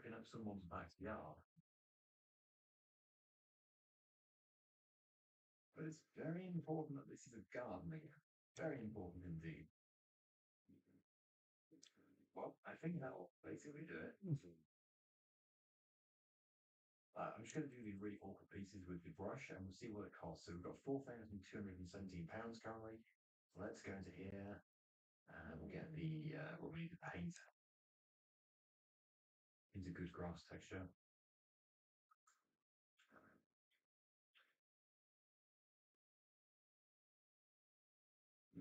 open up someone's backyard. But it's very important that this is a garden again. Very important indeed. Well, I think that'll basically do it. I'm just going to do these really awkward pieces with the brush and we'll see what it costs. So we've got £4,217 currently. So let's go into here and we'll get the, what we need to paint into good grass texture.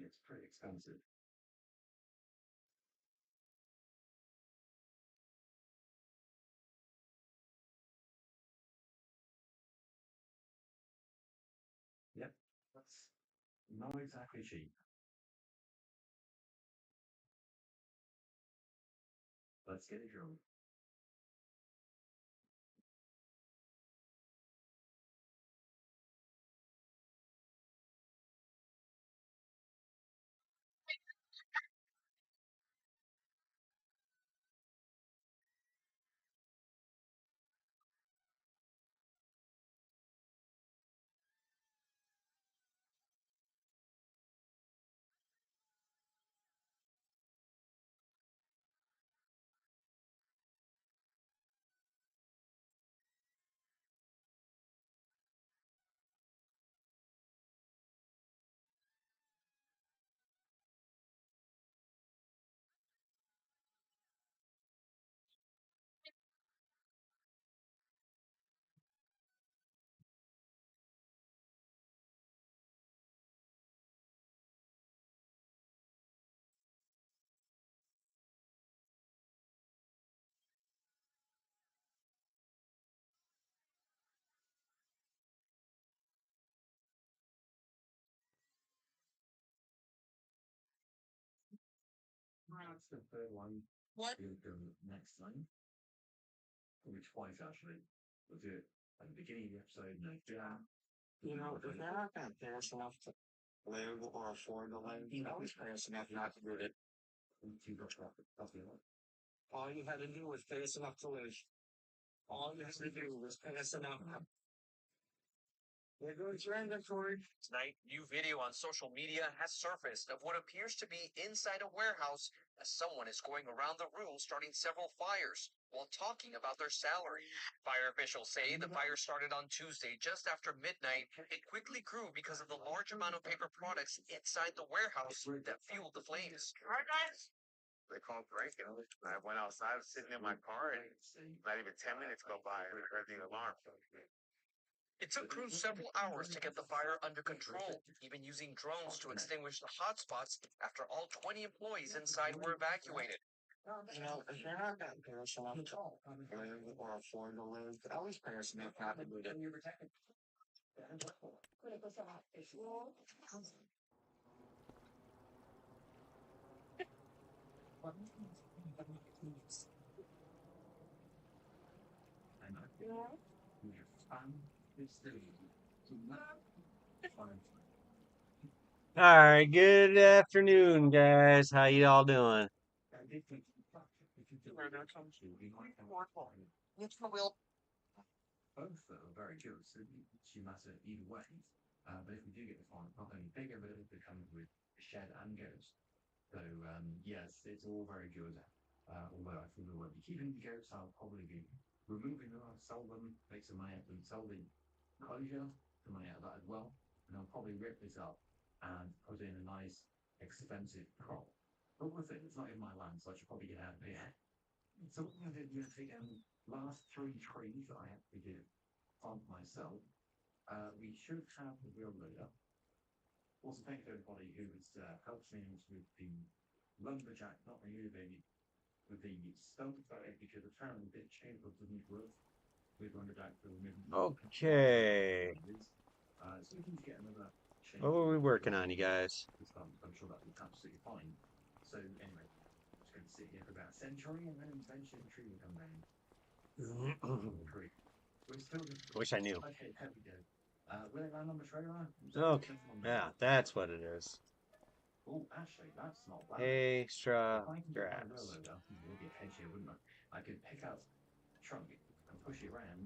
It's pretty expensive. Yep, that's not exactly cheap. Let's get it going. That's the third one. What? We'll go next time. Maybe twice actually. We'll do it at the beginning of the episode and then You know, if you're not that fast enough to live or afford to live, you know, it's fast enough not to do it. All you had to do was fast enough to live. All you had to do was fast enough. There goes your inventory. Tonight, new video on social media has surfaced of what appears to be inside a warehouse as someone is going around the room starting several fires while talking about their salary. Fire officials say the fire started on Tuesday just after midnight. It quickly grew because of the large amount of paper products inside the warehouse that fueled the flames. All right, guys. They called breaking. I went outside, I was sitting in my car, and not even 10 minutes go by, and I heard the alarm. It took crews several hours to get the fire under control, even using drones to extinguish the hotspots after all 20 employees inside were evacuated. You know, if you're not that fast enough to live or afford to live, always fast enough not to do it. I know. We have fun. It's the fun. All right, good afternoon, guys. How you all doing? I did think if you do we might have both are very good, so she matter either way. But if we do get the farm, not only bigger, but it becomes with a shed and goats. So yes, it's all very good. Although I think we won't be keeping the goats, I'll probably be removing them, I'll sell them, make some money out of them, sell the closure, some money out of that as well. And I'll probably rip this up and put in a nice expensive crop. But with it, it's not in my land, so I should probably get out of here. So what I'm going to do is take last 3 trees that I actually did on myself. We should have the wheel loader. Also, thank you to everybody who has helped me with the lumberjack, not removing with the stump, because apparently the chamber doesn't work with lumberjack for removing. Okay. So we can get another. What were we working on, you guys? I'm sure that was absolutely fine. So anyway, I'm just going to sit here for about a century, and then eventually the tree will come down. Wish I knew. Okay, there we go. Will it land on the trailer? Okay. Yeah, that's what it is. Oh, actually, that's not bad. Hay, straw, If I can get grass. that loader, it would be a hedge here, wouldn't it? I could pick up push it around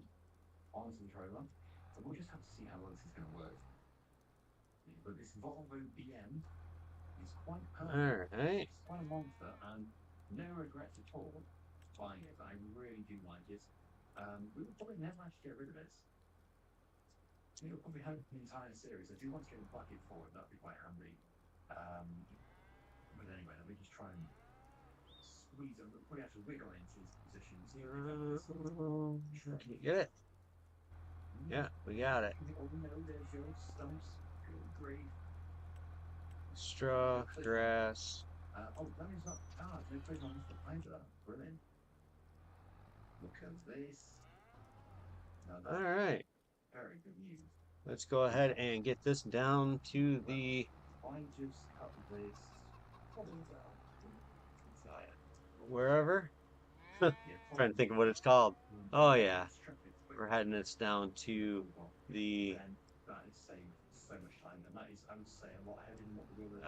onto the trailer. So we'll just have to see how well this is going to work. But this Volvo BM is quite perfect. All right. It's quite a monster, and no regrets at all buying it. I really do like it. We will probably never actually get rid of this. We'll probably have an entire series. I do want to get a bucket for it. That'd be quite handy. But anyway, let me just try and squeeze it. We'll probably have to wiggle into his positions. Can you get it? Yeah, we got it. Oh no, there's your stumps. Good grief. Straw, grass. Oh, that is not. No place on the either. Brilliant. Look at this. All right. Very good news. Let's go ahead and get this down to the I just cut this. wherever. Trying to think of what it's called. Oh yeah, we're heading this down to the That is saved so much time, and that is, I would say, a lot ahead in what we were.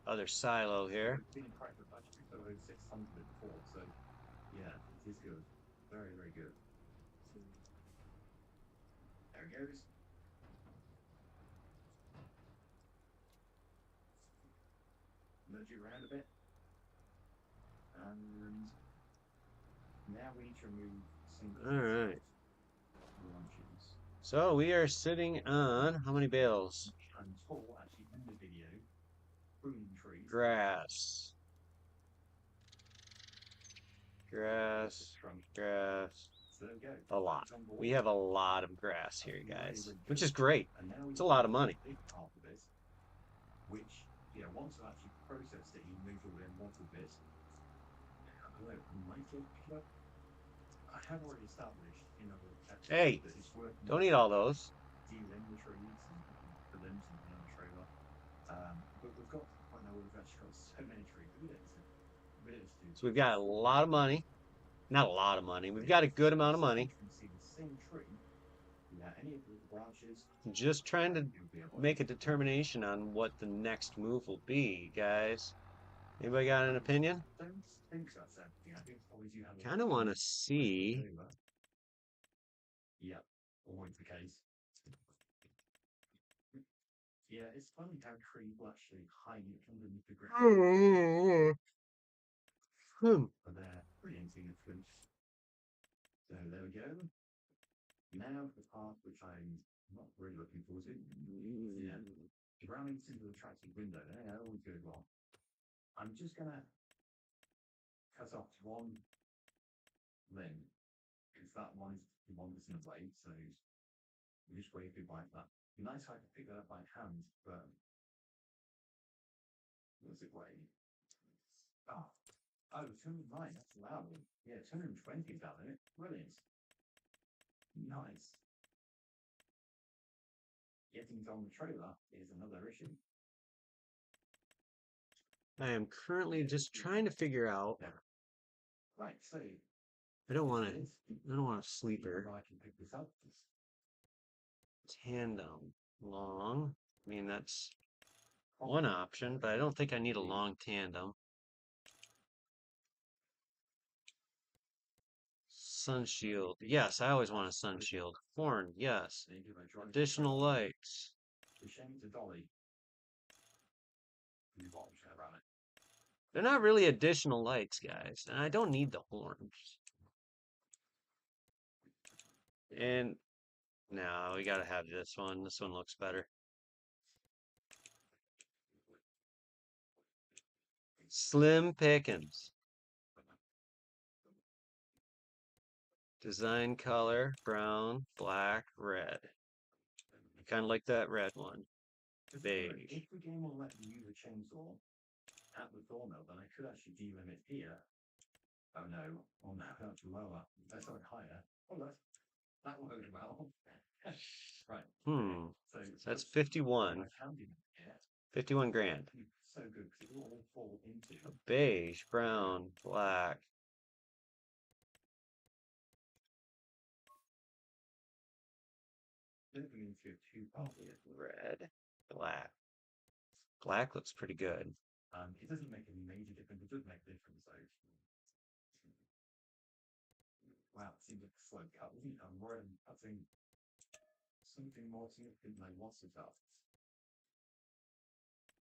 other silo here. It's been in practice actually for over 600 before, so yeah, it is good. Very, very good. There it goes. Nudge it around a bit. And now we need to remove single Alright. launches. So we are sitting on how many bales? I'm told actually in the video, pruning trees. Grass. Grass. Grass. So there we go. A lot. We have a lot of grass here, guys, which is great. It's a lot of money. Which, you know, once I've actually processed it, he moved all them water bits. I don't know, might get picked up. I have already established, you know, Hey, that it's worth don't eat all those. dealing the trees and the limbs and the trailer. But we've got, I know we've actually got so many trees. So we've got a lot of money. Not a lot of money. We've got a good amount of money. You can see the same tree. Yeah, any of the branches. Just trying to make a determination on what the next move will be, guys. Anybody got an opinion? Don't think that's everything. I think probably do have. Kind of want to see. Yep, always the case. Yeah, it's funny how trees will actually hide underneath the ground. But they're pretty insignificant. So there we go. Now the part which I'm not really looking forward to. Yeah. Rounding into the attractive window. There, always goes well. I'm just gonna cut off one limb. Because that one is the one that's in the blade, so we just wave goodbye to that. It'd be nice if I could pick that up by hand, but what's it weigh? Oh, 209, that's loud. Yeah, 220 is that limit. Brilliant. Nice. Getting it on the trailer is another issue. I am currently just trying to figure out. Right, so I don't want a sleeper. I can pick this up. Tandem. Long. I mean, that's one option, but I don't think I need a long tandem. Sun shield. Yes, I always want a sun shield. Horn. Yes. Additional lights. They're not really additional lights, guys. And I don't need the horns. And no, we gotta have this one. This one looks better. Slim pickings. Design color, brown, black, red. I kind of like that red one. Beige. If the game will let me use a chainsaw at the thornmill, then I could actually delimit here. Oh no, that's lower. That's not higher. Oh, that worked well. Right. So that's 51. 51 grand. So good because it will all fall into Beige, brown, black. Red, black. Black looks pretty good. It doesn't make any major difference. It does make a difference though. Wow, seems like a slow cut, isn't it? I'm worried I'm cutting something more significant than I want to cut.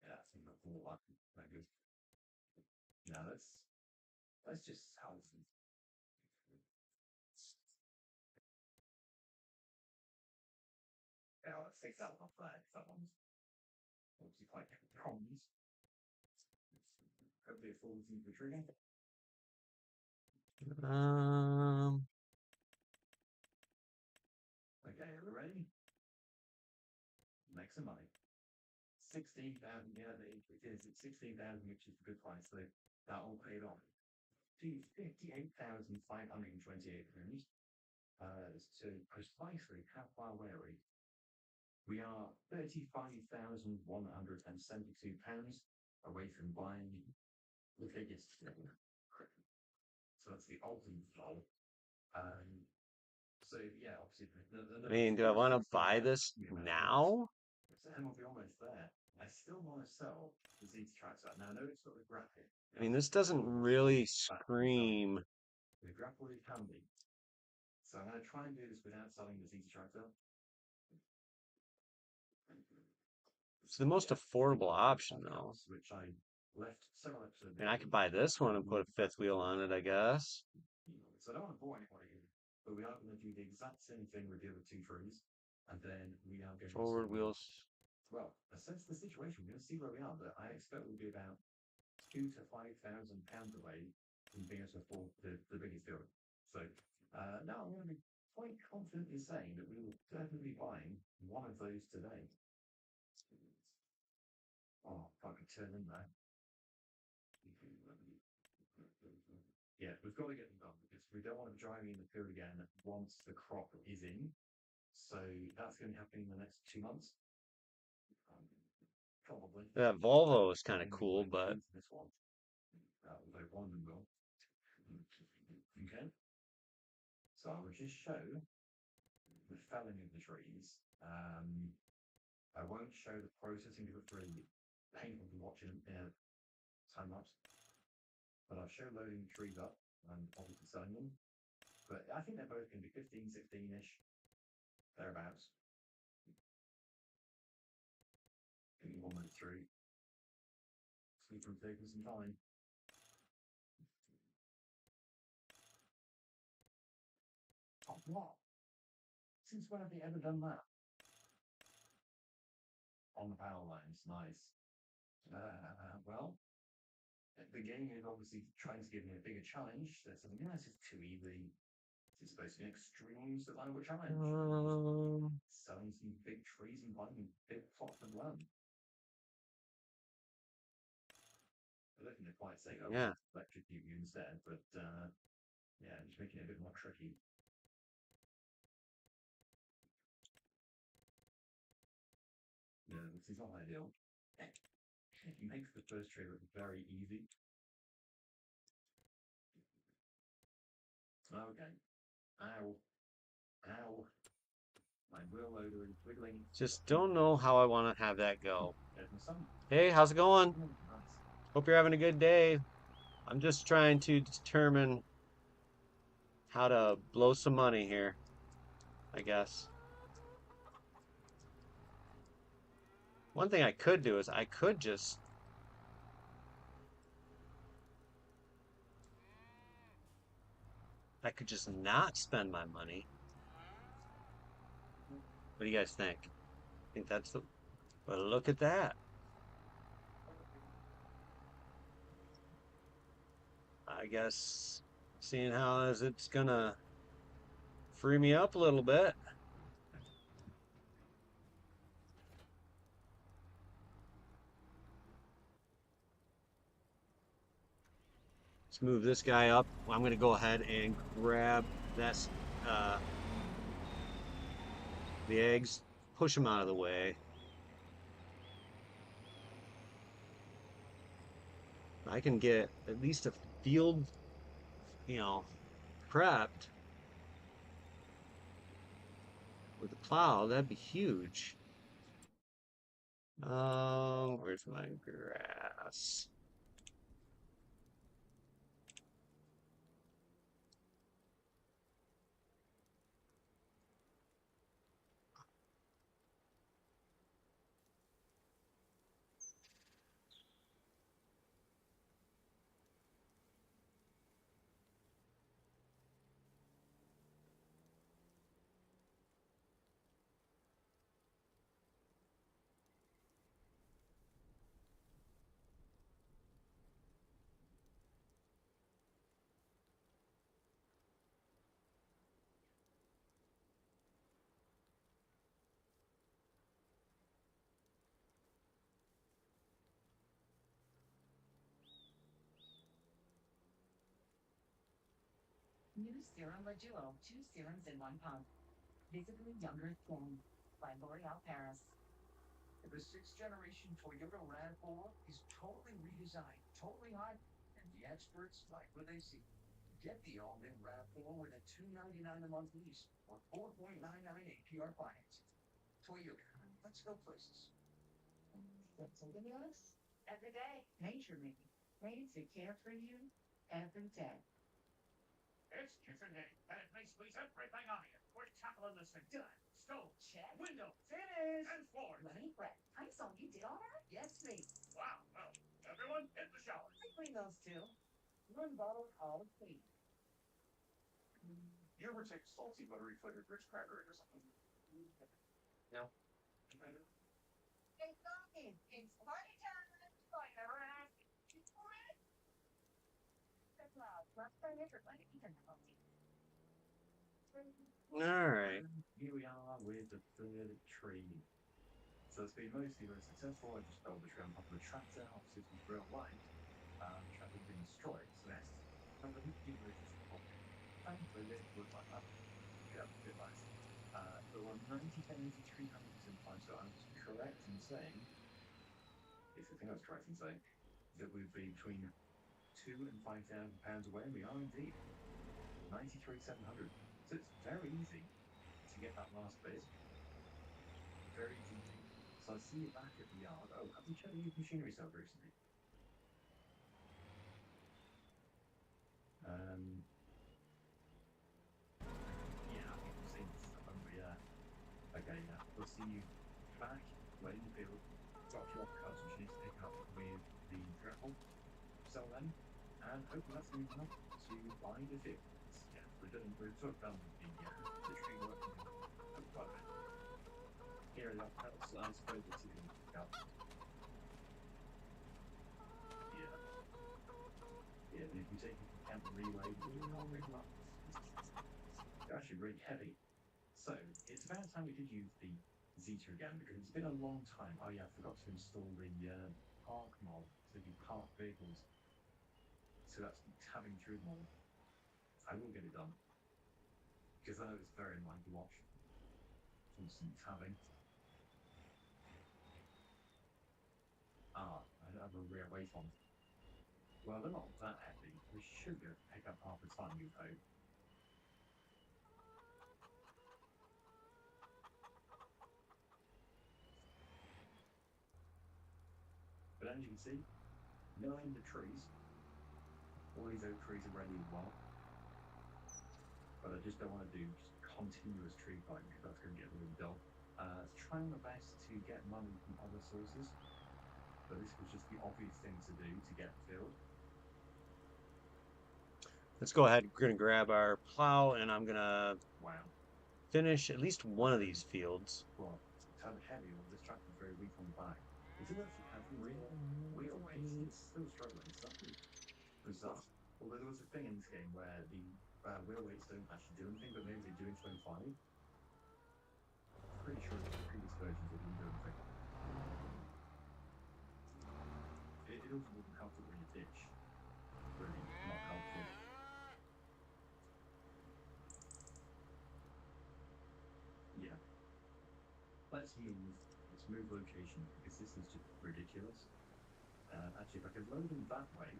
Yeah, I think that's all that. That good. Now let's just salve them. Yeah, let's take that one off there. That one's obviously quite problems. Hopefully it falls into the trigger. Okay, are we ready? Make some money. 16,000, yeah, it is. It's 16,000, which is a good price. So that all paid off. To 58,528 pounds. So precisely how far away are we? We are 35,172 pounds away from buying the biggest thing. So that's the ultimate goal. So yeah, obviously. I mean, do I want to buy this now? So we'll be almost there. I still want to sell the Z's tractor. Now I know it's got the graphic. I mean, this doesn't really scream. The grapple is handy. So I'm going to try and do this without selling the Z's tractor. It's the most affordable option, though. Which I left several episodes. I mean, I could buy this one and put a fifth wheel on it, I guess. So I don't want to bore anybody here, but we are going to do the exact same thing we did with 2 trees, and then we are going forward wheels. Well, assess the situation. We're going to see where we are, but I expect we'll be about £2,000 to £5,000 away from being able to afford the biggest building. So now I'm going to be quite confidently saying that we will definitely be buying one of those today. Oh, if I could turn in there. Yeah, we've got to get them done because we don't want to be driving in the field again once the crop is in. So that's going to happen in the next 2 months. Probably. That Volvo is kind of cool, but this one, although one of them will. Okay. So I will just show the felling of the trees. I won't show the processing because it's really painful to watch in time lapse. But I'll show loading the trees up and obviously selling them. But I think they're both going to be 15, 16-ish, thereabouts. Give me 1 minute through. Sleep from taking some time. Oh, what? Since when have they ever done that? On the power lines, nice. Well, the game is obviously trying to give me a bigger challenge. They're saying, yeah, this is too easy. This is supposed to be an extreme survival challenge. Selling some big trees and buying big plots of land. I don't think they're quite saying, oh, yeah. electrocute you instead, but yeah, just making it a bit more tricky. Yeah, this is not ideal. It makes the first tree look very easy. Okay. Ow. Ow. My wheel loader is wiggling. Just don't know how I want to have that go. There's my son. Hey, how's it going? Nice. Hope you're having a good day. I'm just trying to determine how to blow some money here, I guess. One thing I could do is I could just not spend my money. What do you guys think? I think that's the... But look at that. I guess seeing how as it's gonna free me up a little bit. Let's move this guy up. I'm gonna go ahead and grab that the eggs, push them out of the way. I can get at least a field, prepped with a plow. That'd be huge. Where's my grass? New Serum Duo, 2 serums in 1 pump. Visibly younger skin by L'Oreal Paris. The sixth generation Toyota RAV4 is totally redesigned, totally hot, and the experts like what they see. Get the all-new RAV4 with a $299 a month lease or 4.99 APR financing. Toyota, let's go places. What's in us? Every day. Nature me. Made to care for you every day. It's kitchen day, and it makes me everything on it. We're tackling this thing. Done. Stove. Check. Window. Finished. And floor. Running bread. I saw you did all that? Yes, please. Wow. Well, everyone hit the shower. I clean those too. 1 bottle all clean. You ever take salty, buttery flavored Ritz cracker or something? No. Hey, Tommy, it's party time. I never asked you for it. That's loud. Let's turn it for like even All right. Here we are with the third tree. So it's been mostly very successful. I just built the tree on top of a tractor, obviously some real light. The tractor's been destroyed, so that's something people are just talking. Thankfully, it looks like that. Yeah, a bit nice. There were 90,305, so I was correct in saying, if I think I was correct in saying, that we'd be between £2,000 and £5,000 away, and we are indeed. 93,700. So it's very easy to get that last bit. Very easy. So I see you back at the yard. Oh, have you checked the machinery sale recently? Yeah, I think we've seen this stuff, haven't we? Yeah. Okay, yeah. We'll see you back where you feel. Drop you off cards which you need to pick up with the grapple. Sell them. And hopefully that's enough to buy the vehicles. Yeah, we're sort of done with the tree work. Here are the pedals, I suppose it's even pick up. Yeah. Yeah, and if you take it from camp and relay, they're actually really heavy. So it's about time we did use the Zeta again because it's been a long time. Oh yeah, I forgot to install the park mod, so the park vehicles. So that's tabbing through them all. I will get it done because I know it's very annoying to watch. Constant tabbing. I don't have a rear weight on. Well, they're not that heavy. We should be able to pick up half the time, you hope. But as you can see, knowing the trees, all these oak trees are ready as well. But I just don't want to do just continuous tree cutting because that's going to get really dull. Trying my best to get money from other sources, but this was just the obvious thing to do to get filled. Let's go ahead. We're going to grab our plow, and I'm going to finish at least one of these fields. Well, it's kind of heavy, or this tractor's very weak on the back. It doesn't actually have real weight. It's still struggling. It's not bizarre. Although there was a thing in this game where the wheel weights don't actually do anything, but maybe they do in 25. Pretty sure the previous versions they didn't do anything. It also wasn't helpful in a ditch. Really not helpful. Yeah. Let's move location because this is just ridiculous. Actually, if I could load them that way,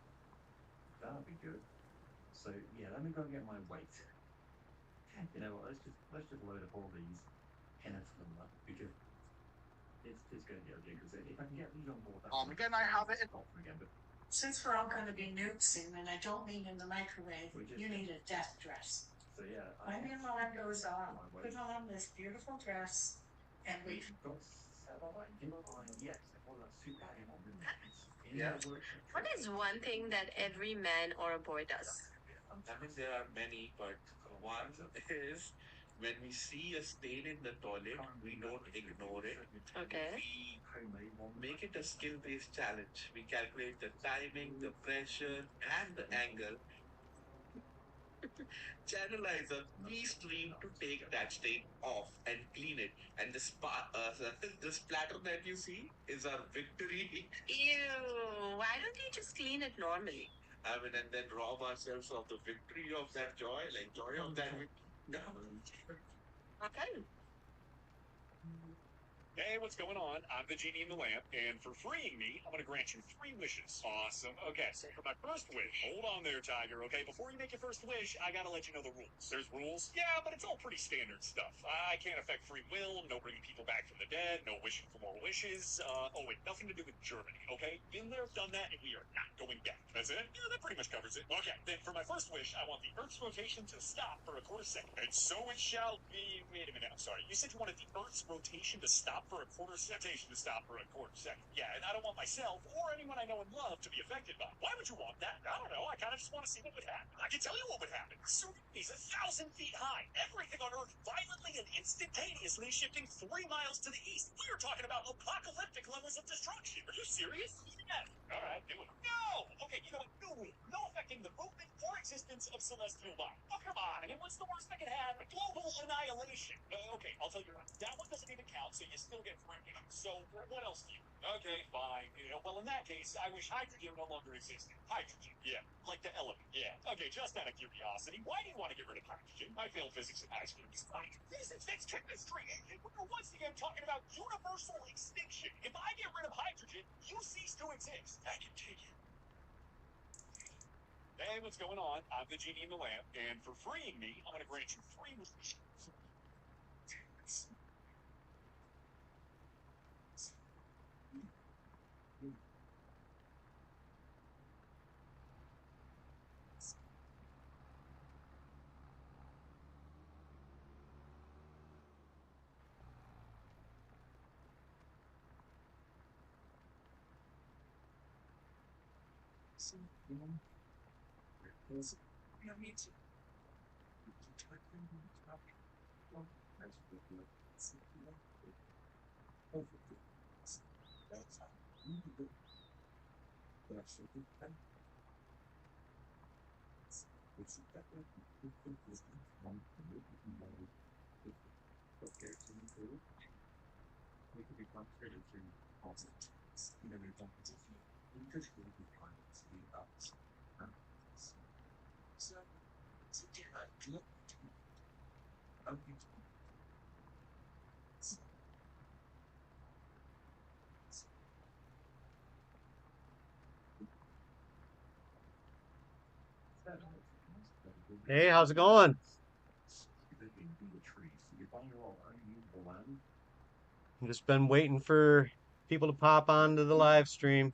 that would be good. So yeah, let me go and get my weight. You know what? Let's just load up all these in a number because it's going to be okay. Because if I can get these on board, Can I have it? Again, but Since we're all going to be nuked soon, and I don't mean in the microwave, you need a death dress. so yeah, When your alarm goes on, put on this beautiful dress, and we. Yes, well, that's super important. Yeah. What is one thing that every man or a boy does? I mean, there are many, but one is when we see a stain in the toilet, we don't ignore it. Okay. We make it a skill-based challenge. We calculate the timing, the pressure, and the angle. Channelize a key stream to take that stain off and clean it. And the splatter that you see is our victory. Ew, why don't you just clean it normally? I mean, and then rob ourselves of the victory of that joy, like joy of that victory. No. Okay. Hey, what's going on? I'm the genie in the lamp, and for freeing me, I'm going to grant you 3 wishes. Awesome. Okay, so for my first wish, hold on there, Tiger, okay? Before you make your first wish, I got to let you know the rules. There's rules? Yeah, but it's all pretty standard stuff. I can't affect free will, no bringing people back from the dead, no wishing for more wishes. Oh, wait, nothing to do with Germany, okay? Been there, done that, and we are not going back. That's it? Yeah, that pretty much covers it. Okay, then for my first wish, I want the Earth's rotation to stop for a quarter second. And so it shall be. Wait a minute, I'm sorry. You said you wanted the Earth's rotation to stop for a quarter second? Rotation to stop for a quarter second. Yeah, and I don't want myself or anyone I know and love to be affected by it. Why would you want that? I don't know. I kind of just want to see what would happen. I can tell you what would happen. Tsunamis 1,000 feet high. Everything on Earth violently and instantaneously shifting 3 miles to the east. We are talking about apocalyptic levels of destruction. Are you serious? Yeah. All right, do it. No! Okay, you know what? No rule. No affecting the movement or existence of celestial body. Oh, come on. I mean, what's the worst that can happen? Global annihilation. Okay, I'll tell you what. That one doesn't even count, so you still get 3. So, what else do you? Okay, fine. Well, in that case, I wish hydrogen no longer existed. Hydrogen. Yeah. Like the element. Yeah. Okay, just out of curiosity, why do you want to get rid of hydrogen? I failed physics in high school. Physics, that's chemistry. We're once again talking about universal extinction. If I get rid of hydrogen, you cease to exist. I can take it. Hey, what's going on? I'm the genie in the lamp, and for freeing me, I'm going to grant you 3 wishes. Hey, how's it going? I've just been waiting for people to pop onto the live stream.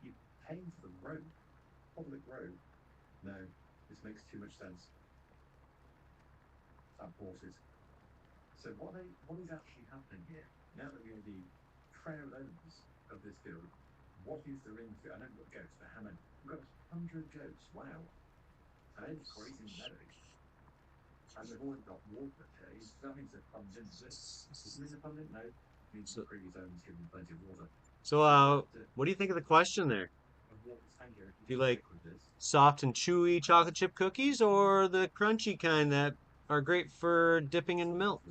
You pay for the road, public road. No, this makes too much sense. Horses. So what is actually happening here? Now that we're the proud owners of this field, what is there into? I know we've got goats, but how many? We've got 100 goats. Wow. And they're just grazing the meadows. And they've already got water. That means they're plumbed into this. Does it mean they're plumbed in? No. It means the previous owners give them plenty of water. So, what do you think of the question there? Do you like soft and chewy chocolate chip cookies or the crunchy kind that are great for dipping in milk?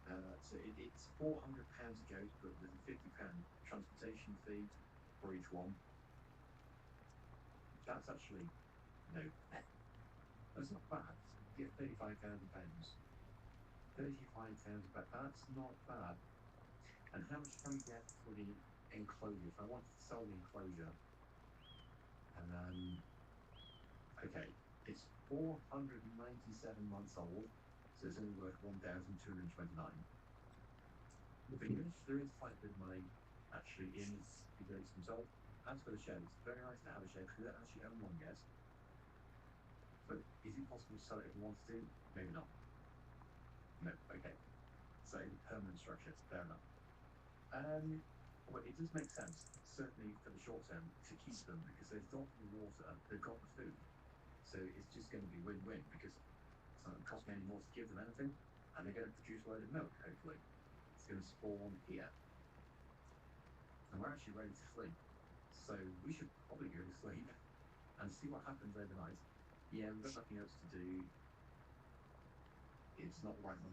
So it's £400 a goat, but there's a £50 transportation fee for each one. That's actually, that's not bad. You get £35,000. £35,000, that's not bad. And how much can we get for the enclosure? If I wanted to sell the enclosure, okay, it's 497 months old, so it's only worth 1,229. There is quite a bit of money actually in the goats themselves. As for the shed, it's very nice to have a shed because we don't actually own one yet. But is it possible to sell it if we wanted to? Maybe not. No, okay. So permanent structure, fair enough. Well, it does make sense, certainly for the short term, to keep them because they've got the water, they've got the food. So it's just going to be win-win because it's not going to cost me any more to give them anything, and they're going to produce a load of milk, hopefully. It's going to spawn here. And we're actually ready to sleep. So we should probably go to sleep and see what happens overnight. Yeah, we've got nothing else to do. It's not right on.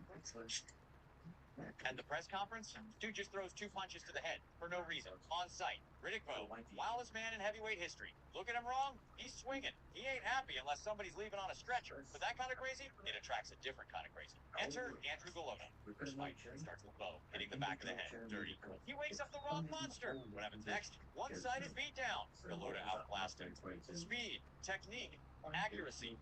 At the press conference, dude just throws 2 punches to the head for no reason. On sight, Riddick Bowe, wildest man in heavyweight history. Look at him wrong, he's swinging. He ain't happy unless somebody's leaving on a stretcher. But that kind of crazy, it attracts a different kind of crazy. Enter Andrew Golota. This fight starts with Bowe hitting the back of the head, dirty. He wakes up the wrong monster. What happens next? One-sided beatdown. Golota outclassed him. Speed, technique, accuracy,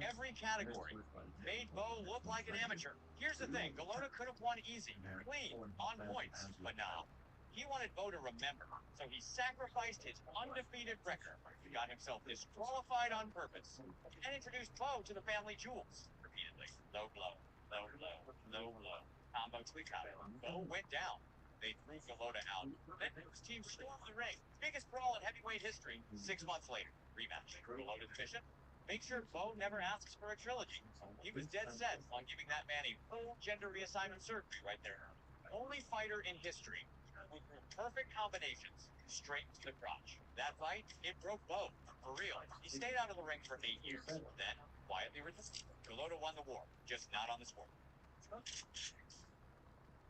every category made Bowe look like an amateur. Here's the thing, Golota could have won easy, clean, on points, but nah. He wanted Bowe to remember, so he sacrificed his undefeated record, got himself disqualified on purpose, and introduced Bowe to the family jewels repeatedly. Low blow, low blow, low blow. Combo tweakado. Bowe went down. They threw Golota out. Then his team stormed the ring. Biggest brawl in heavyweight history. 6 months later, rematch. Golota's mission? Make sure Bowe never asks for a trilogy. He was dead set on giving that man a full gender reassignment surgery right there. Only fighter in history who threw perfect combinations straight to the crotch. That fight, it broke Bowe. For real. He stayed out of the ring for 8 years. Then, quietly retired. Golota won the war, just not on the sport.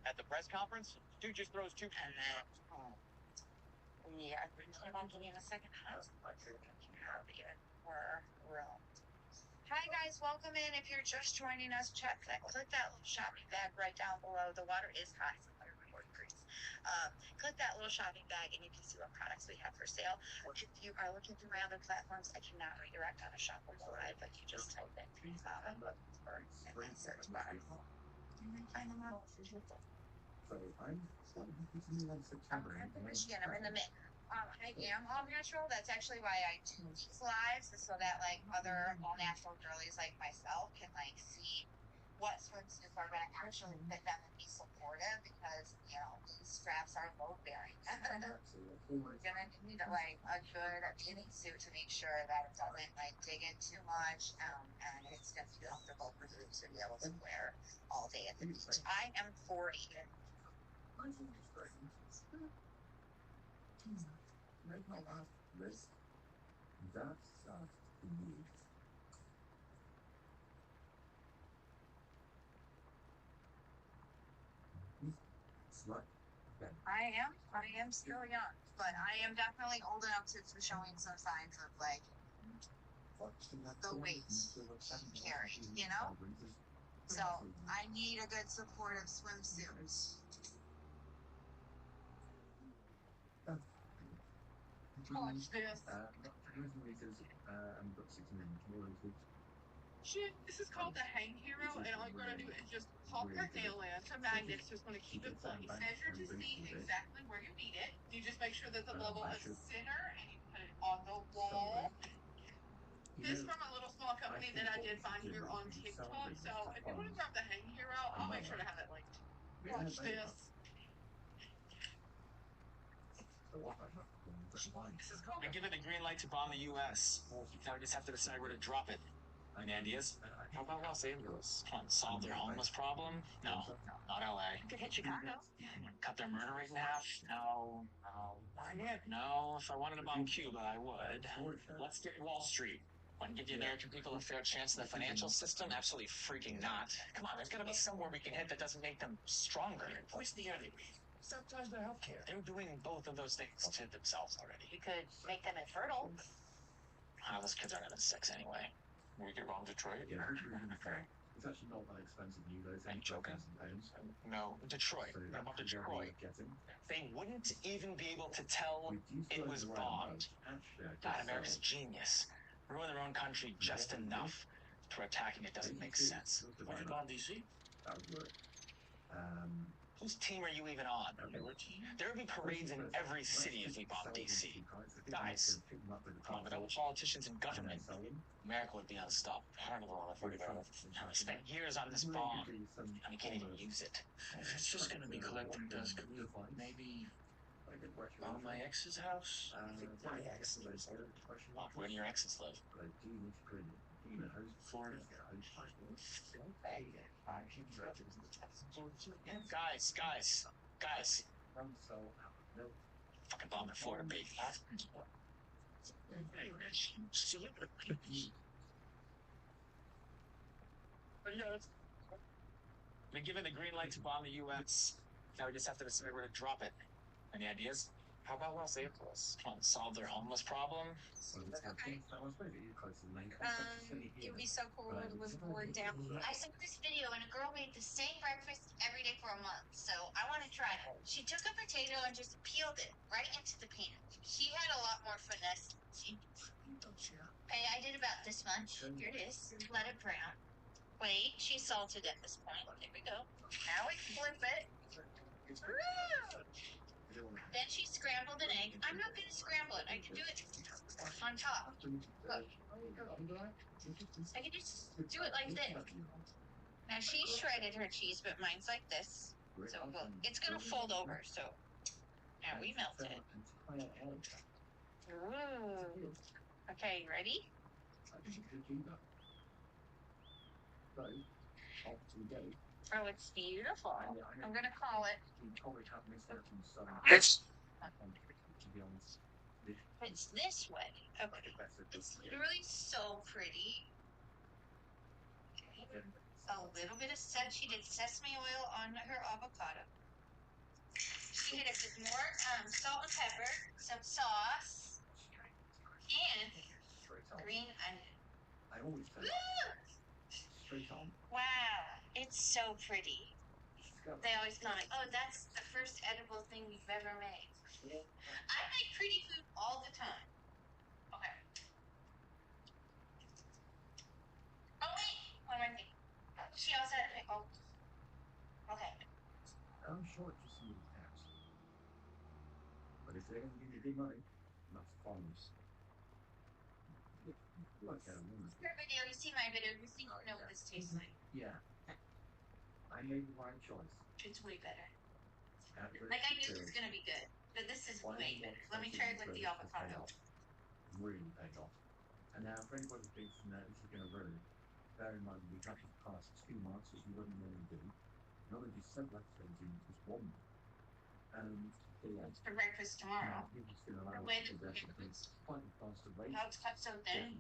At the press conference, dude just throws 2. And then, we are thinking about getting a second house. Or room. Hi guys, welcome in. If you're just joining us, click that little shopping bag right down below. The water is hot, it's 104 degrees. Click that little shopping bag and you can see what products we have for sale. If you are looking through my other platforms, I cannot redirect on a shop below live, but you just type in in that search bar. And then find them all. I'm from Michigan. I'm in the mid. I am all natural. That's actually why I do these lives, is so that like other all natural girlies like myself can like see what swimsuits are going to actually fit them and be supportive, because you know these straps are load bearing. We're gonna need like a good bathing suit to make sure that it doesn't like dig in too much, and it's gonna be comfortable for you to be able to wear all day at the beach. I am 40. I am still young, but I am definitely old enough to be showing some signs of like the weight carried, you know? So I need a good supportive swimsuit. Watch this. Shit, this is called the Hang Hero, and all you're gonna do is just pop your nail in. The magnet's just gonna keep it placed. Measure to see exactly where you need it. You just make sure that the level is center, and you put it on the wall. This from a little small company that I did find here on TikTok. So if you want to grab the Hang Hero, I'll make sure to have it linked. Watch this. I give it a green light to bomb the U.S. Now we just have to decide where to drop it. Any ideas? How about Los Angeles? Solve their homeless problem? No, not L.A. You could hit Chicago. Cut their murder rate in half? No. No, if I wanted to bomb Cuba, I would. Let's get Wall Street. Want to give the American people a fair chance in the financial system? Absolutely freaking not. Come on, there's got to be somewhere we can hit that doesn't make them stronger. Poison the enemy. Sabotage their healthcare. They're doing both of those things to themselves already. You could make them infertile. Those kids aren't having sex anyway. We could bomb Detroit. Yeah, it's actually not that expensive new though. Are you joking? No, Detroit. What about Detroit? They wouldn't even be able to tell it was bombed. God, America's genius. Ruin their own country just enough to where attacking it doesn't make sense. We could bomb DC. That would work. Whose team are you even on? There would be parades in every city if we bombed DC. Guys, come on, with all the politicians in government, America would be unstoppable. I don't know what I spent years on this bomb, and we can't even use it. If it's just gonna be collecting dust, could we maybe bomb my ex's house? My ex lives here. Where do your exes live? Florida. Guys. Fucking bomb in Florida, baby. Been given the green light to bomb the U.S. Now we just have to decide where to drop it. Any ideas? How about Los Angeles? Want to solve their homeless problem? It would be so cool to live bored down. I saw this video and a girl made the same breakfast every day for a month, so I want to try it. She took a potato and just peeled it right into the pan. She had a lot more finesse. Okay, I did about this much. Here it is. Let it brown. Wait, she salted at this point. There we go. Now we flip it. Then she scrambled an egg. I'm not going to scramble it. I can do it on top. Look. I can just do it like this. Now she shredded her cheese, but mine's like this. So well, it's going to fold over. So now we melt it. Ooh. Okay, you ready? Oh, it's beautiful. I'm going to call it. It's this way. Okay. It's literally so pretty. Okay. A little bit of she did sesame oil on her avocado. She hit it with more salt and pepper, some sauce, and green onion. Wow, it's so pretty. They always comment, oh, that's the first edible thing you've ever made. I make pretty food all the time. Okay. Oh, wait. One more thing. She also had a pickle. Okay. I'm sure it's just some tax. But if they're going to give you big money, not farmers. Your video, you see my video, you think you know what this tastes like. Yeah. I made the right choice. It's way better. Like I knew it was going to be good, but this is way better. Let me try it with the avocado. Really paid off. And now, for anybody who thinks that this is going to ruin it, bear in mind we got it past 2 months, as we wouldn't normally do. Not only several episodes in just 1 month. For breakfast tomorrow. The way that how it's cut so thin.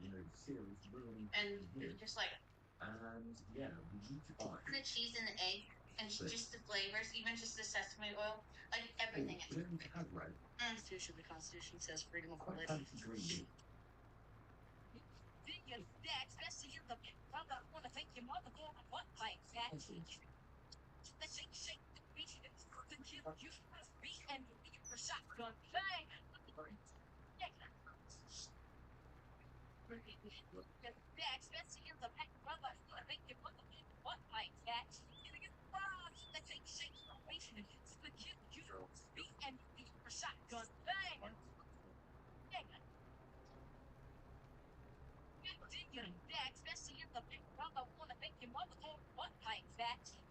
And just like we need to buy the cheese and the egg and just the flavors, even just the sesame oil, like everything. Constitution. The Constitution says freedom of religion.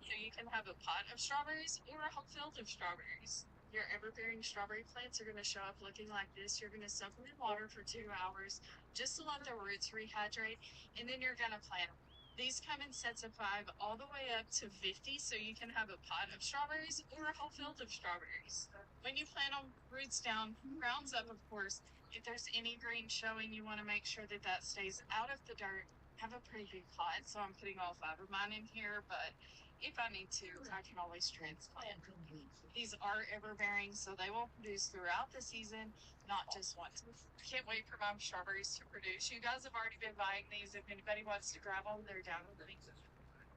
So you can have a pot of strawberries or a whole field of strawberries. Your ever-bearing strawberry plants are going to show up looking like this. You're going to soak them in water for 2 hours just to let the roots rehydrate, and then you're going to plant them. These come in sets of 5 all the way up to 50, so you can have a pot of strawberries or a whole field of strawberries. When you plant them, roots down, crowns up, of course. If there's any green showing, you want to make sure that that stays out of the dirt. Have a pretty big pot, so I'm putting all 5 of mine in here, but if I need to, I can always transplant. These are ever-bearing, so they will produce throughout the season, not just once. Can't wait for my strawberries to produce. You guys have already been buying these. If anybody wants to grab them, they're down in the link.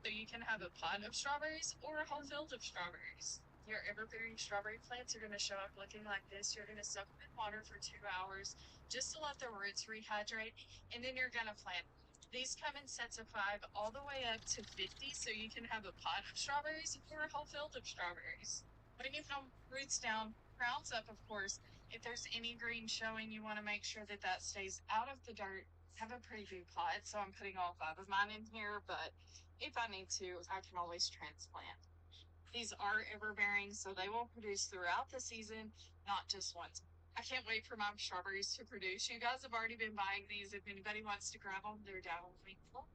So you can have a pot of strawberries or a whole field of strawberries. Your ever-bearing strawberry plants are going to show up looking like this. You're going to soak them in water for 2 hours just to let the roots rehydrate, and then you're going to plant. These come in sets of 5 all the way up to 50, so you can have a pot of strawberries or a whole field of strawberries. When you put roots down, crowns up, of course. If there's any green showing, you want to make sure that that stays out of the dirt. Have a pretty big pot, so I'm putting all 5 of mine in here, but if I need to, I can always transplant. These are ever-bearing, so they will produce throughout the season, not just once. I can't wait for my strawberries to produce. You guys have already been buying these. If anybody wants to grab them, they're down on the link below.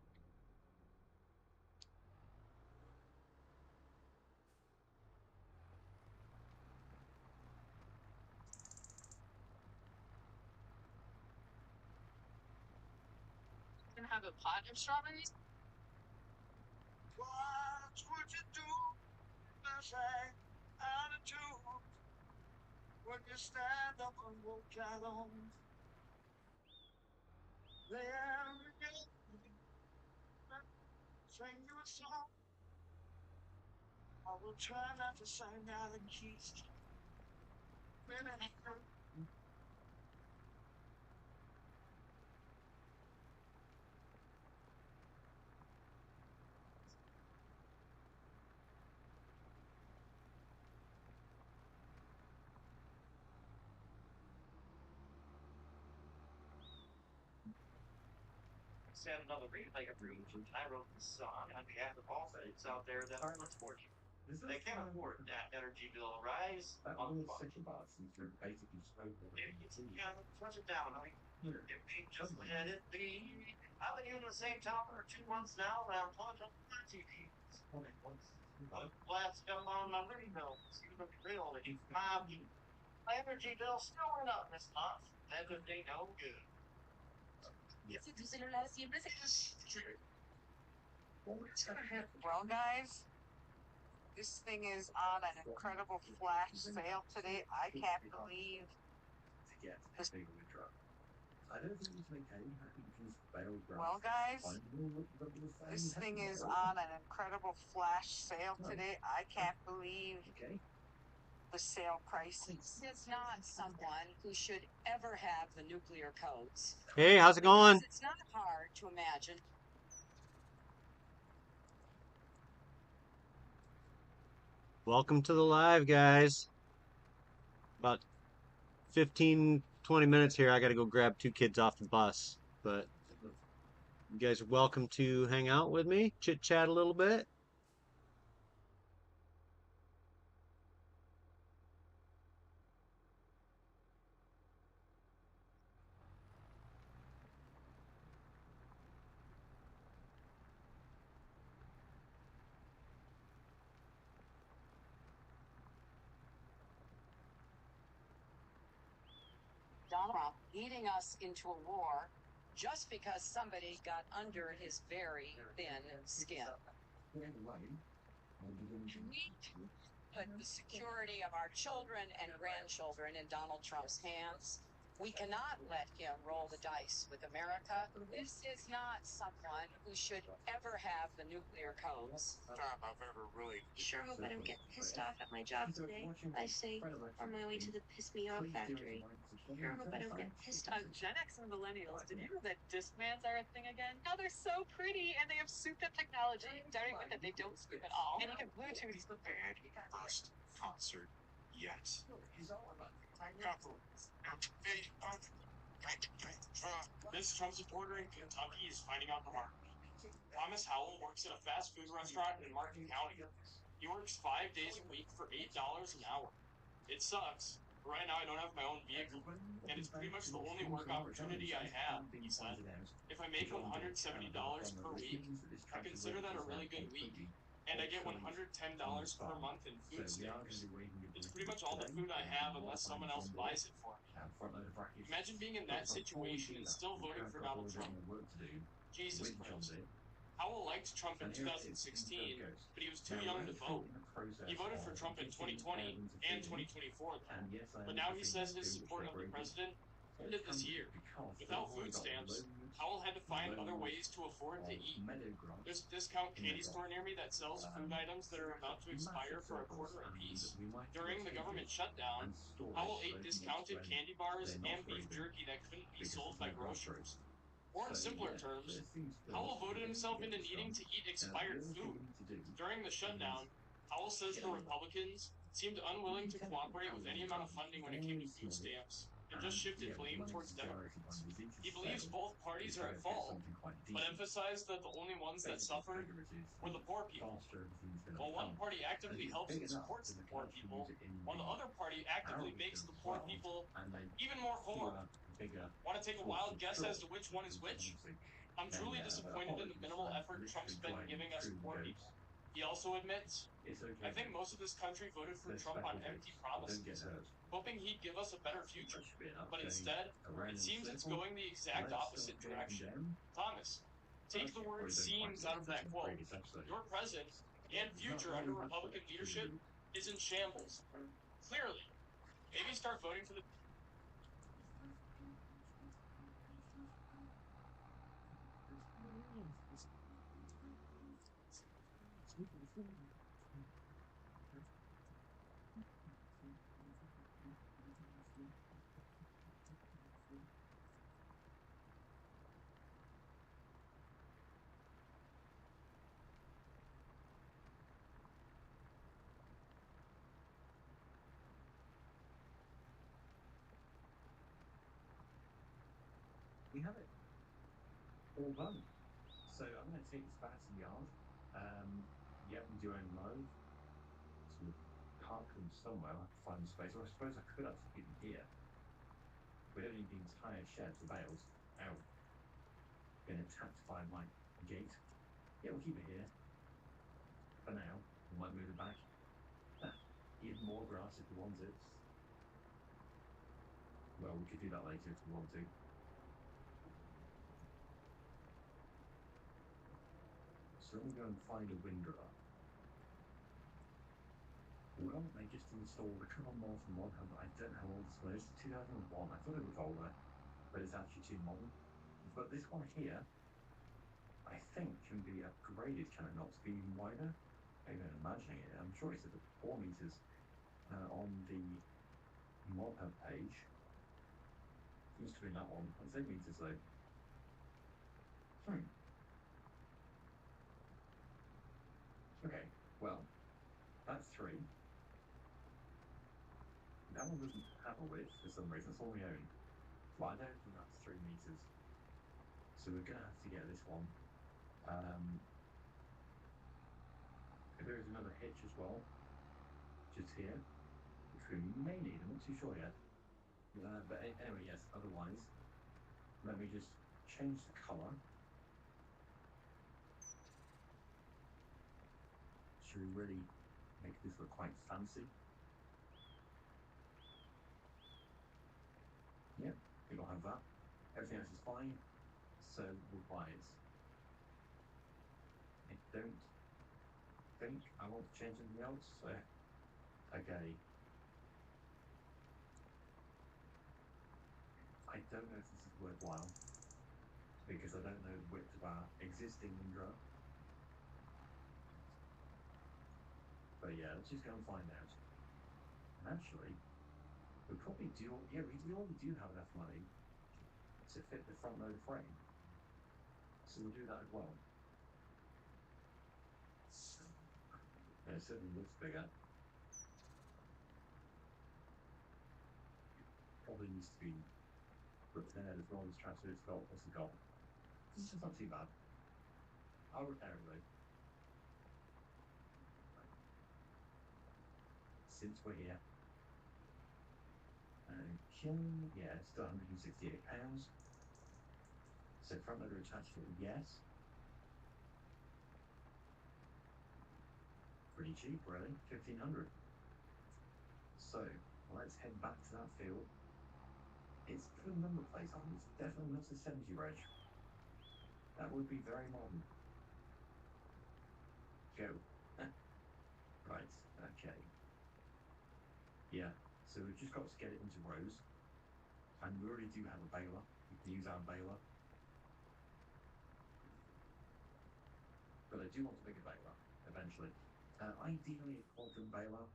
You can have a pot of strawberries. What would you do same attitude when you stand up and walk alone. There we go. Sing you a song. I will try not to sing out of key. Had another replay of Revolution. I wrote this song on behalf of all folks out there that are unfortunate. They can't afford that energy bill rise. Flush it down, honey. If we just let it be. I've been using the same top for 2 months now, and I'm plugged up my TV. Last come on my window. See the real my energy bill still went up this month. That just ain't no good. Well, guys, this thing is on an incredible flash sale today. I can't believe Well, guys, this thing is on an incredible flash sale today. I can't believe the sale prices. It's not someone who should ever have the nuclear codes. Hey, how's it going? Because it's not hard to imagine. Welcome to the live, guys. About 15, 20 minutes here. I got to go grab 2 kids off the bus. But you guys are welcome to hang out with me, chit-chat a little bit. Donald Trump leading us into a war just because somebody got under his very thin skin. We put the security of our children and grandchildren in Donald Trump's hands. We cannot let him roll the dice with America. This is not someone who should ever have the nuclear codes. Job I've ever really. Sure hope I don't get pissed off at my job today. I say on my way to the piss me off factory. Sure hope I don't get pissed off. Gen X and millennials, did you know that Discmans are a thing again? Now they're so pretty and they have souped up technology. Daring with that they don't scoop at all. And you can Bluetooth. Bad first concert yet. This Trump supporter in Kentucky is finding out the hard way. Thomas Howell works at a fast food restaurant in Martin County. He works 5 days a week for $8 an hour. It sucks. But right now I don't have my own vehicle, and it's pretty much the only work opportunity I have, he said. If I make $170 per week, I consider that a really good week. And I get $110 per month in food stamps. It's pretty much all the food I have unless someone else buys it for me. Imagine being in that situation and still voting for Donald Trump. Jesus Christ. Howell liked Trump in 2016, but he was too young to vote. He voted for Trump in 2020 and 2024, though. But now he says his support of the president ended this year. Without food stamps, Howell had to find other ways to afford to eat. There's a discount candy store near me that sells food items that are about to expire for $0.25 apiece. During the government shutdown, Howell ate discounted candy bars and beef jerky that couldn't be sold by grocers. Or in simpler terms, Howell voted himself into needing to eat expired food. During the shutdown, Howell says the Republicans seemed unwilling to cooperate with any amount of funding when it came to food stamps, and just shifted blame towards Democrats. He believes both parties are at fault, but emphasized that the only ones that suffered were the poor people. While one party actively helps and supports the poor people, while the other party actively makes the poor people even more poor. Want to take a wild guess as to which one is which? I'm truly disappointed in the minimal effort Trump's been giving us poor people. He also admits, I think most of this country voted for Trump on empty promises, hoping he'd give us a better future. But instead, it seems it's going the exact opposite direction. Thomas, take the word seems out of that quote. Your present and future under Republican leadership is in shambles. Clearly. Maybe start voting for the We have it all done. So I'm going to take this back to the yard. Yeah, we do own mode. Sort of park them somewhere. I'll have to find space. Or I suppose I could actually keep them here. We don't need the entire shed for bales. Ow. Getting attacked by my gate. Yeah, we'll keep it here. For now. We might move it back. Even more grass if we want it. Well, we could do that later if we want to. So let me go and find a windrower. Well, they just installed a couple more from one hub. I don't know how old this one is. 2001. I thought it was older, but it's actually too modern. But this one here, I think, can be upgraded, can it not, to be even wider? I'm even imagining it. I'm sure it's at 4 meters on the mod hub page. Seems to be that one. It's 8 meters though. Okay, well, that's 3. That one doesn't have a width for some reason. That's all we own. Well, I don't think that's 3 meters. So we're going to have to get this one. There is another hitch as well, just here, which we may need. I'm not too sure yet. But anyway, yes, otherwise, let me just change the colour. Should we really make this look quite fancy? Yep, it'll have that. Everything else is fine, so we'll buy it. I don't think I want to change anything else, so okay. I don't know if this is worthwhile, because I don't know the width of our existing windrower. But yeah, let's just go and find out. And actually, we probably do, yeah, we already do have enough money to fit the front load frame. So we'll do that as well. And it certainly looks bigger. Probably needs to be repaired as well as transferred. It's got, what's it got? It's just not too bad. I'll repair it though. Since we're here. Okay, yeah, it's still £168. So front loader attached to it, yes. Pretty cheap, really, 1,500. So let's head back to that field. It's put a number plate on. It's definitely not a 70 reg. That would be very modern. Go. Right, okay. Yeah, so we've just got to get it into rows. And we already do have a baler. We can use our baler. But I do want a bigger baler, eventually. Ideally a quadrant baler.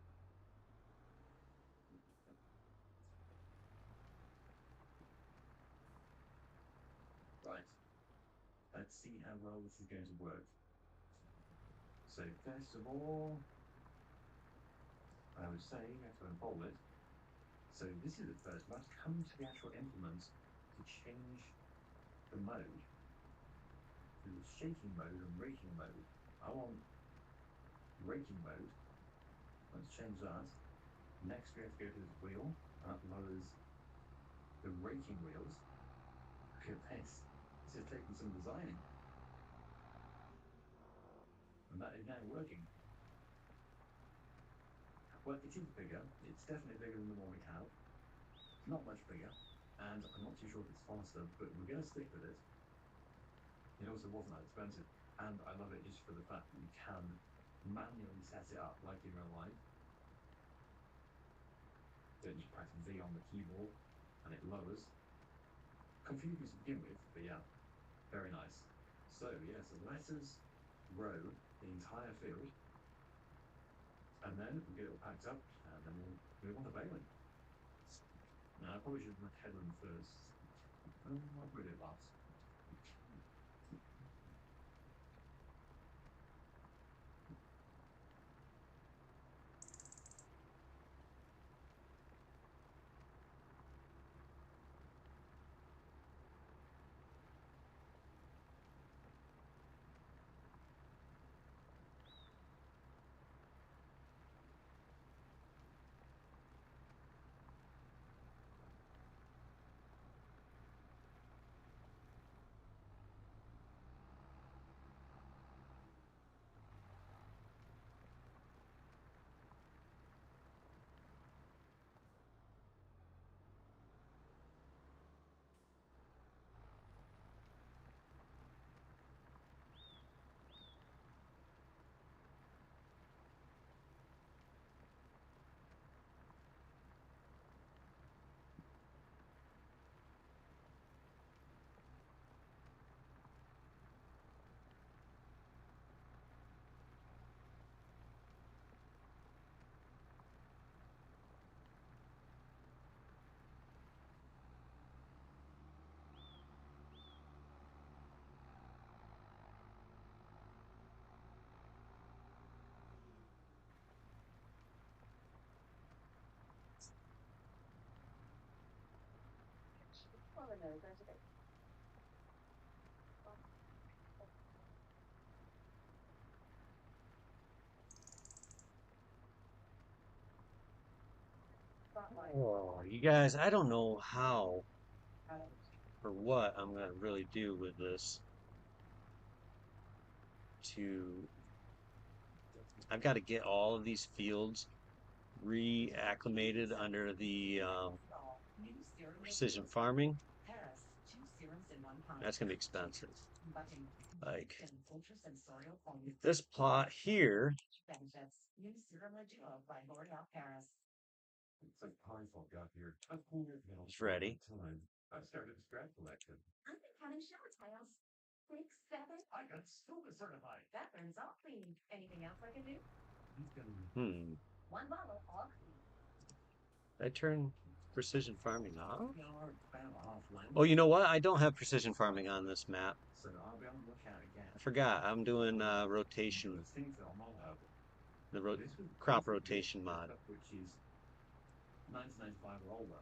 Right. Let's see how well this is going to work. So first of all, I would say you have to unfold it. So this is the first. We have to come to the actual implement to change the mode. So the shaking mode and raking mode. I want raking mode. Let's change that. Next we have to go to this wheel, and that lowers the raking wheels. Look at this. This is taking some designing. And that is now working. Well, it is bigger. It's definitely bigger than the one we have. Not much bigger, and I'm not too sure if it's faster, but we're going to stick with it. It also wasn't that expensive, and I love it just for the fact that you can manually set it up like in real life. Then you press V on the keyboard and it lowers. Confusing to begin with, but yeah, very nice. So yeah, so let us row the entire field, and then we'll get it all packed up, and then we'll move on to baling. Now I probably should have done headland first. I'll put it last. Oh, you guys, I don't know how or what I'm gonna really do with this. I've got to get all of these fields reacclimated under the precision farming. That's gonna be expensive. Like this plot here. It's like pine fog out here. It's ready. I started a scrap collection. I've been counting shower tiles. 6, 7. I got silver certified. That burns all clean. Anything else I can do? One bottle, all clean. I turn precision farming off? Oh, you know what? I don't have precision farming on this map. So I'll be on the lookout again. I forgot. I'm doing rotation. The crop rotation mod. Which is 1995 or older.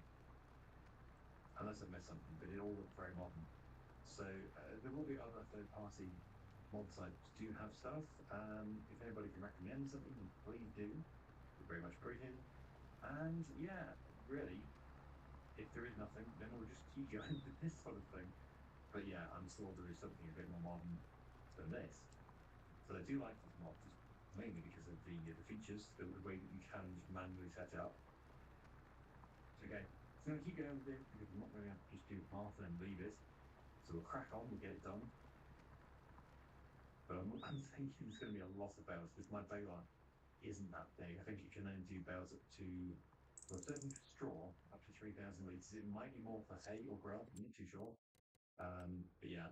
Unless I missed something, but it all looks very modern. So there will be other third-party mod sites do have stuff. If anybody can recommend something, then please do. We're very much appreciated. And yeah, really, if there is nothing, then we'll just keep going with this sort of thing. But yeah, I'm sure there is something a bit more modern than this. So I do like this mod, just mainly because of the features, the way that you can just manually set it up. Okay, so I'm going to keep going with it because I'm not going to have to just do half and then leave it. So we'll crack on, we'll get it done. But I'm thinking there's going to be a lot of bales because my baler isn't that big. I think it can only do bales up to, well, certainly for straw, up to 3,000 litres. It might be more for hay or grass, I'm not too sure. But yeah,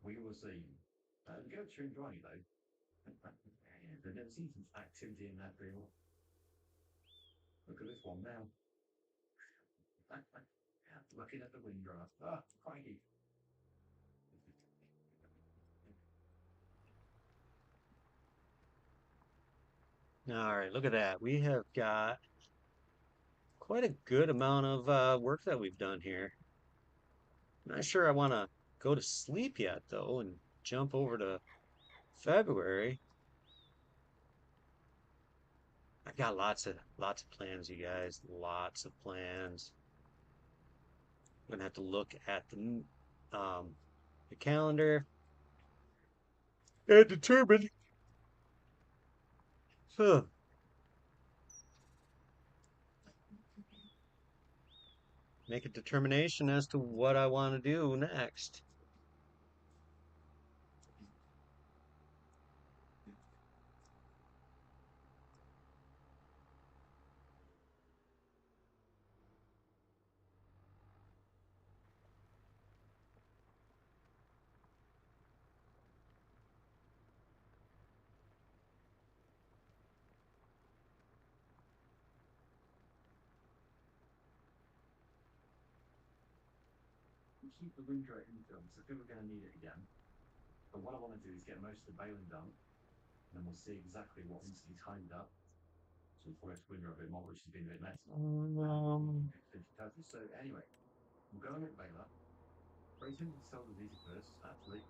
we will see. The goats are enjoying it though. They've never seen some activity in that field. Look at this one now. Looking at the windrower. Ah, crikey. All right, look at that. We have got quite a good amount of work that we've done here. Not sure I want to go to sleep yet, though, and jump over to February. I got lots of plans, you guys. Lots of plans. I'm gonna have to look at the calendar and determine. Huh. Make a determination as to what I want to do next. can keep the windrow in film, so I think we're going to need it again. But what I want to do is get most of the baling done, and then we'll see exactly what needs to be tidied up. So we'll forest windrow a bit more, which has been a bit messy. So anyway, we'll go and get the baler. Racing will sell the visa first, actually.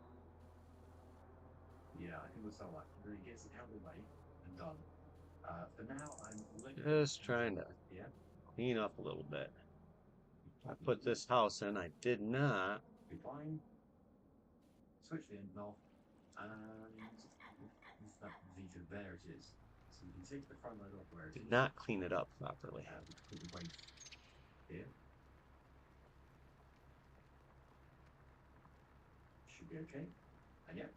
Yeah, I think we'll sell that. Then it gets it out of the way and done. For now, I'm Just trying to yeah. clean up a little bit. I put this house in. I did not. Be fine. Switch the engine off, and that Vita there it is. So you can take the front load off where it Did is. not clean it up properly. Put the weight here. Should be okay. And yeah,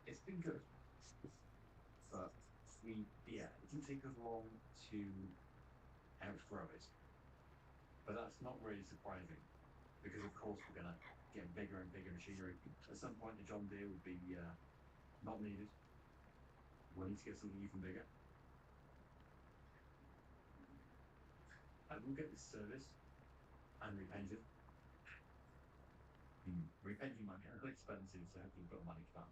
it's been good. But it didn't take us long to outgrow it. But that's not really surprising, because of course we're gonna get bigger and bigger machinery. At some point, the John Deere will be not needed. We'll need to get something even bigger. And we'll get this serviced and repainted. Repainting might be a little expensive, so hopefully we've got money for that.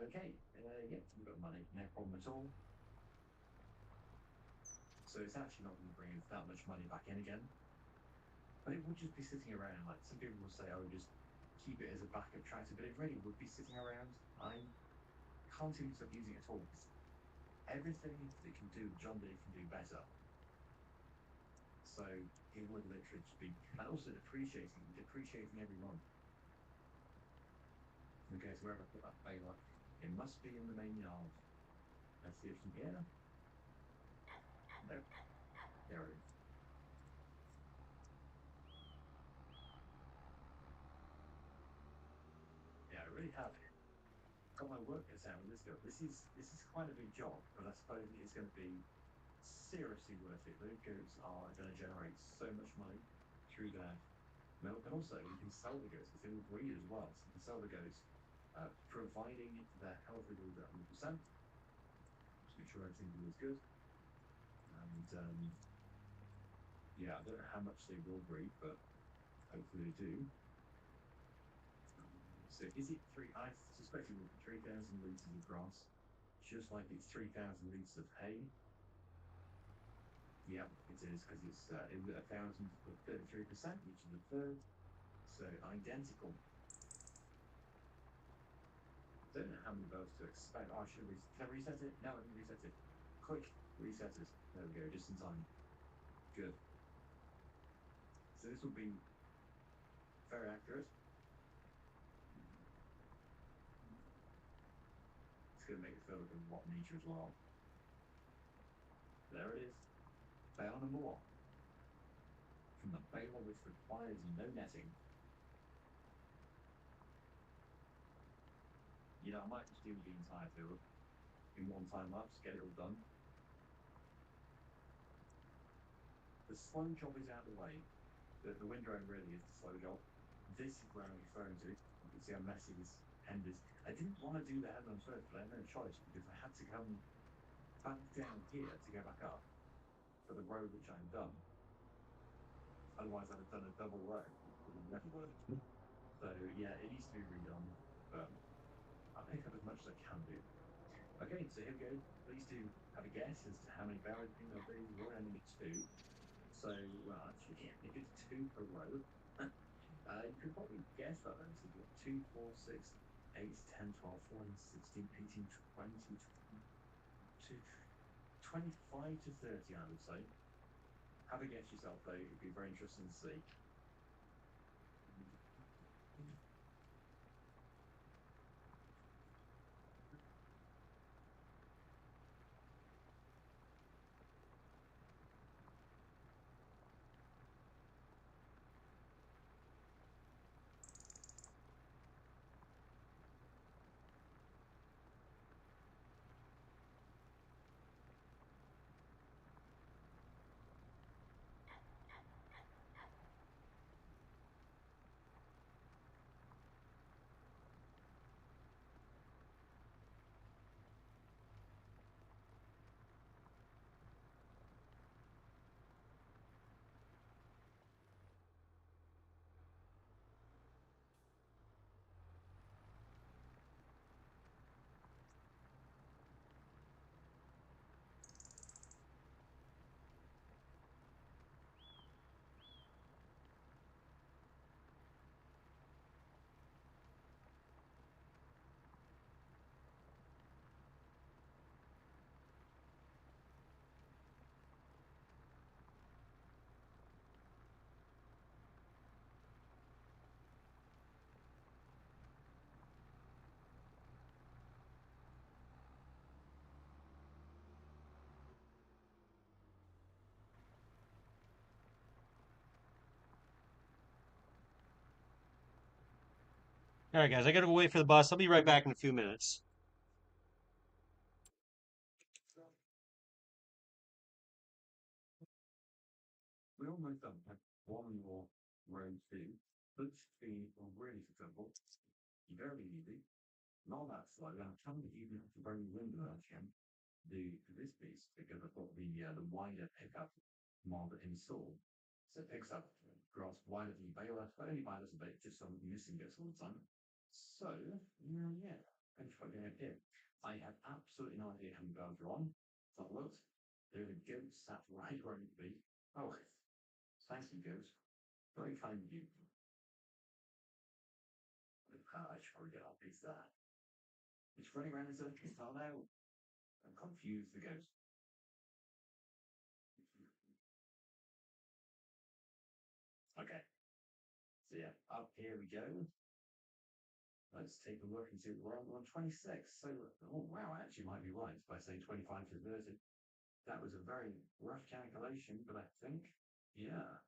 Okay, yeah, we've got money, no problem at all. So it's actually not going to bring us that much money back in again. But it would just be sitting around. Like some people will say, oh, just keep it as a backup tractor, but it really would be sitting around. I can't see myself using it at all. Everything that can do John Deere can do better. So it would literally just be, and also depreciating every month. Okay, so where have I put that baler? It must be in the main yard. Let's see if from here. No, there it is. Yeah, I really have got my work cut out with this girl. This is quite a big job, but I suppose it's going to be seriously worth it. Those goats are going to generate so much money through their milk, and also you can sell the goats because they will breed as well. So you can sell the goats, providing their health is at 100%. Just make sure everything is good. And yeah, I don't know how much they will breed, but hopefully they do. So is it I suspect it will be 3,000 litres of grass, just like it's 3,000 litres of hay. Yeah, it is, because it's 1,000 for 33%, which is a third. So identical. Don't know how many votes to expect. Oh, can I reset it? No, I didn't reset it. Quick, reset it. There we go, just in time. Good. So this will be very accurate. It's going to make it feel like a lot neater as well. There it is. Bale number 1. From the baler which requires no netting. You know, I might just do the entire field in one time lapse, get it all done. The slow job is out of the way. The windrow really is the slow job. This is where I'm referring to. You can see how messy this end is. I didn't want to do the headlands first, but I had no choice because I had to come back down here to go back up for the road which I've done. Otherwise, I'd have done a double row. It would never work. So yeah, it needs to be redone, but I'll pick up as much as I can do. Okay, so here we go. Please do have a guess as to how many barrels I think there'll be. We're only 2. So, well, actually, if it's 2 per row, you could probably guess that then. So you've got 2, 4, 6, 8, 10, 12, 14, 16, 18, 20, 25 to 30, I would say. Have a guess yourself, though. It'd be very interesting to see. All right, guys, I gotta go wait for the bus. I'll be right back in a few minutes. We almost have one more road to do, but it's been really successful, very easy, not that slow. I'm telling you, even have to bring the window out again do this piece because I've got the wider pickup mod installed. So it picks up grass wider than the baler, but only by a little bit, just so I'm missing bits all the time. So, yeah, thanks for getting here. I have absolutely no idea how many bells are on. It's not looked. There's a goat sat right where it would be. Oh, thank you, goat. Very kind of you. I should probably get off these there. It's running around in circles. Hello. I'm confused, the ghost. Okay. So yeah, up here we go. Let's take a look and see what we're on 26. So, oh wow, I actually might be right by saying 25 to 30. That was a very rough calculation, but I think, yeah,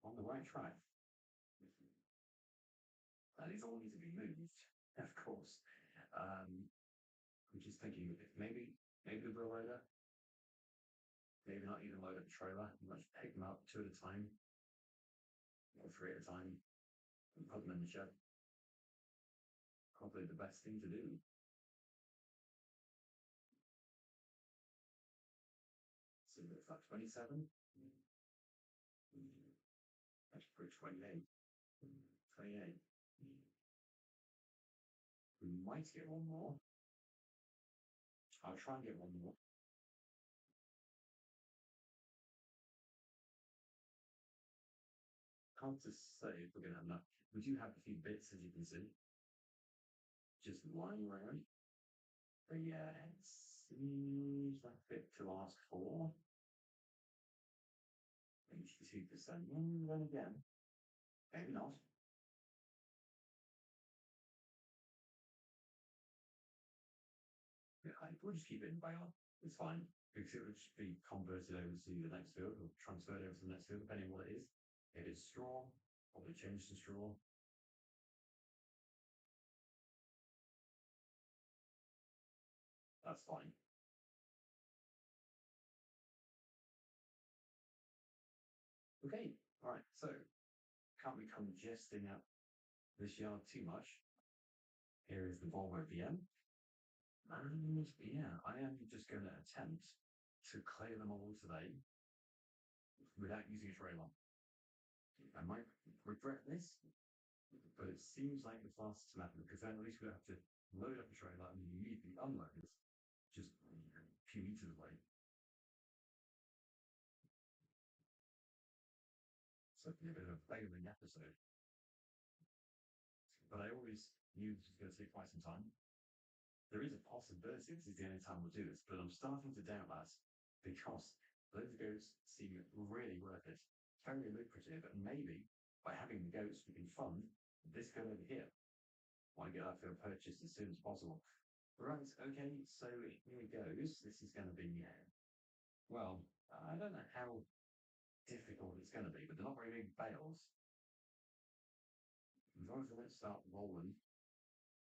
on the right track. That is all need to be moved, of course. I'm just thinking maybe the wheel loader, maybe not even load up the trailer. Let's pick them up two at a time, or three at a time, and put them in the shed. Probably the best thing to do. So that's like 27. That's pretty 28. 28. We might get one more. I'll try and get one more. Hard to say if we're going to have enough. We do have a few bits, as you can see, just lying around. But yeah, it seems like a bit to ask for. 82%. Then again, maybe not. Yeah, we'll just keep it in bale. It's fine because it would just be converted over to the next field or transferred over to the next field, depending on what it is. If it's straw, probably change to straw. That's fine. Okay, all right. So can't be congesting up this yard too much. Here is the Volvo VM. And yeah, I am just going to attempt to clear them all today without using a trailer. I might regret this, but it seems like the fastest method because then at least we don't have to load up a trailer and immediately unload it just a few meters away. So it'd be a bit of a failing episode. But I always knew this was going to take quite some time. There is a possibility this is the only time we'll do this, but I'm starting to doubt that because those goats seem really worth it. Very lucrative, and maybe by having the goats we can fund this goat over here. Want to get that field purchased as soon as possible. Right, okay, so here goes. This is going to be, well, I don't know how difficult it's going to be, but they're not very big bales. As long as they don't start rolling,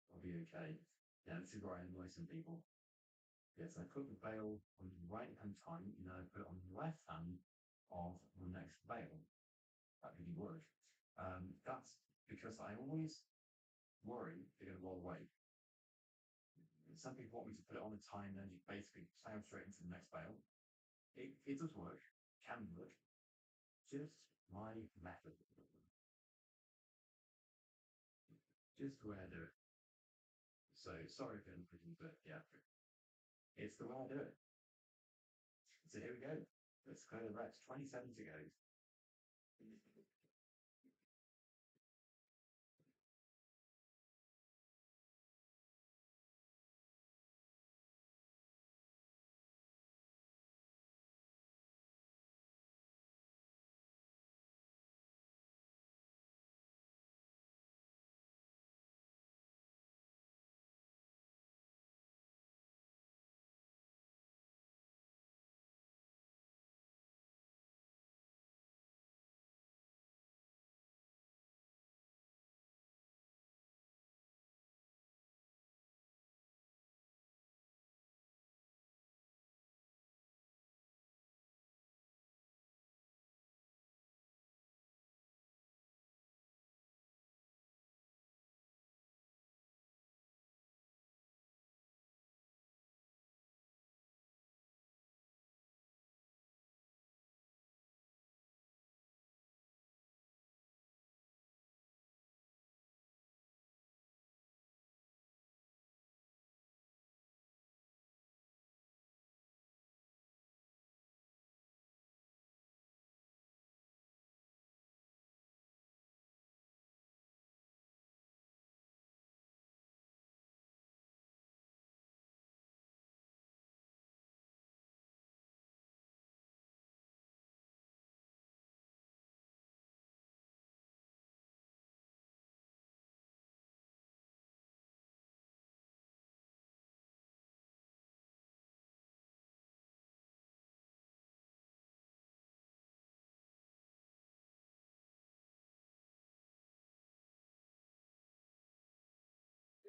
I'll be okay. Yeah, this is where I annoy some people. Yes, I put the bale on the right hand time, I put it on the left hand of the next bale. That really works. That's because I always worry they're going to roll away. Some people want me to put it on a time, then you basically plow straight into the next bale. It does work, can work. Just my method. Just the way I do it. So sorry for anything, but yeah, it's the way I do it. So here we go. Let's clear the reps. 27 to go.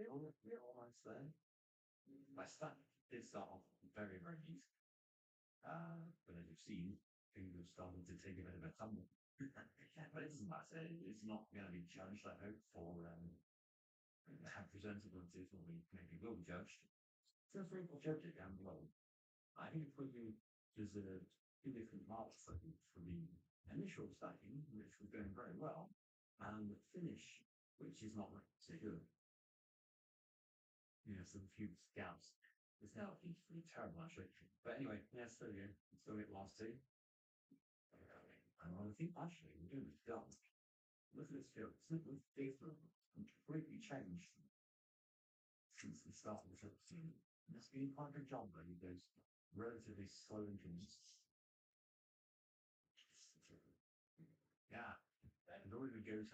we're almost there. My start did start off very, very easy. But as you've seen, things have started to take a bit of a tumble. But it doesn't matter. It's not going to be judged, I hope, for how presentable it is when we maybe will be judged. Feel free to judge it down below. I think for you, there's two different marks for the initial stacking, which was going very well, and the finish, which is not so good. You know, some few gaps. It's now pretty terrible actually. But anyway, yes, there we go. So it last two. And I think actually we're doing this done. Look at this field. It's different, completely changed since the start of the episode. It's been quite a good job though with those relatively slow engines. Yeah. And already we go to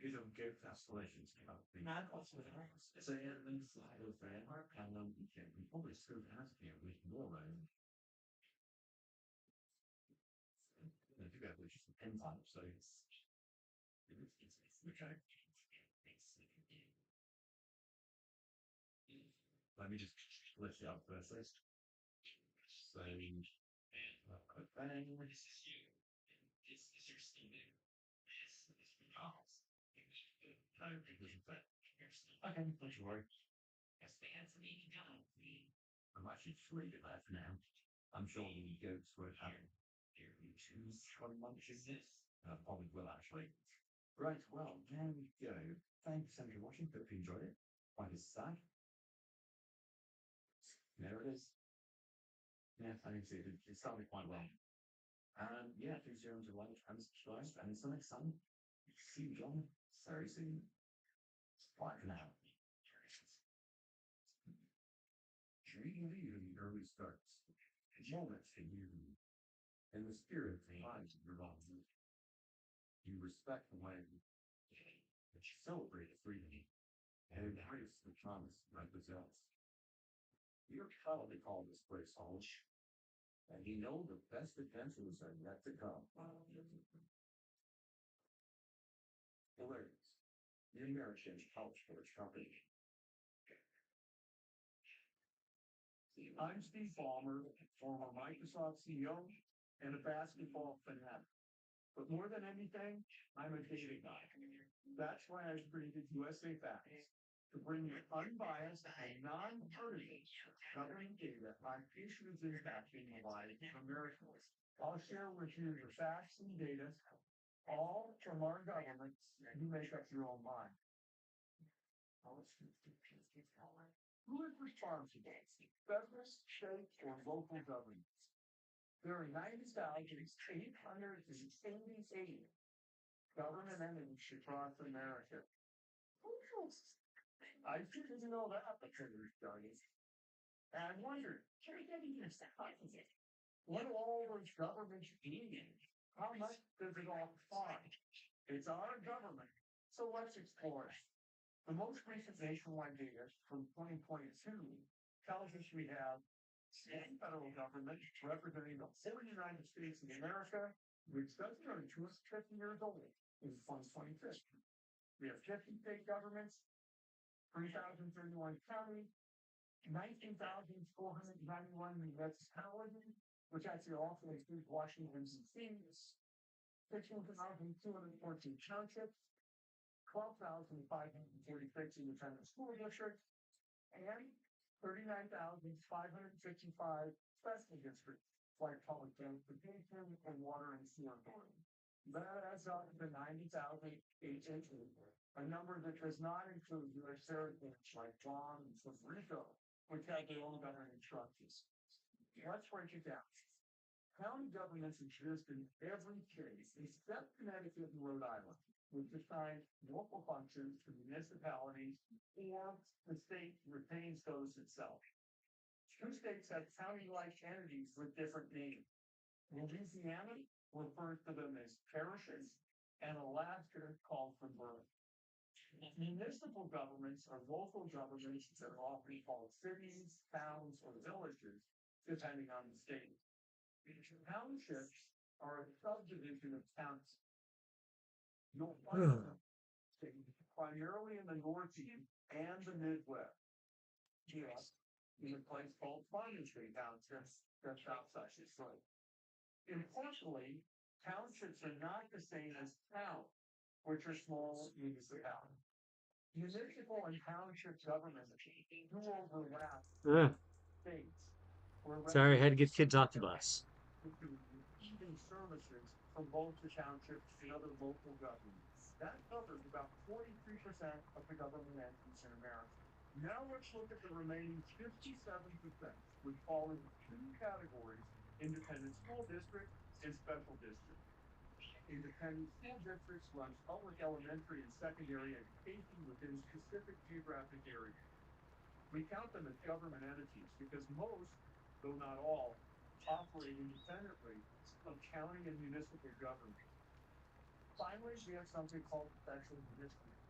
you don't go to escalations about the so yeah, then slide over there and we probably still have here with more do that which is the pen type, so it's okay. Let me just lift it up first. So bang. Okay, don't you worry. I'm actually free to that now. I'm sure the goats were having 20 months in this. Probably will actually. Right, well, there we go. Thanks so much for watching. Hope you enjoyed it. Quite a sad. There it is. Yeah, I think it started quite well. And yeah, please remember to like and subscribe. And until next time, see you again very soon. Bye for now. Dream in the early starts. Moments in you. In the spirit of the lives of your loved ones. You respect the way that you celebrate freedom and embrace the promise that possess. You're proudly called this place home, and you know the best adventures are yet to come. Hilarious. The American College Sports Company. I'm Steve Ballmer, former Microsoft CEO and a basketball fanatic. But more than anything, I'm a data guy. That's why I created USA Facts, to bring you unbiased and non-partisan governing data on issues impacting the lives of Americans. I'll share with you the facts and data, all from our governments, and you make up your own mind. Who is responsible? Federal, state, or local governments? There are 90,888 government entities across America. I didn't know that before we started. And I wondered, what do all those governments need? How much does it all cost? It's our government, so let's explore it. The most recent nationwide data from 2022 tells us we have state federal government representing the 49 states in America, which doesn't turn 250 years old in 2026. We have 50 state governments, 3,031 counties, 19,491 municipalities, which actually also includes Washington, D.C., 16,214 townships, 12,546 independent school districts, and 39,555 special districts, like public transportation and water and sewer authority. That adds up to 90,888, a number that does not include U.S. territories like Guam and Puerto Rico, which have their own governing structures. Let's break it down. County governments exist in every state except Connecticut and Rhode Island, which assign local functions to municipalities, or the state retains those itself. Two states have county-like entities with different names. Louisiana refers to them as parishes, and Alaska calls them boroughs. Municipal governments are local governments that are often called cities, towns, or villages, depending on the state. Townships are a subdivision of towns. You'll find them primarily in the Northeast and the Midwest. Yes, in a place called Farmington Township, just outside Detroit. Importantly, townships are not the same as towns, which are small municipalities. Municipal and township governments do overlap Ugh. states. Where Sorry, I had to get regulations kids off the bus. receiving services from both the townships and other local governments. That covers about 43% of the government entities in America. Now let's look at the remaining 57%, which fall into two categories: independent school districts and special districts. Independent school districts run public elementary and secondary education within specific geographic areas. We count them as government entities because most, though not all, operate independently of county and municipal government. Finally, we have something called special districts,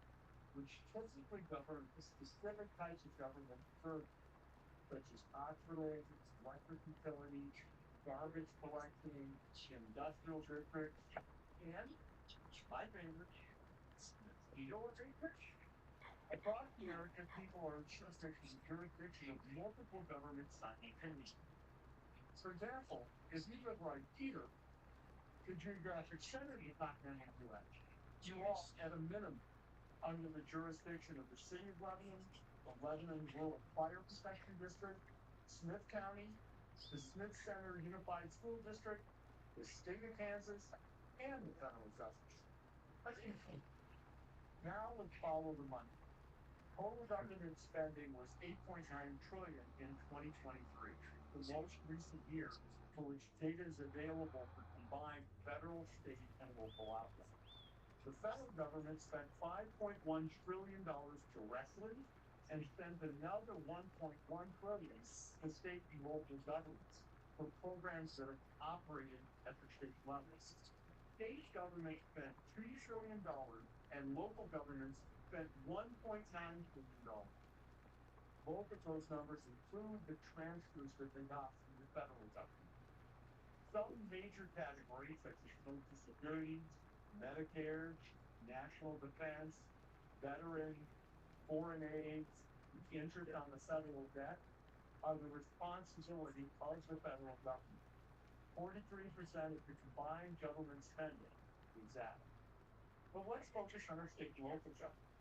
which typically govern specific types of government services, such as hospitals, electric utilities, garbage collecting, industrial districts, and my favorite, mosquito districts. Across America, people are subject to the jurisdiction of multiple governments simultaneously. For example, if you live like Peter, the geographic center of the continental U.S., you are, at a minimum, under the jurisdiction of the City of Lebanon, the Lebanon Rural Fire Protection District, Smith County, the Smith Center Unified School District, the State of Kansas, and the federal government. Now let's follow the money. Total government spending was $8.9 trillion in 2023, the most recent year for which data is available for combined federal, state, and local outlets. The federal government spent $5.1 trillion directly and spent another $1.1 trillion to state and local governments for programs that are operated at the state level. State government spent $2 trillion and local governments spent $1.9 trillion. Both of those numbers include the transfers that they got from the federal government. Some major categories, such as Social Security, Medicare, national defense, veterans, foreign aid, interest on the federal debt, are the responsibility of the federal government. 43% of the combined government spending, exactly. But let's focus on our state and local government,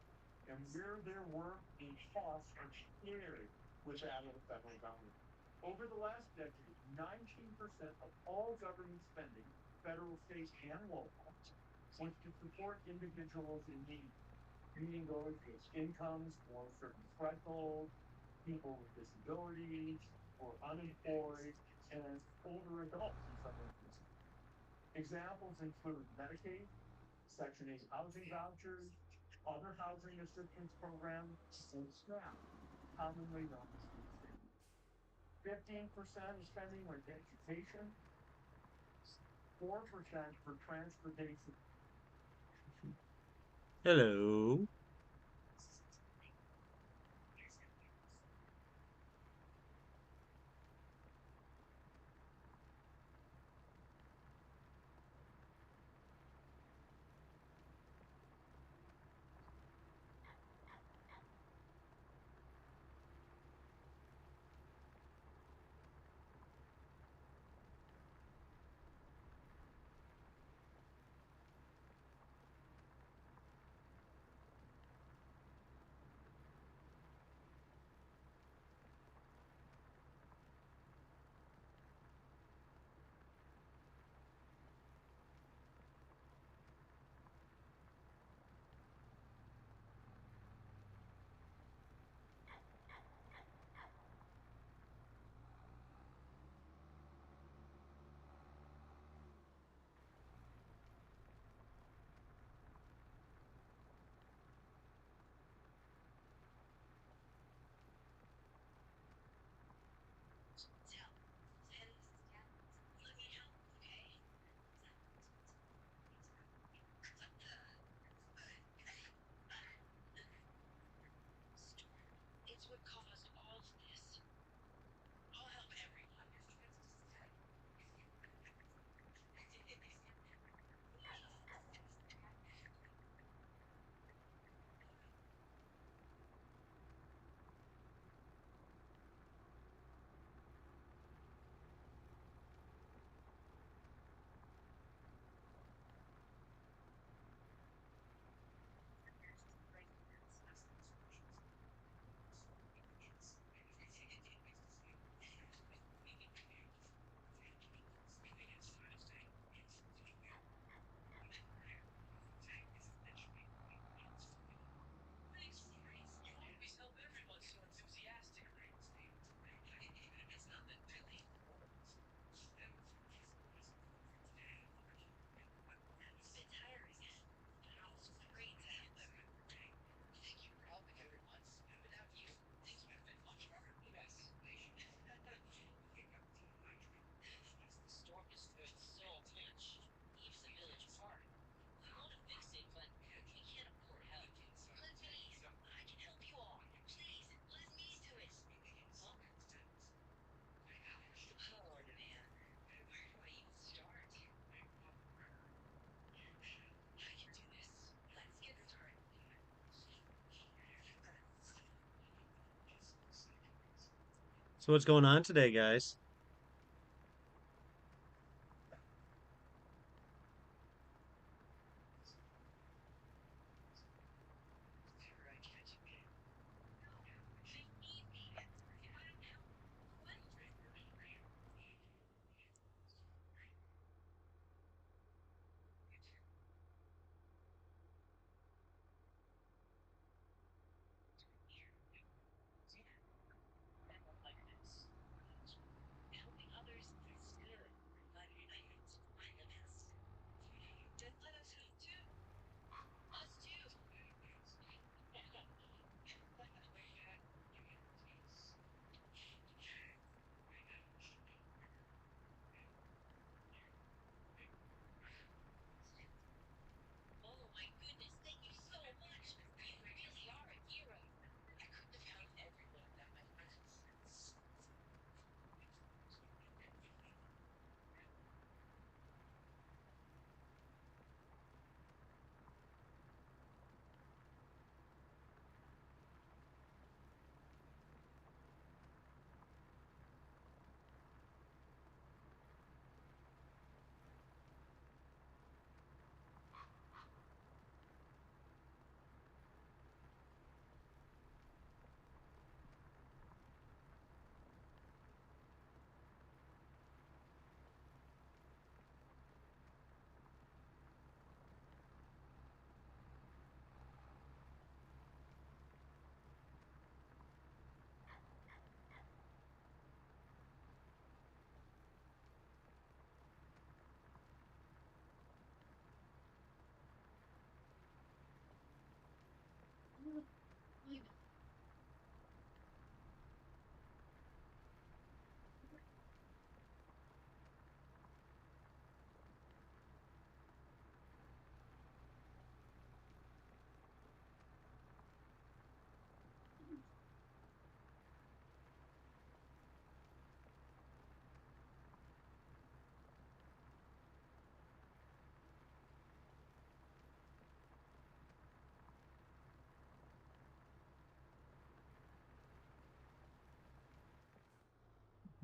and where their work and costs are shared with that of the federal government. Over the last decade, 19% of all government spending, federal, state, and local, was to support individuals in need, meaning those with incomes below certain thresholds, people with disabilities, or unemployed, and older adults in some instances. Examples include Medicaid, Section 8 housing vouchers, other housing assistance programs, and SNAP, commonly known as food stamps. 15% of spending went to education, 4% for transportation. Hello. So what's going on today, guys?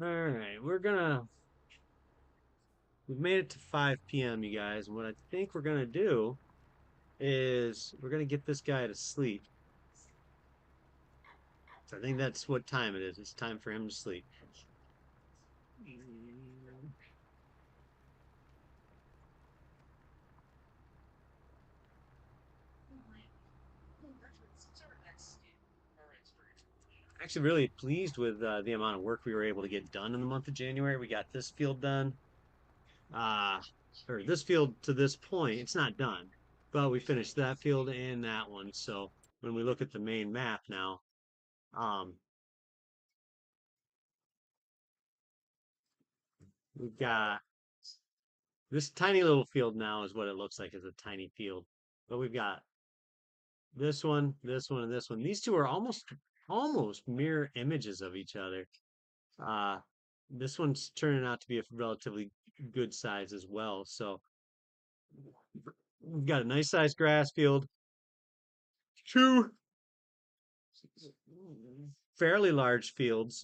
All right, we've made it to 5 p.m., you guys, and what I think we're gonna do is we're gonna get this guy to sleep. So I think that's what time it is. It's time for him to sleep. Actually really pleased with the amount of work we were able to get done in the month of January. We got this field done. Uh, or this field to this point, it's not done, but we finished that field and that one. So when we look at the main map now, um, we've got this tiny little field now is what it looks like as a tiny field. But we've got this one, this one, and this one. These two are almost mirror images of each other. Uh, this one's turning out to be a relatively good size as well. So we've got a nice sized grass field, two fairly large fields,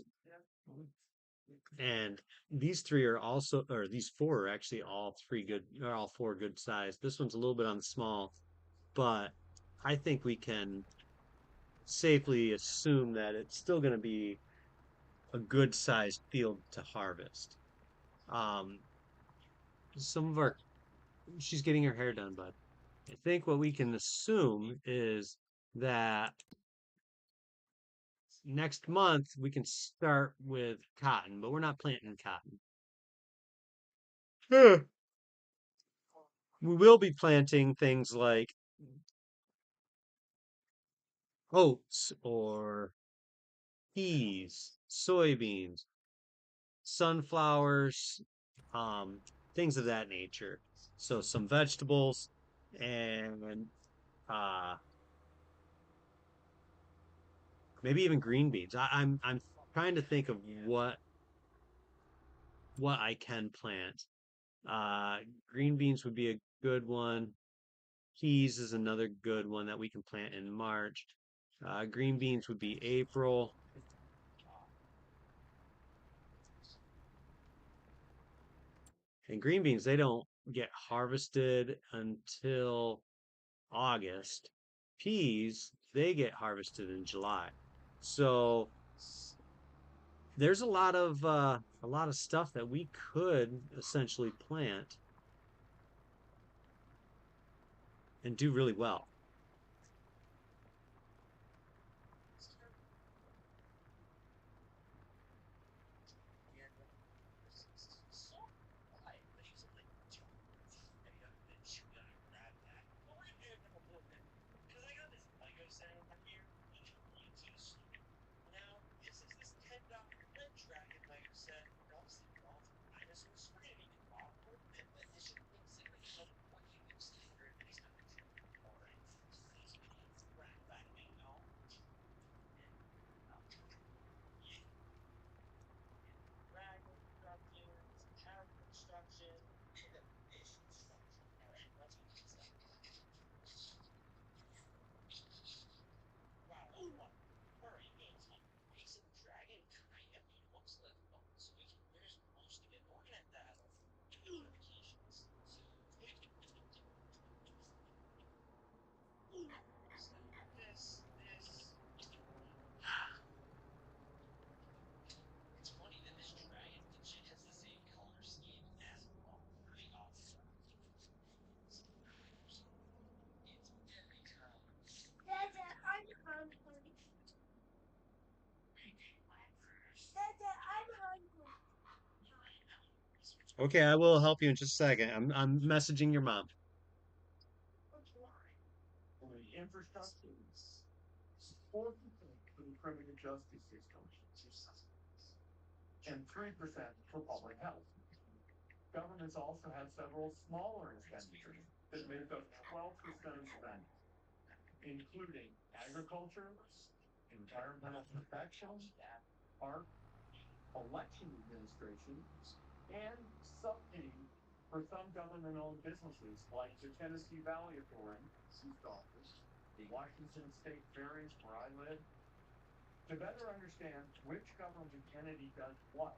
and these three are also, or these four are actually all three good, or all four good size. This one's a little bit on the small, but I think we can safely assume that it's still going to be a good sized field to harvest. Um, some of our, she's getting her hair done, but I think what we can assume is that next month we can start with cotton, but we're not planting cotton. We will be planting things like oats or peas, soybeans, sunflowers, um, things of that nature. So some vegetables and uh, maybe even green beans. I'm trying to think of what I can plant. Uh, Green beans would be a good one. Peas is another good one that we can plant in March. Green beans would be April. And green beans, they don't get harvested until August. Peas, they get harvested in July. So there's a lot of stuff that we could essentially plant and do really well. Dada, I'm hungry. Dada, I'm hungry. Okay, I will help you in just a second. I'm messaging your mom. The infrastructure, support for the criminal justice system, and 3% for public health. Governments also have several smaller expenditures that make up 12% of spending, including agriculture, environmental protection, park, election administration, and subsidy for some government-owned businesses like the Tennessee Valley Authority, the Washington State Ferries, where I live. To better understand which government entity does what,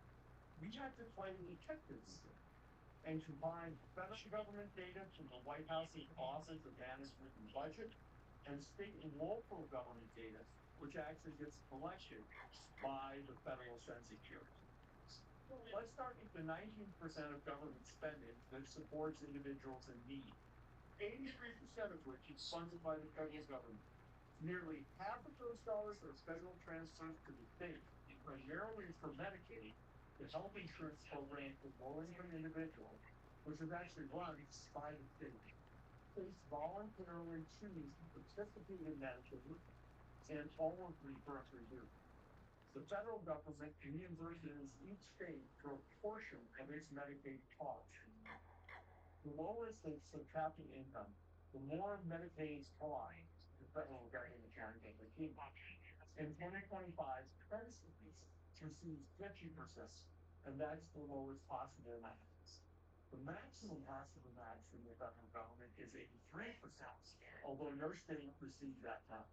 we had to play detective and combine federal government data from the White House's Office of Management and Budget and state and local government data, which actually gets collected by the Federal Census Bureau. Let's start with the 19% of government spending that supports individuals in need, 83% of which is funded by the federal government. Nearly half of those dollars are federal transfers to the state, primarily for Medicaid, the health insurance program for low-income individuals, which is actually run by the state. States voluntarily choose to participate in Medicaid and all of reimbursement do. The federal government reimburses each state for a portion of its Medicaid costs. The lower states subtract the income, the more Medicaid costs the federal government can take the key. In 2025, Pennsylvania receives 50%, and that's the lowest possible max. The maximum possible max from the federal government is 83%, although no state receives that now.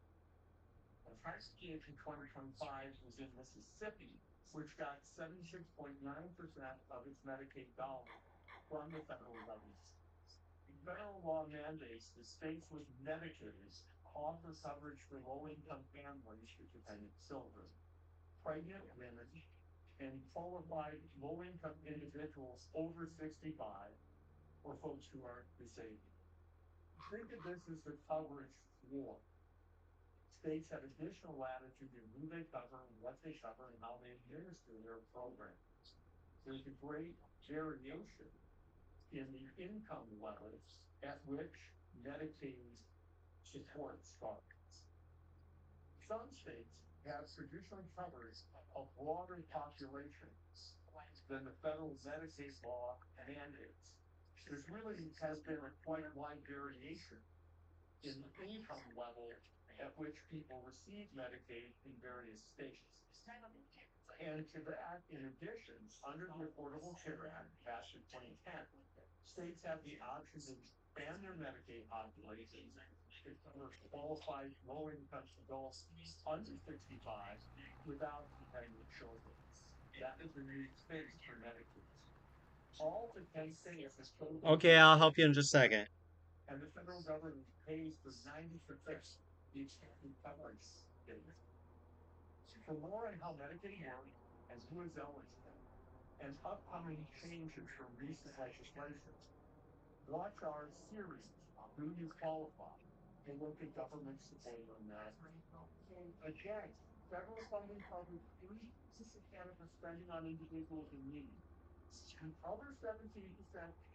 The highest in 2025 was in Mississippi, which got 76.9% of its Medicaid dollars from the federal government. Federal law mandates the states with Medicaid offer coverage for low-income families with dependent children, pregnant women, and qualified low-income individuals over 65, or folks who are disabled. Think of this as the coverage floor. States have additional latitude in who they cover and what they cover and how they administer their programs. There's a great variation in the income levels at which Medicaid support starts. Some states have traditionally covered a broader population than the federal Medicaid law mandates. There really has been a quite wide variation in the income level at which people receive Medicaid in various states. And to that, in addition, under the Affordable Care Act passed in 2010, states have the option to expand their Medicaid populations to cover qualified low-income adults under 65 without dependent children. That is the new space for Medicaid. All the 10 states have chosen Okay, I'll help you in just a second. and the federal government pays for 90% of the expected coverage statement. For more on how Medicaid works and who is eligible, and upcoming changes from recent legislation, watch our series, Do You Qualify? And look at government support on that. Again, federal funding covers 3% of spending on individuals in need. The other 17%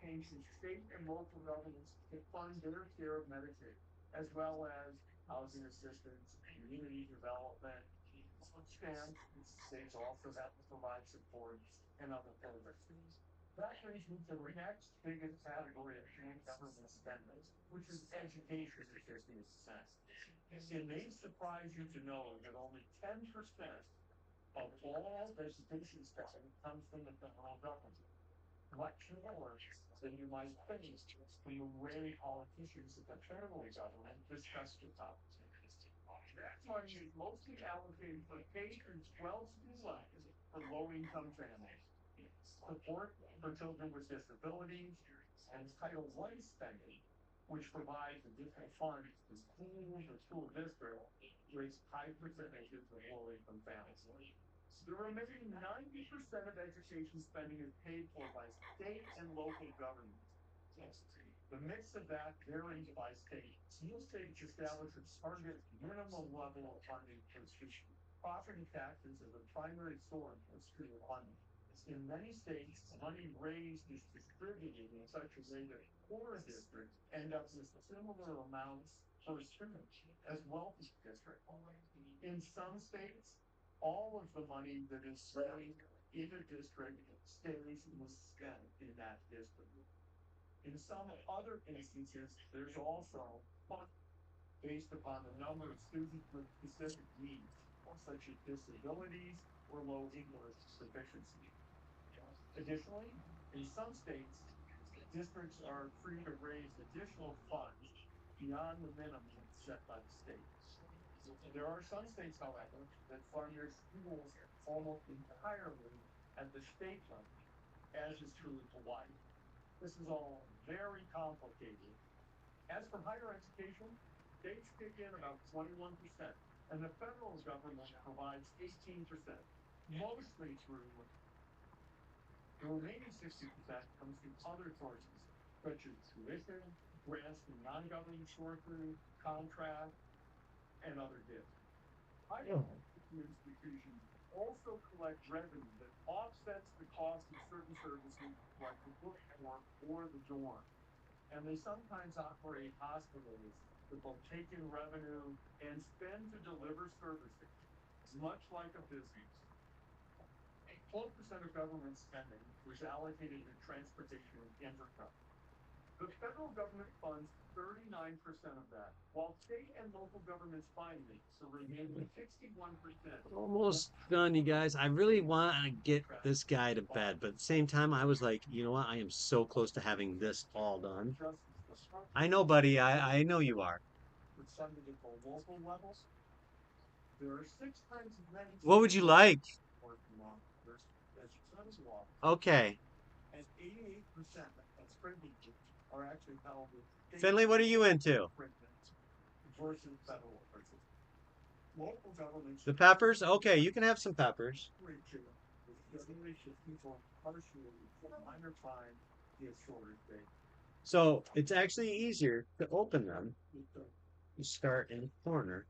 came from state and local governments to fund their share of Medicaid, as well as housing assistance, community development, stamps, states also have to provide support, and other programs. That brings me to the next biggest category of government spending, which is education at 50%. It may surprise you to know that only 10% of all education spending comes from the federal government, much more than you might think from the way politicians at the federal government discuss the topic. That money is mostly allocated for K through 12 school lines for low-income families, support for children with disabilities, and Title I spending, which provides additional funds to schools or school districts with high percentages of low-income families. The remaining 90% of education spending is paid for by state and local governments. The mix of that varies by state. Some states establish a target minimum level of funding for students. Property taxes are the primary source of school funding. In many states, money raised is distributed in such a way that poor districts end up with similar amounts per student as wealthy districts. In some states, all of the money that is raised in a district stays and is spent in that district. In some other instances, there's also funding based upon the number of students with specific needs, such as disabilities or low English proficiency. Additionally, in some states, districts are free to raise additional funds beyond the minimum set by the state. There are some states, however, that fund their schools almost entirely at the state level, as is true in Hawaii. This is all very complicated. As for higher education, states kick in about 21%, and the federal government provides 18%, mostly through the remaining 60% comes from other sources, such as tuition, grants from non-government sources, contracts, and other gifts. Higher education institutions also collect revenue that offsets the cost of certain services like the bookstore or the dorm. And they sometimes operate hospitals that both take in revenue and spend to deliver services, much like a business. 12% of government spending was allocated to transportation and infrastructure. The federal government funds 39% of that, while state and local governments find the remaining 61%. Almost done, you guys. I really want to get this guy to bed, but at the same time, I was like, you know what? I am so close to having this all done. I know, buddy. I know you are. Local levels, there are 6 times as many. What would you like? Okay. And 88% of privileges are actually held with Finley, what are you into? Versus federal privileges. Local governments. The peppers? Okay, you can have some peppers. So it's actually easier to open them. You start in the corner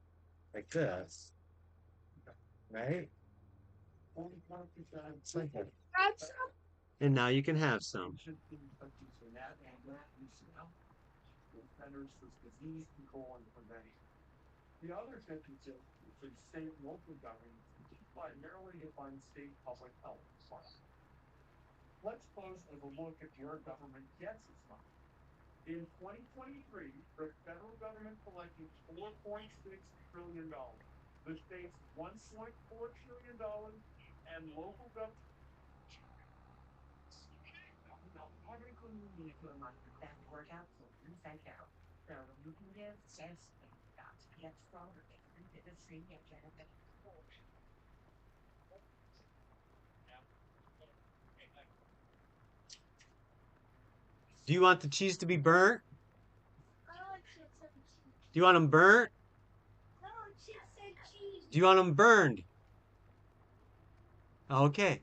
like this, right? And now you can have some. The other 50% for state and local governments primarily to fund state public health. Let's close with a look at where government gets its money. In 2023, the federal government collected $4.6 trillion. The states $1.4 trillion, and local government. Everything you need to run that workout so inside out. So you can give sense and got to get stronger. And the same again. Do you want the cheese to be burnt? I want chips and cheese. Do you want them burnt? No, chips and cheese. Do you want them burned? Okay.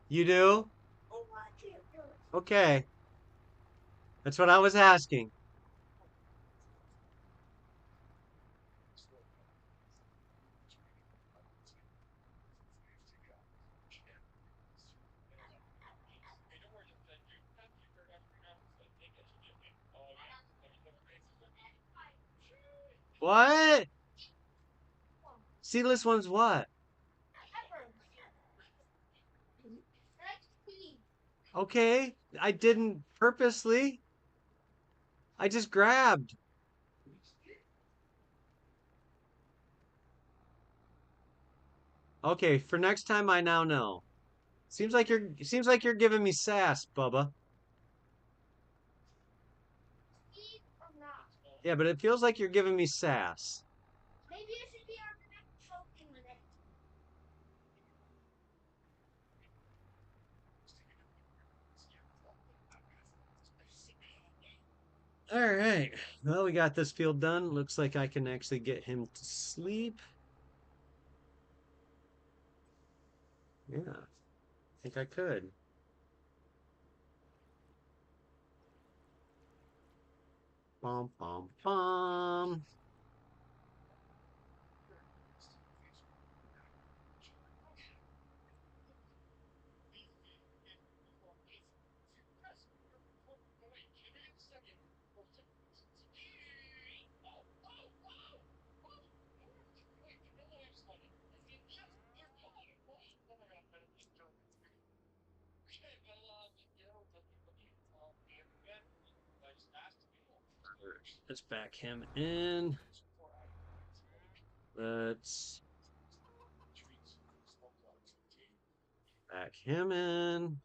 You do? I want it first. Okay. That's what I was asking. What? Seedless ones what? Peppers. That's cheese. Okay. I didn't purposely. I just grabbed. Okay, for next time I now know. Seems like you're giving me sass, Bubba. Cheese or not? Yeah, but it feels like you're giving me sass. Maybe you should be on the next choking with it. All right. Well, we got this field done. Looks like I can actually get him to sleep. Yeah, I think I could. Bum, bum, bum. Let's back him in. Let's back him in.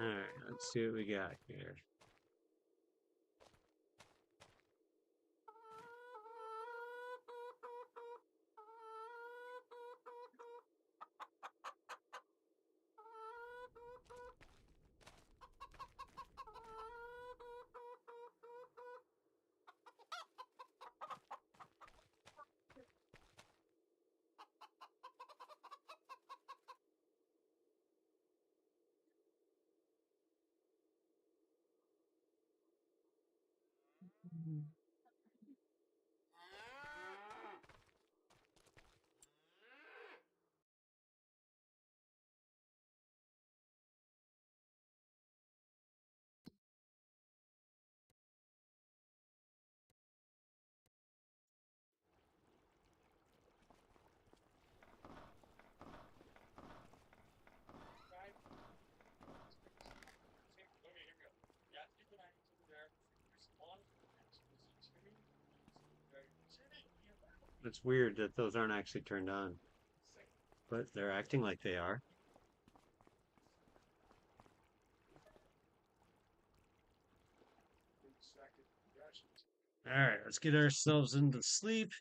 All right, let's see what we got here. It's weird that those aren't actually turned on, but they're acting like they are. All right, let's get ourselves into sleep.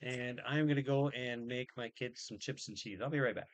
And I'm going to go and make my kids some chips and cheese. I'll be right back.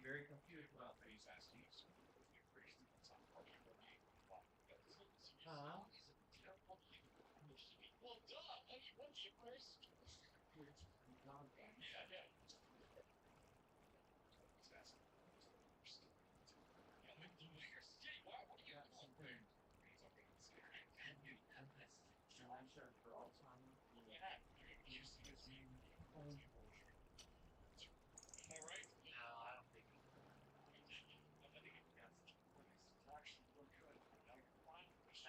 very confused about these asking. Well, duh. What do you first? For Alzheimer's. All right. No, I don't think it's actually look good.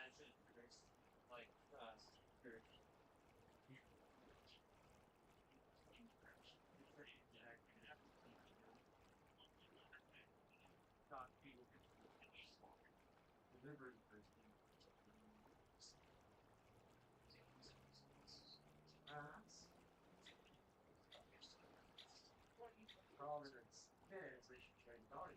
As it like very not people delivery person. All that it's is they should trade dollars.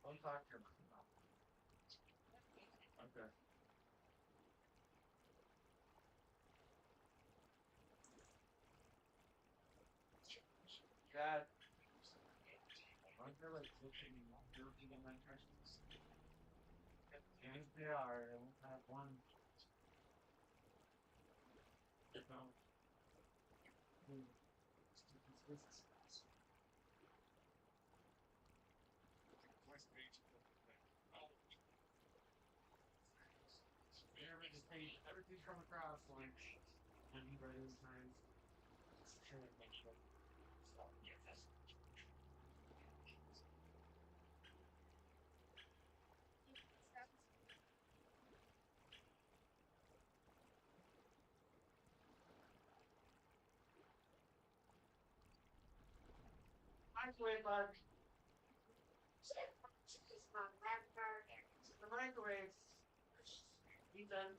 Don't talk to him. Okay. Dad. Aren't there like looking in my questions? Yes, they are. I won't have one. No. Everything's come across like when he read his times. Microwave bug. The microwave. Ethan.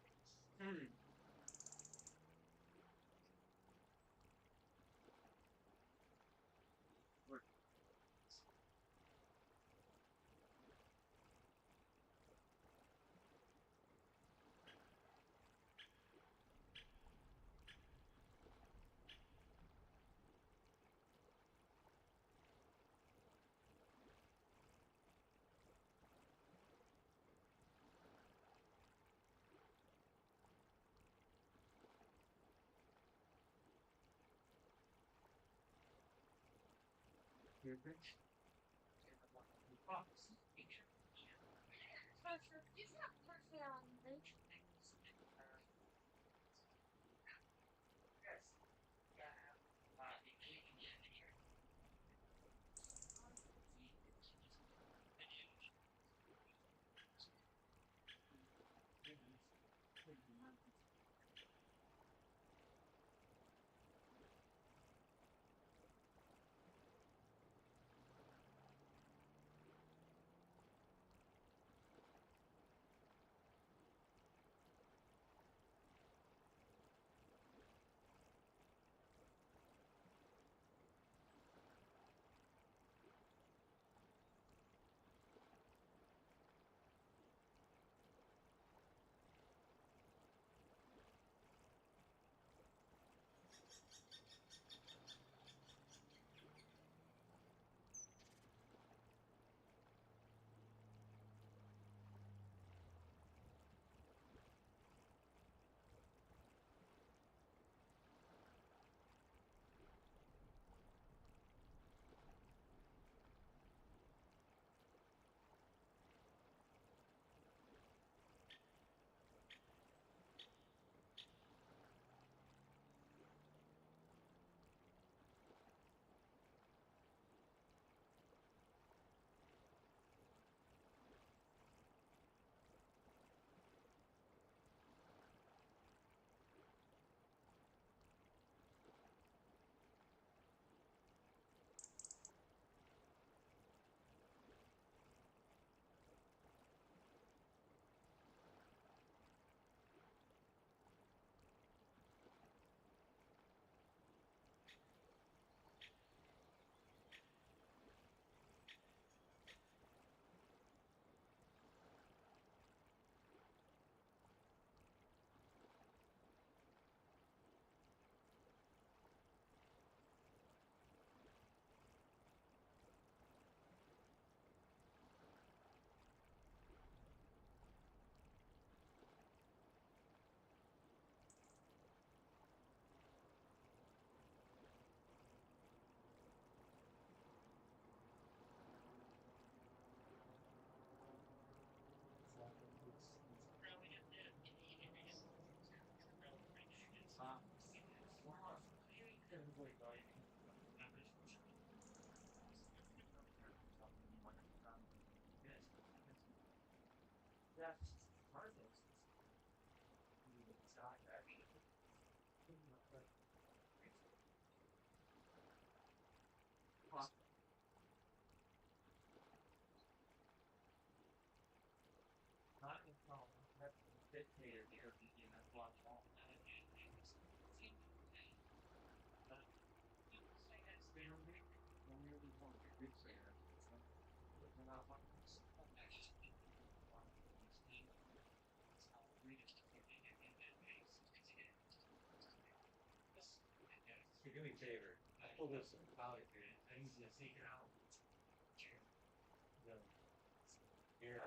Your bitch. It's not perfect on the Do me a favor. I pulled this out here. I need you to take it out. Here.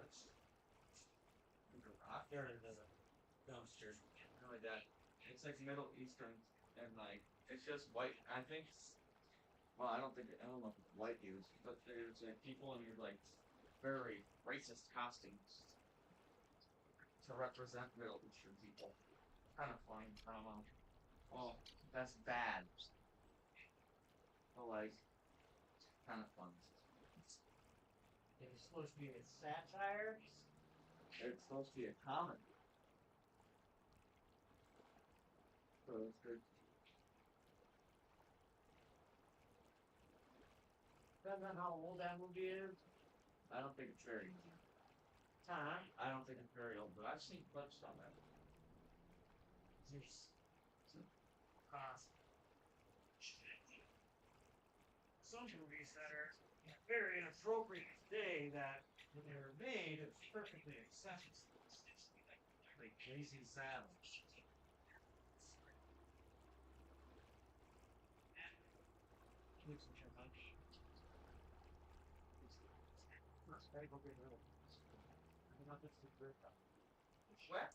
There in the dumpster. Something like that. It's like Middle Eastern and like it's just white. I think. Well, I don't know if it's white dudes, but there's people in like very racist costumes to represent Middle Eastern people. Kind of funny. I don't know. Well, that's bad. But like, kind of fun. It's supposed to be a satire. It's supposed to be a comedy. So it's good. Don't know how old that movie is. I don't think it's very time. I don't think it's very old, but I've seen clips on it. There's some movies that are very inappropriate today that when they were made, it's perfectly acceptable. Like Blazing Saddles. What?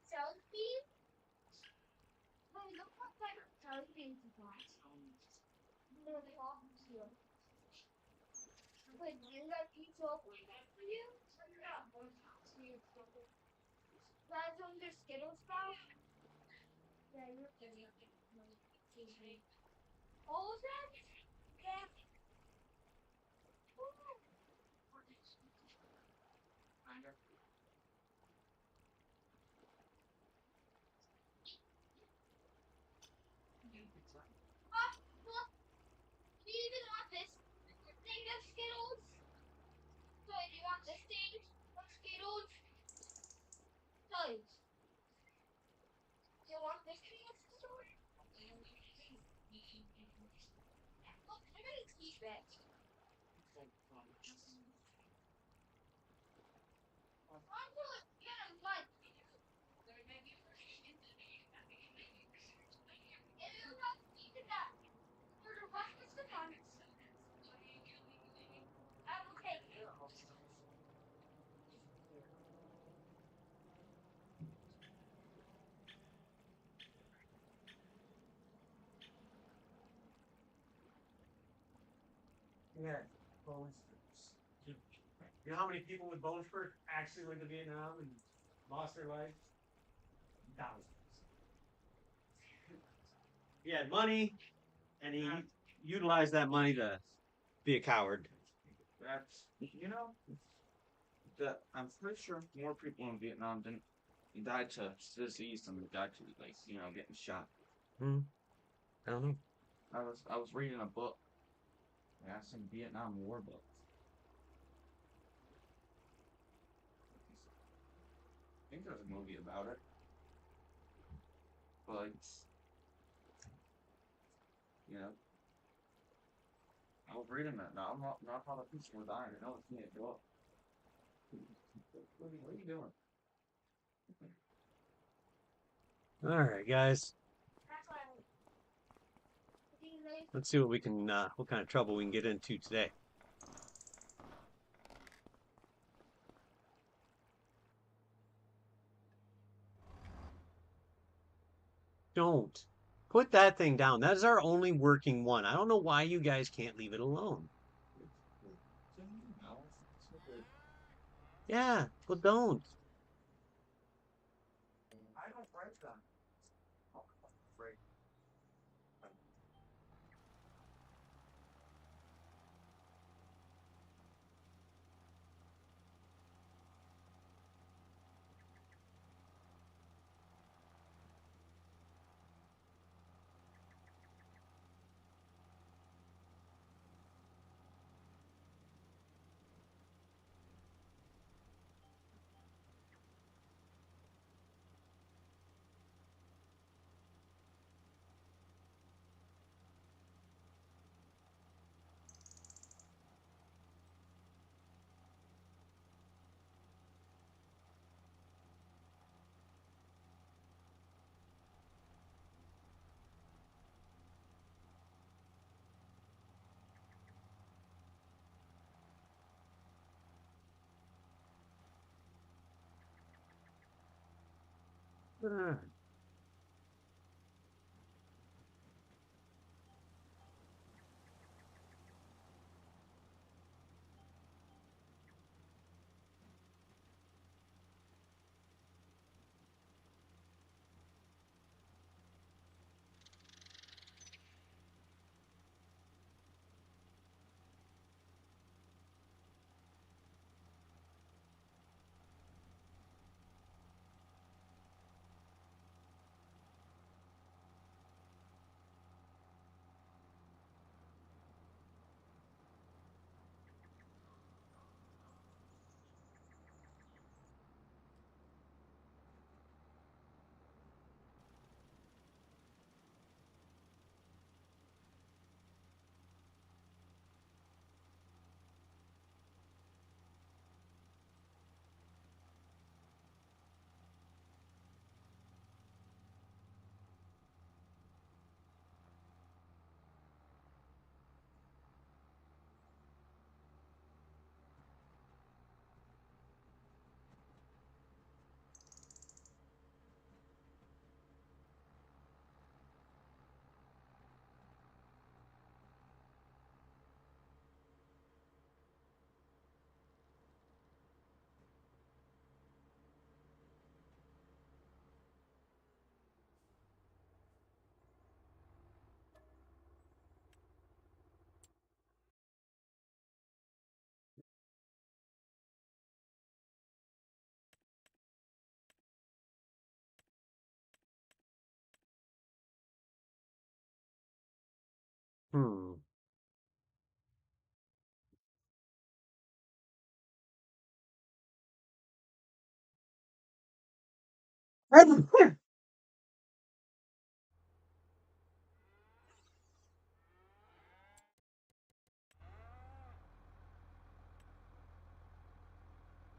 Jelly bean? Mommy, look what kind of jelly beans you got. They're the awesome too. Wait, did that pizza open that for you? Yeah. That's on their Skittles now? Yeah, you're getting it. All of that? Yeah. Look, do you even want this thing of Skittles? So do you want this thing of Skittles? dude. Guys, you want this to be a story? Look, I got a t-shirt. I'm gonna get a lunch. And you're not eating that. You're the breakfast of fun. I will take you. Yeah, bone spurs. You know how many people with bone spurs actually went to Vietnam and lost their lives? Thousands. He had money, and he utilized that money to be a coward. That's that I'm pretty sure more people in Vietnam didn't died to disease than they died to getting shot. I don't know. I was reading a book, yeah, some Vietnam War book. I think there's a movie about it, but I was reading that. Now I'm not how the people were dying. I know it's me. What are you doing? All right, guys. That's what I Let's see what we can, what kind of trouble we can get into today. Don't put that thing down. That is our only working one. I don't know why you guys can't leave it alone. Yeah, but don't. I don't break them. Break. Hmm.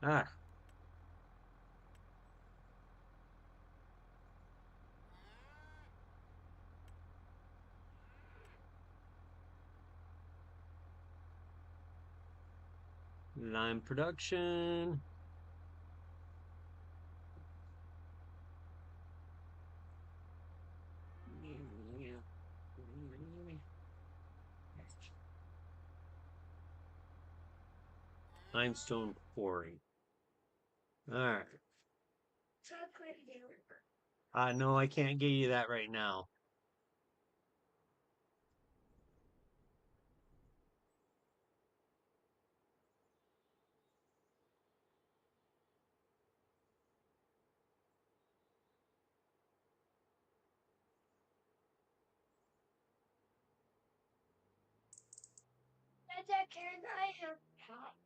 Ah. Lime production. Limestone quarry. Alright. No, I can't get you that right now. Dad, can I have pop?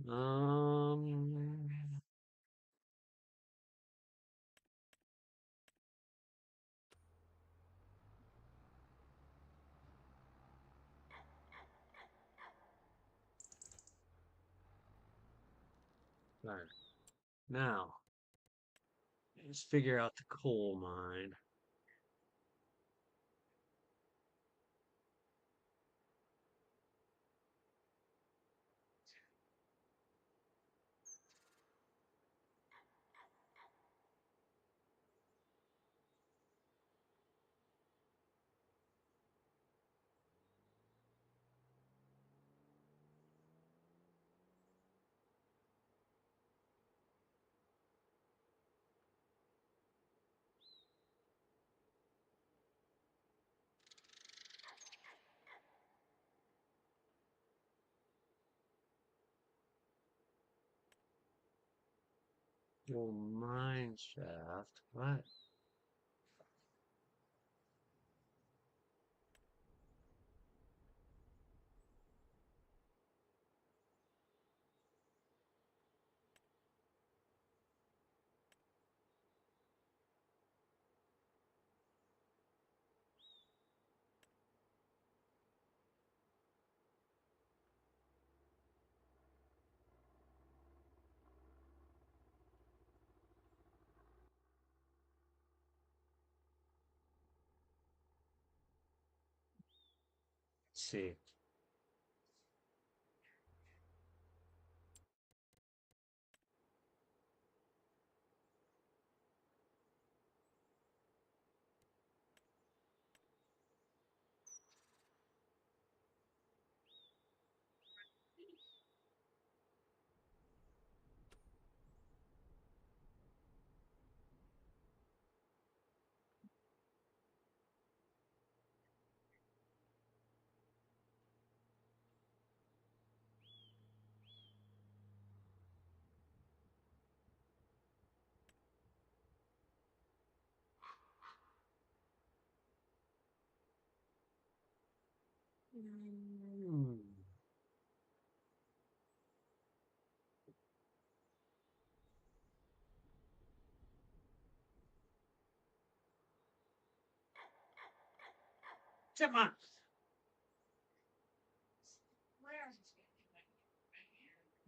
Um, all right. Now, let's figure out the coal mine. Coal mine shaft. What? Let's see. Hmm. Come on.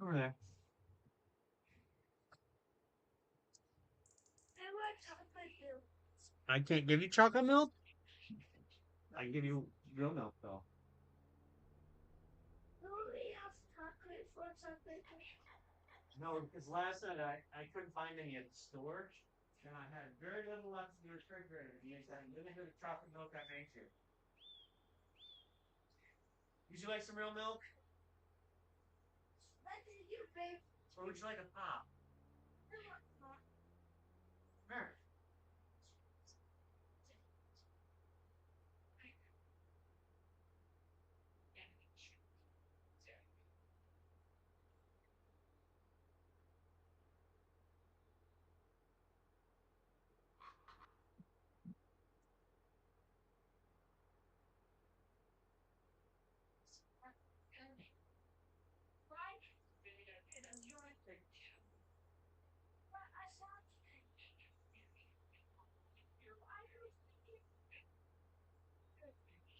Over there. I want chocolate milk. I can't give you chocolate milk. I can give you real milk though. Nobody has chocolate for chocolate milk. No, because last night I couldn't find any at the store, and I had very little left in the refrigerator. And used that little bit of chocolate milk I made you. Would you like some real milk? What did you bake? Or would you like a pop? I want pop. Mary.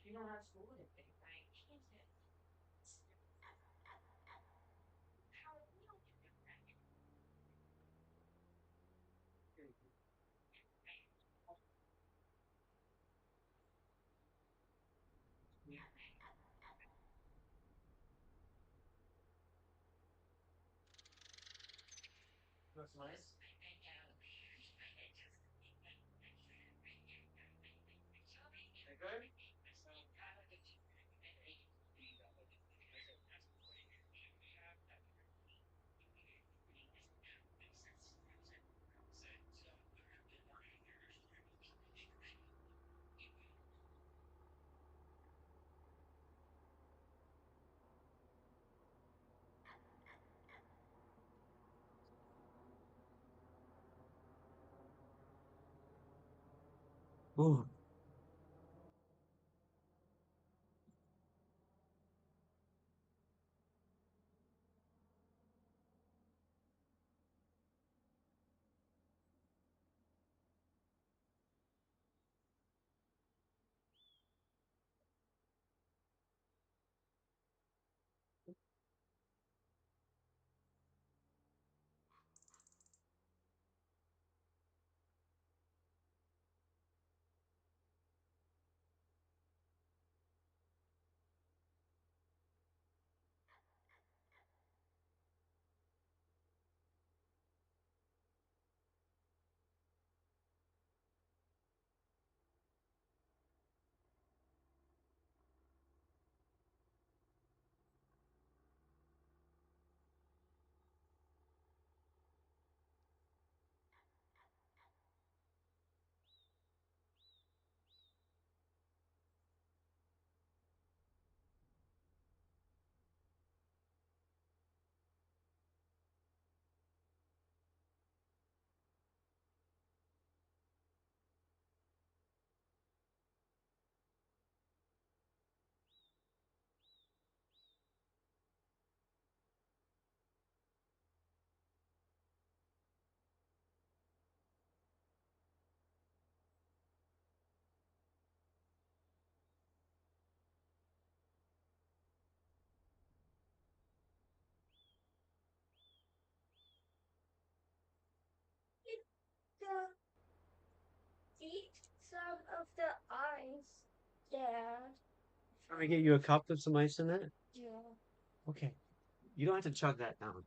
You don't have school today, right? Looks nice. They good? Ooh. Eat some of the ice, Dad. Let me get you a cup with some ice in it. Yeah. Okay. You don't have to chug that down.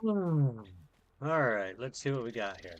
All right, let's see what we got here.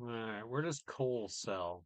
Alright, where does coal sell?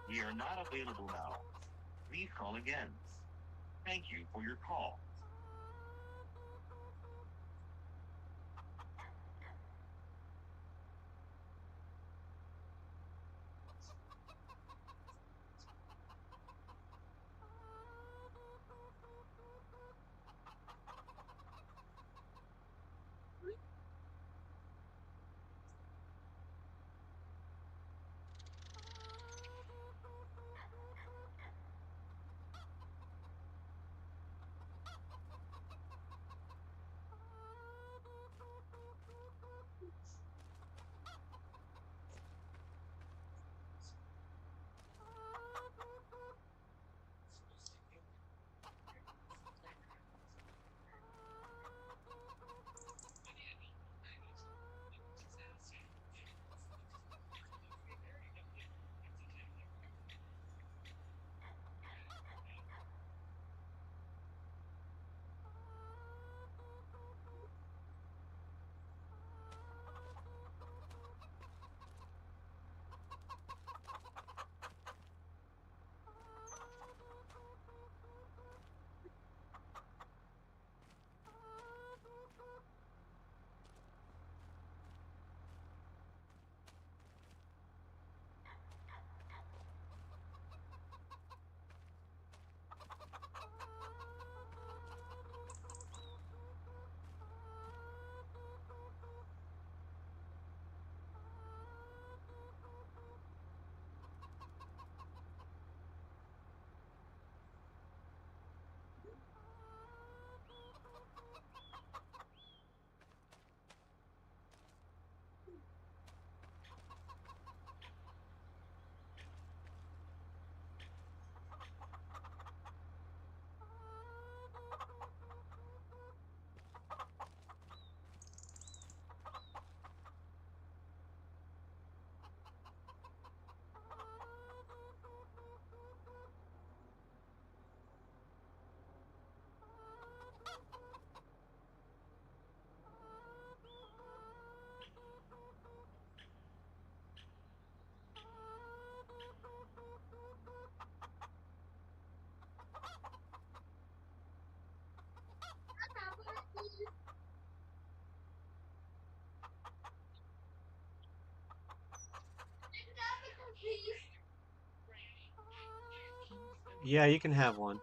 We are not available now. Please call again. Thank you for your call. Yeah, you can have one.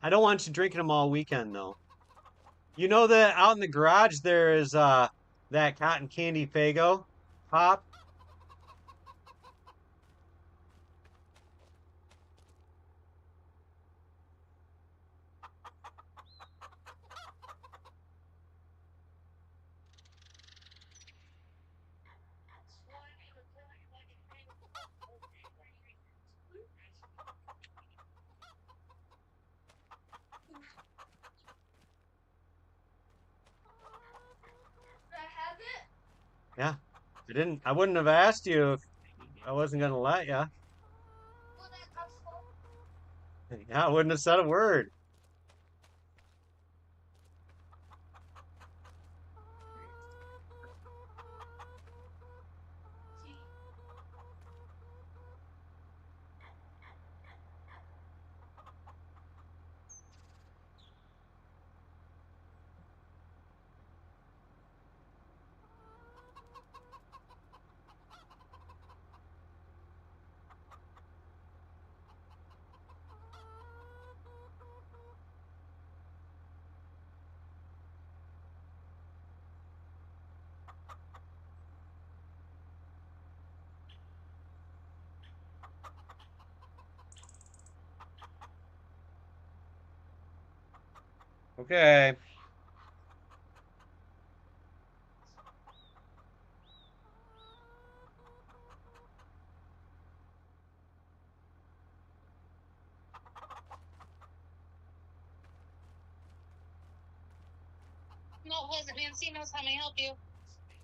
I don't want you drinking them all weekend though. You know that out in the garage there is that cotton candy Fago pop. Yeah, I wouldn't have asked you if I wasn't gonna let you. Yeah, I wouldn't have said a word. Okay. No, it wasn't Nancy. Knows how may I help you?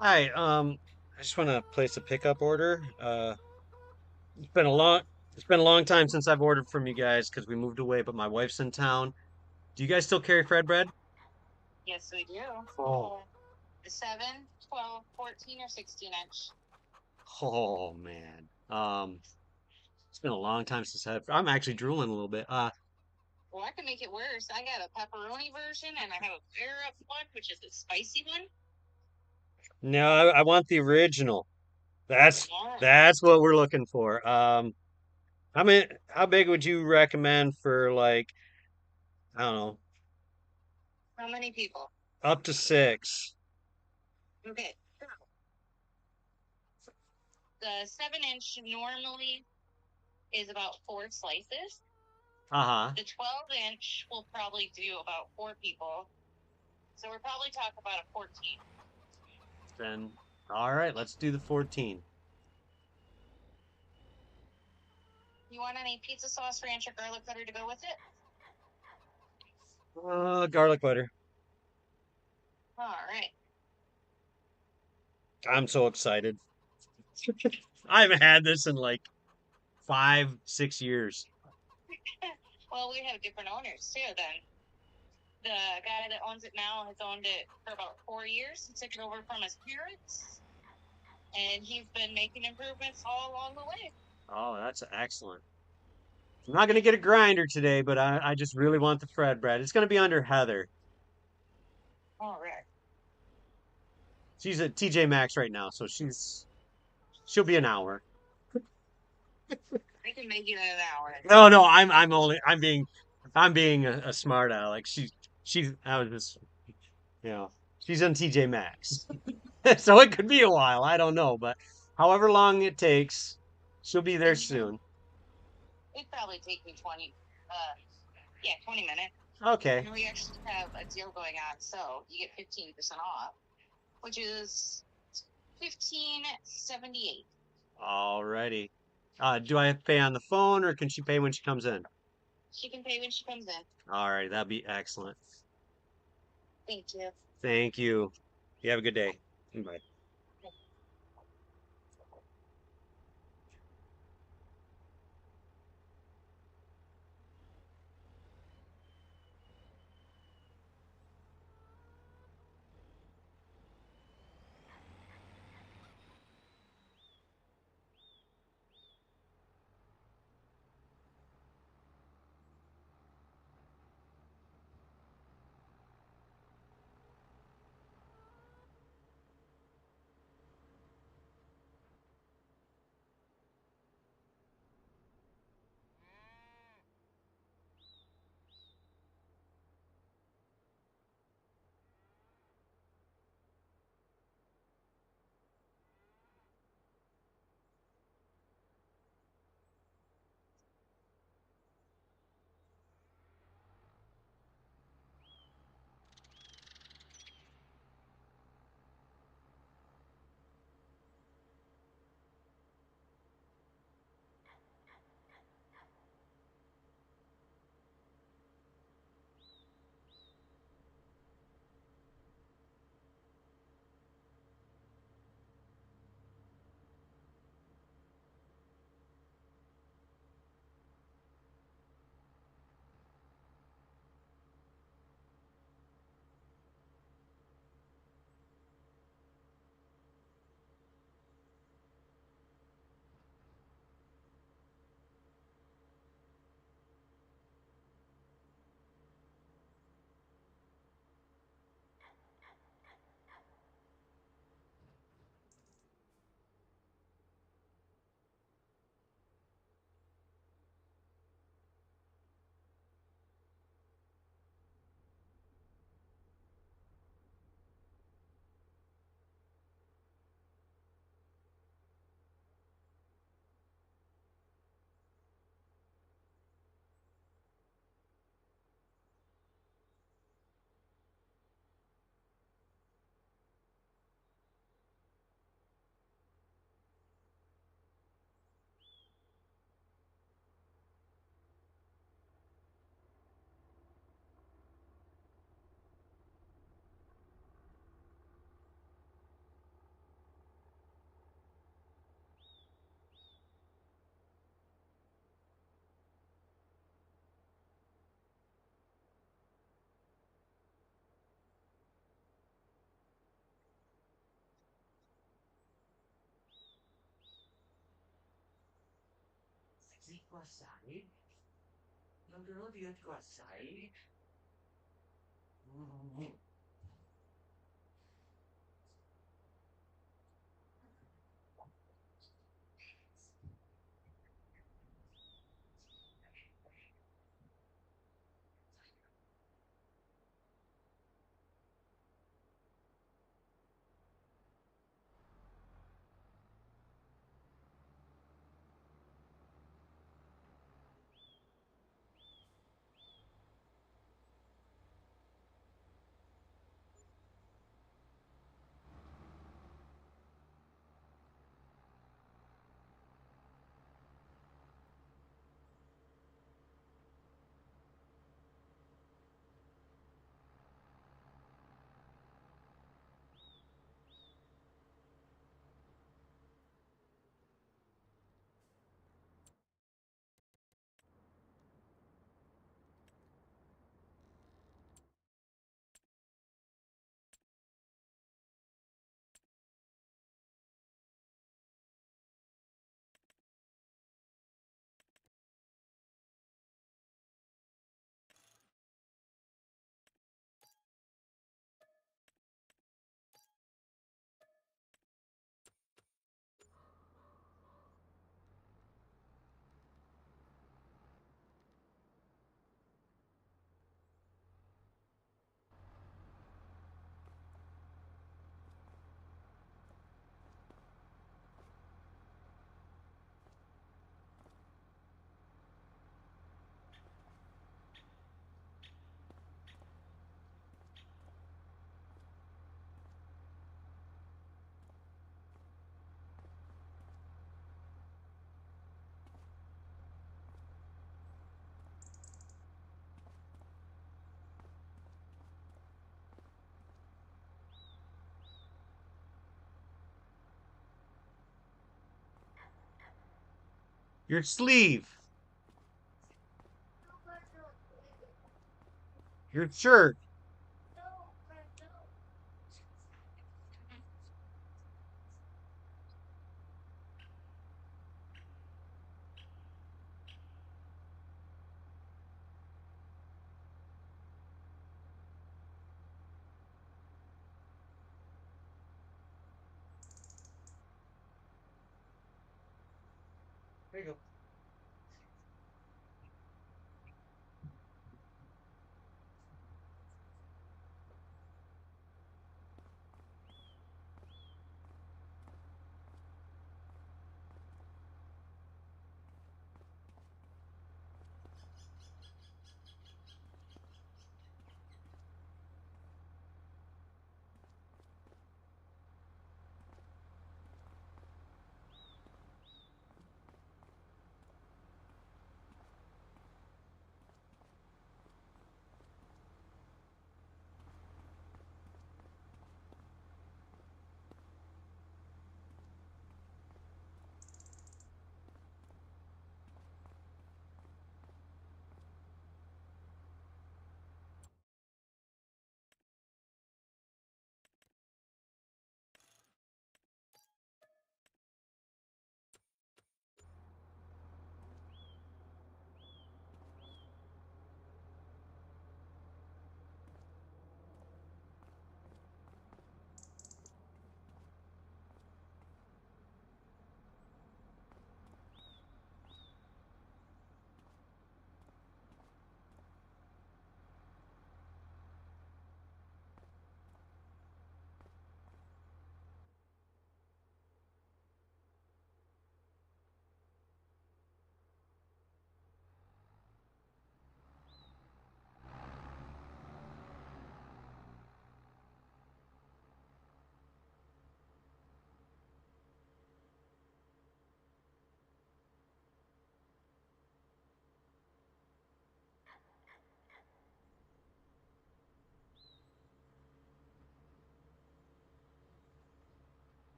Hi, I just want to place a pickup order. It's been a long it's been a long time since I've ordered from you guys because we moved away, but my wife's in town. Do you guys still carry Fred bread? Yes, we do. Oh, The 7, 12, 14, or 16 inch. oh man. It's been a long time since I'm actually drooling a little bit. Well, I can make it worse. I got a pepperoni version and I have a bear up one, which is a spicy one. No, I want the original. That's Yeah. that's what we're looking for. How big would you recommend for like, I don't know, How many people? up to 6? Okay. The 7-inch normally is about 4 slices. Uh-huh. The 12-inch will probably do about 4 people. So we're probably talking about a 14. Then all right, let's do the 14. You want any pizza sauce, ranch, or garlic butter to go with it? Garlic butter. All right. I'm so excited. I haven't had this in like 5, 6 years. Well, we have different owners too. Then the guy that owns it now has owned it for about 4 years. He took it over from his parents, and he's been making improvements all along the way. Oh, that's excellent. I'm not gonna get a grinder today, but I just really want the Fred bread. It's gonna be under Heather. All right. She's at TJ Maxx right now, so she'll be an hour. I can make it in an hour. No, I'm being a smart aleck. I was just, she's on TJ Maxx. So it could be a while. I don't know, but however long it takes, she'll be there soon. It'd probably take me 20. 20 minutes. Okay. And we actually have a deal going on, so you get 15% off, which is $15.78. Alrighty. Do I have to pay on the phone or can she pay when she comes in? She can pay when she comes in. Alright, that'd be excellent. Thank you. Thank you. You have a good day. Bye. go outside? No, girl, do you have to go outside? Your sleeve. Your shirt. There you go.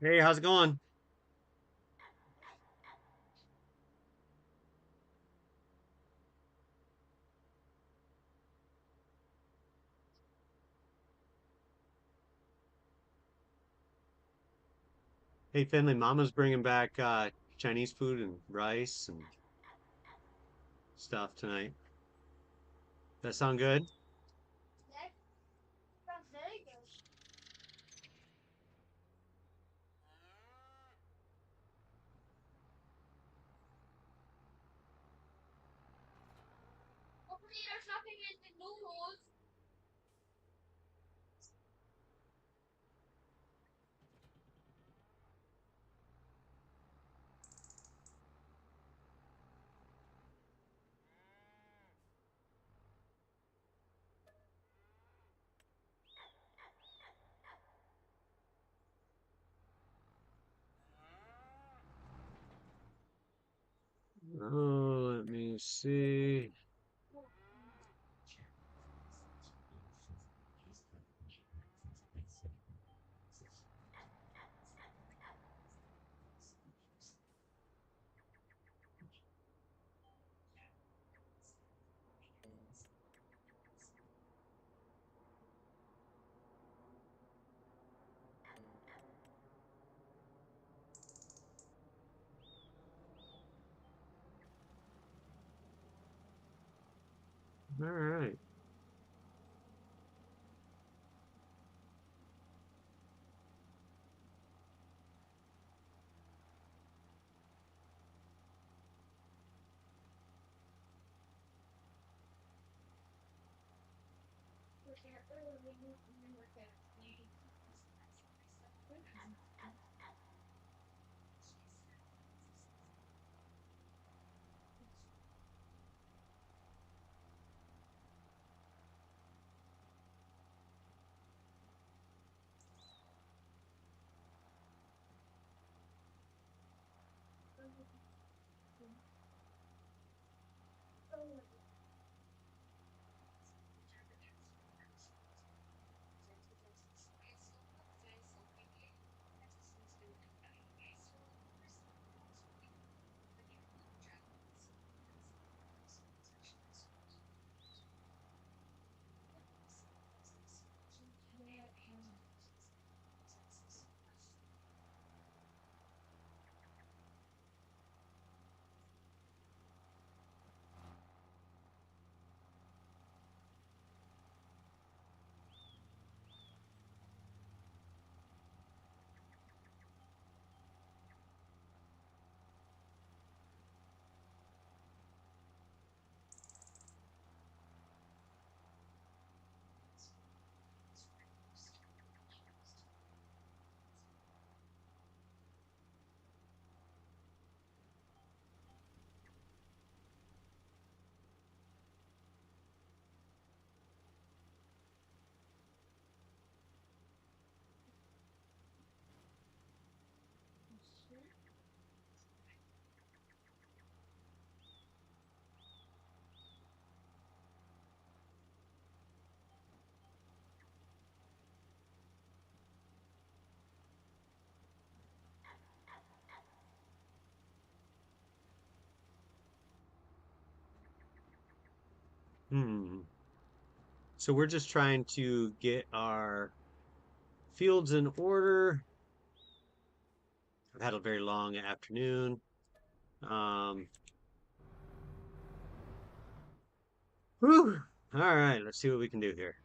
Hey, how's it going? Hey, Finley, Mama's bringing back Chinese food and rice and stuff tonight. That sound good? That sounds very good. Hopefully there's nothing in the noodles. Oh, let me see. All right. Hmm. So we're just trying to get our fields in order. I've had a very long afternoon. Um, Whew. All right, let's see what we can do here.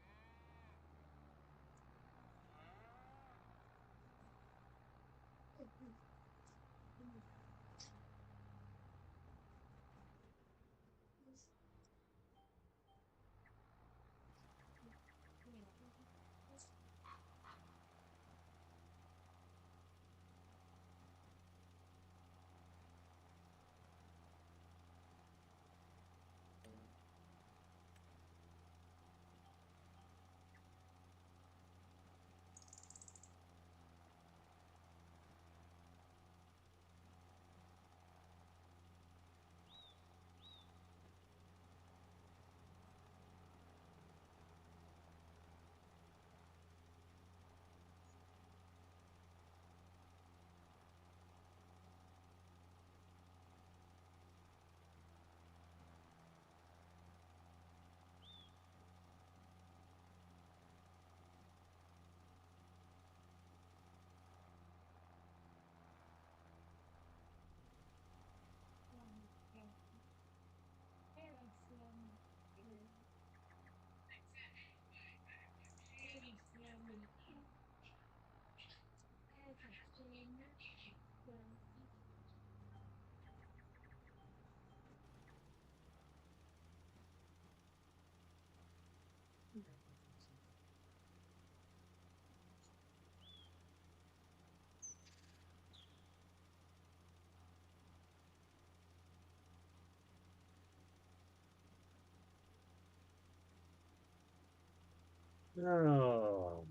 Oh,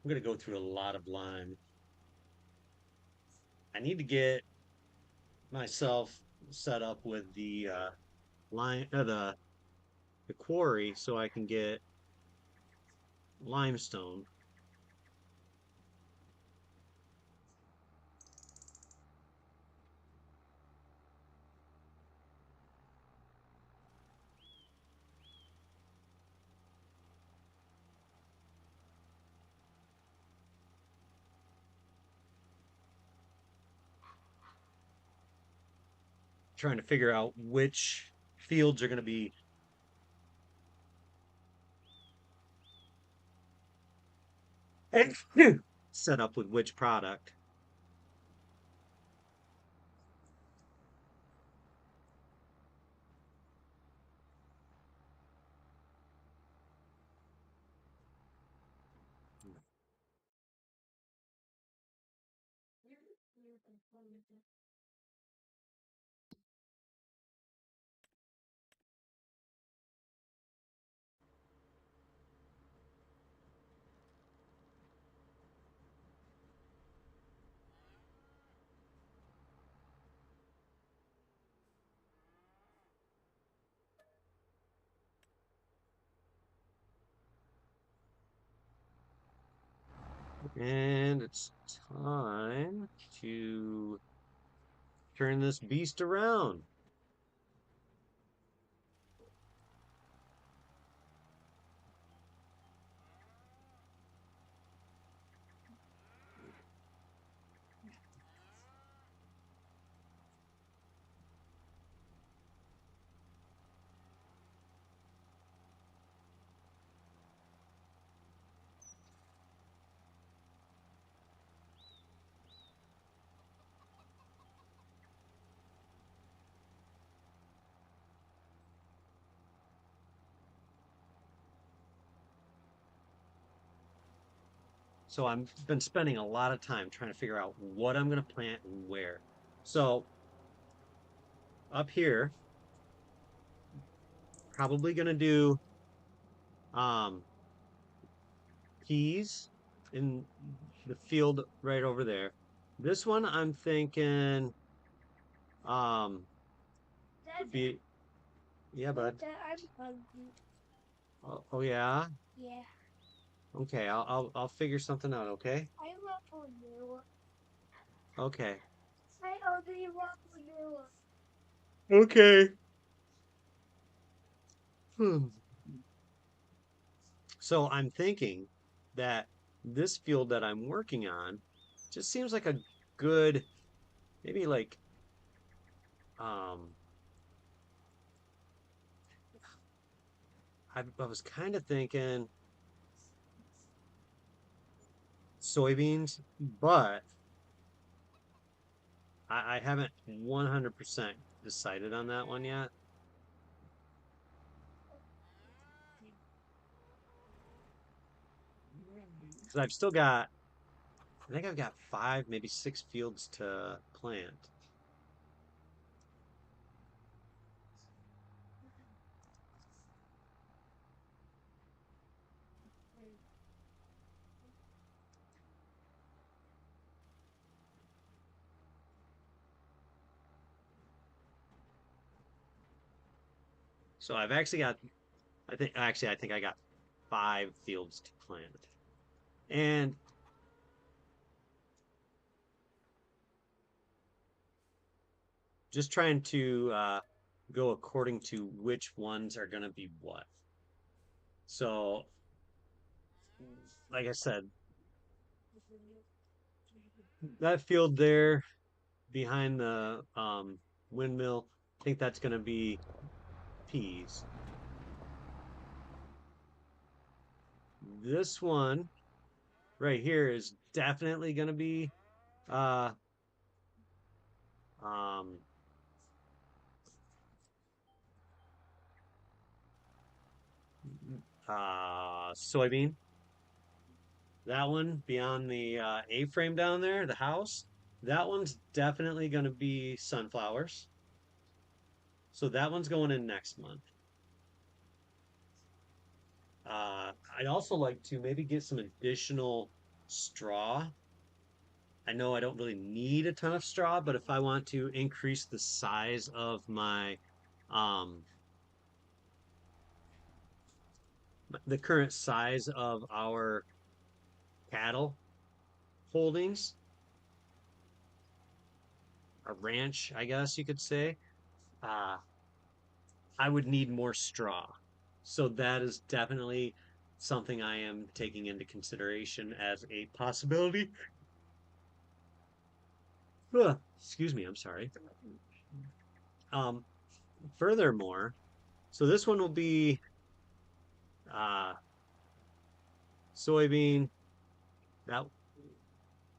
I'm gonna go through a lot of lime. I need to get myself set up with the lime, the quarry, so I can get limestone. Trying to figure out which fields are going to be set up with which product. And it's time to turn this beast around. So I've been spending a lot of time trying to figure out what I'm going to plant and where. So up here, probably going to do um, peas in the field right over there. This one I'm thinking um, That's be yeah, bud. that I'm hungry. Oh yeah. Yeah. Okay, I'll figure something out. Okay. I want vanilla. Okay. I only want vanilla. Okay. Hmm. So I'm thinking that this field that I'm working on just seems like a good, maybe like, um, I was kind of thinking soybeans, but I haven't 100% decided on that one yet. Because I've still got, I think I've got 5, maybe 6 fields to plant. So I've actually got, I think I got 5 fields to plant. And just trying to go according to which ones are going to be what. So, like I said, that field there behind the windmill, I think that's going to be peas. This one right here is definitely going to be uh, um, soybean. That one beyond the A-frame down there, the house, that one's definitely going to be sunflowers. So that one's going in next month. I'd also like to maybe get some additional straw. I know I don't really need a ton of straw, but if I want to increase the size of um, the current size of our cattle holdings, a ranch, I guess you could say, uh, I would need more straw. So that is definitely something I am taking into consideration as a possibility. Excuse me, I'm sorry. Um, Furthermore, so this one will be uh, soybean. That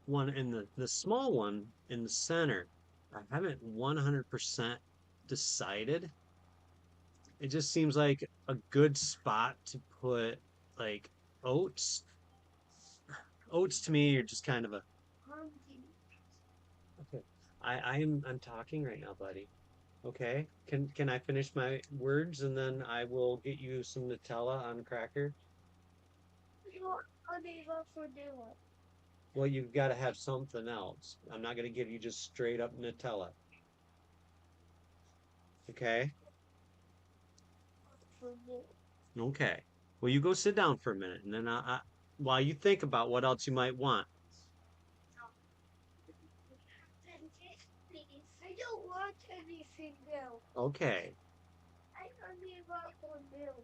one in the small one in the center, I haven't 100% decided. It just seems like a good spot to put like oats. Oats to me are just kind of a okay. I'm talking right now, buddy. Okay. Can I finish my words and then I will get you some Nutella on cracker? Well, you've got to have something else. I'm not going to give you just straight up Nutella. Okay? Okay. Well, you go sit down for a minute and then while you think about what else you might want. I don't want anything else. Okay. I only want one building.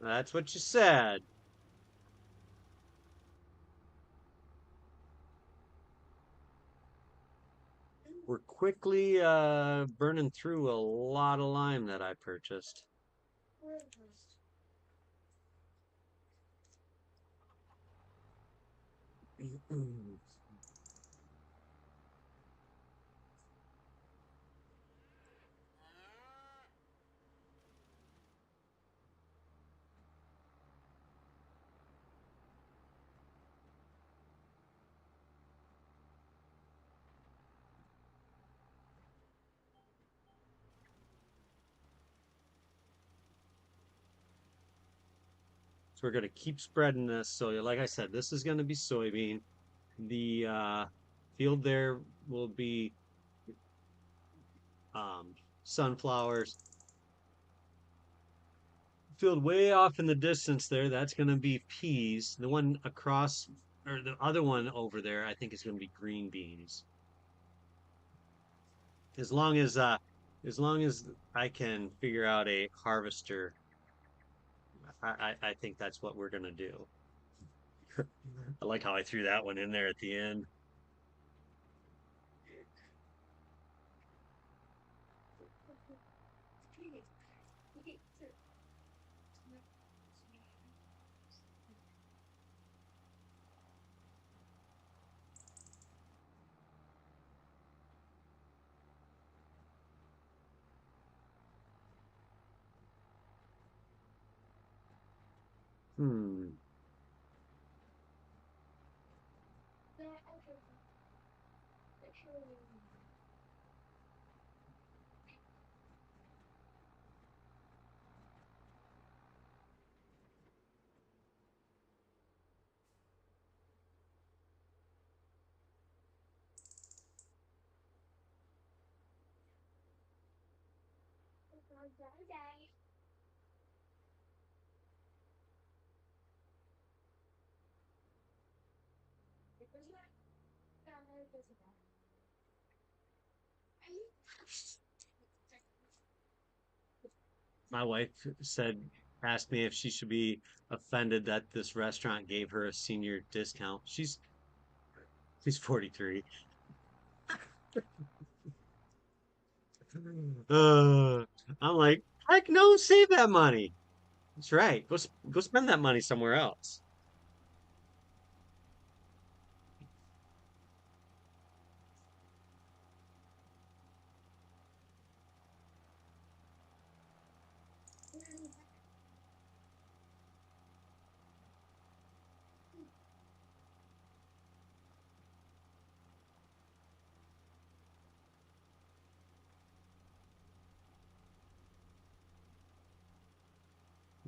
That's what you said. We're quickly burning through a lot of lime that I purchased. So we're going to keep spreading this. So like I said, this is going to be soybean. The field there will be sunflowers. Field way off in the distance there, that's going to be peas. The one across, or the other one over there, I think is going to be green beans. As long as long as I can figure out a harvester, I think that's what we're gonna do. I like how I threw that one in there at the end. Hmm. My wife asked me if she should be offended that this restaurant gave her a senior discount. She's 43. Uh, I'm like, heck no, save that money. That's right. Go spend that money somewhere else.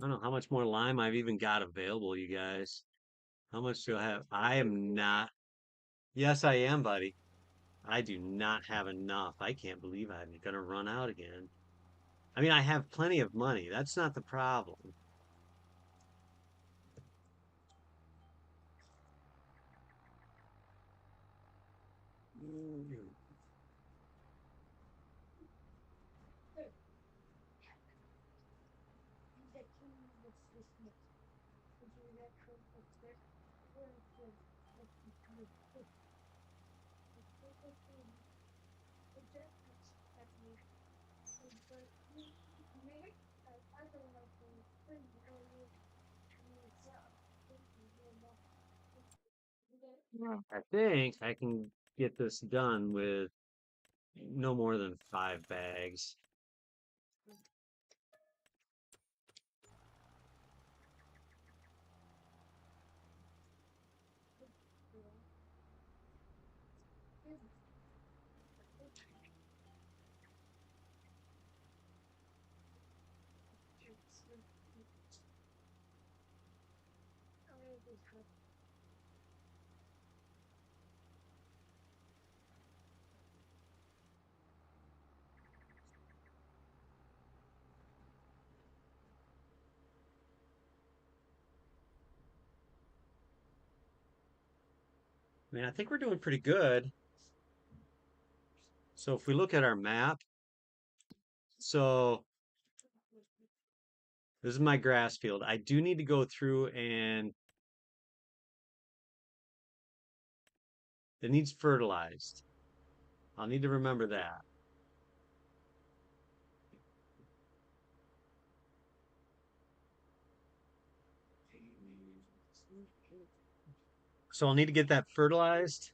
don't know how much more lime I've even got available, you guys. How much do I have? I am not. Yes, I am, buddy. I do not have enough. I can't believe I'm gonna run out again. I mean, I have plenty of money. That's not the problem. I think I can get this done with no more than 5 bags. I mean, I think we're doing pretty good. So if we look at our map, so this is my grass field. I do need to go through and it needs fertilized. I'll need to remember that. So I'll need to get that fertilized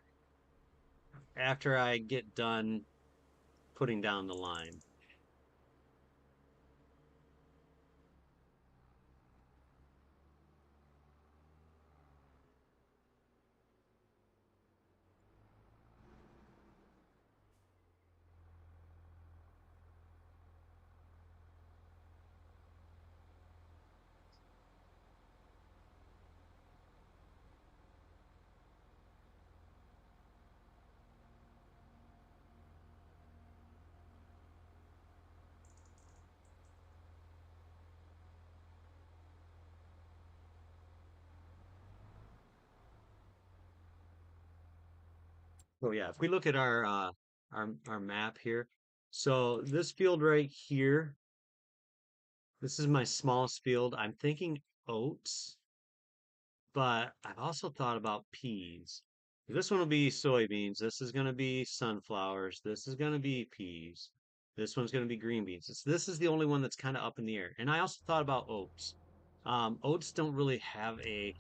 after I get done putting down the lime. Oh yeah, if we look at our map here, so this field right here, this is my smallest field. I'm thinking oats, but I've also thought about peas. This one will be soybeans. This is going to be sunflowers. This is going to be peas. This one's going to be green beans. This is the only one that's kind of up in the air. And I also thought about oats. Oats don't really have a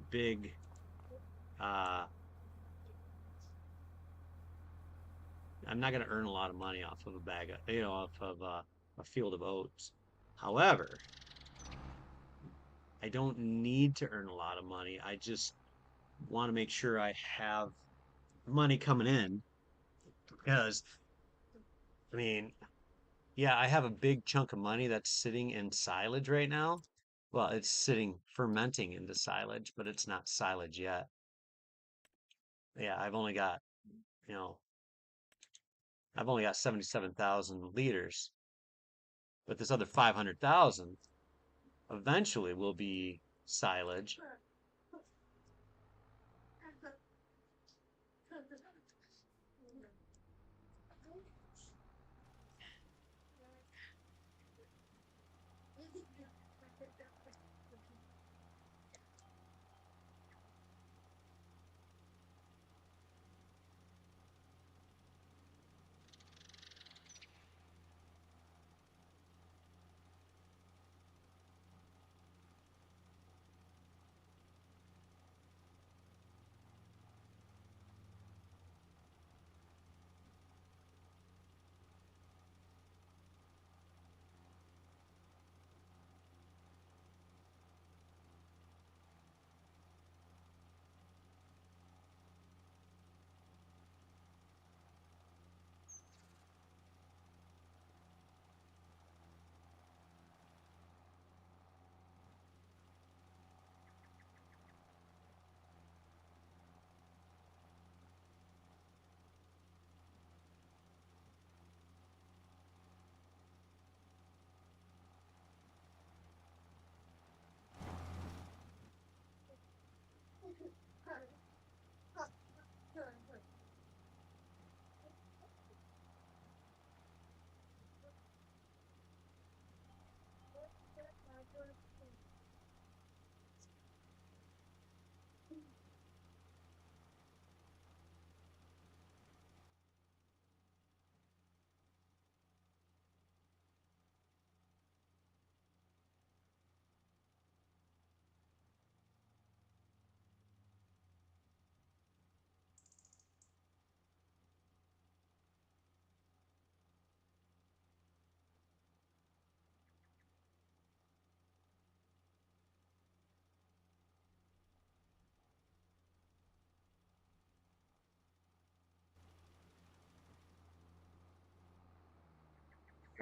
big uh, I'm not going to earn a lot of money off of a bag of, off of a field of oats. However, I don't need to earn a lot of money. I just want to make sure I have money coming in because, I mean, yeah, I have a big chunk of money that's sitting in silage right now. Well, it's sitting fermenting into silage, but it's not silage yet. Yeah, you know, I've only got 77,000 liters, but this other 500,000 eventually will be silage.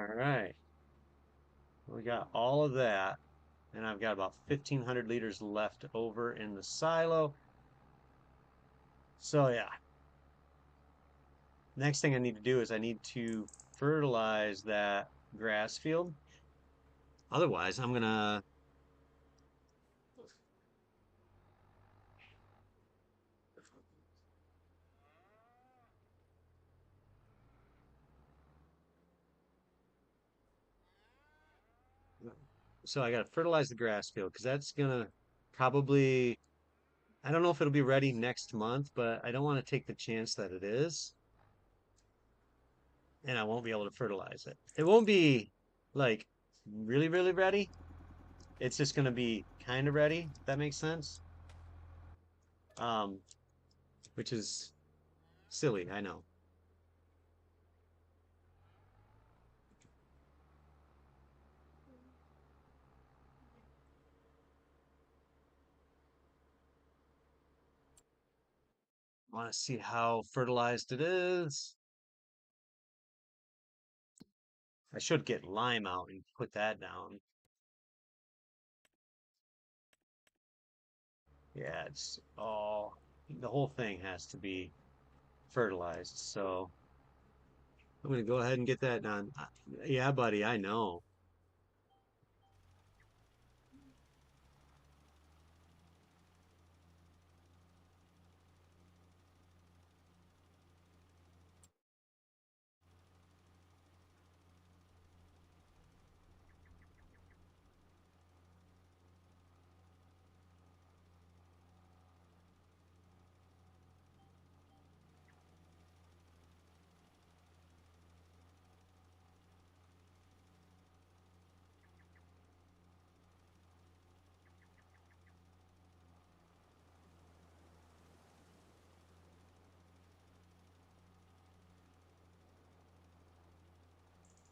All right. We got all of that. And I've got about 1,500 liters left over in the silo. So yeah. Next thing I need to do is I need to fertilize that grass field. Otherwise, I'm gonna so I gotta fertilize the grass field because that's gonna probably I don't know if it'll be ready next month, but I don't want to take the chance that it is, and I won't be able to fertilize it. It won't be like really, really ready. It's just gonna be kind of ready, if that makes sense. Um, which is silly, I know. Want to see how fertilized it is. I should get lime out and put that down. Yeah, it's all the whole thing has to be fertilized. So I'm gonna go ahead and get that done. Yeah, buddy, I know.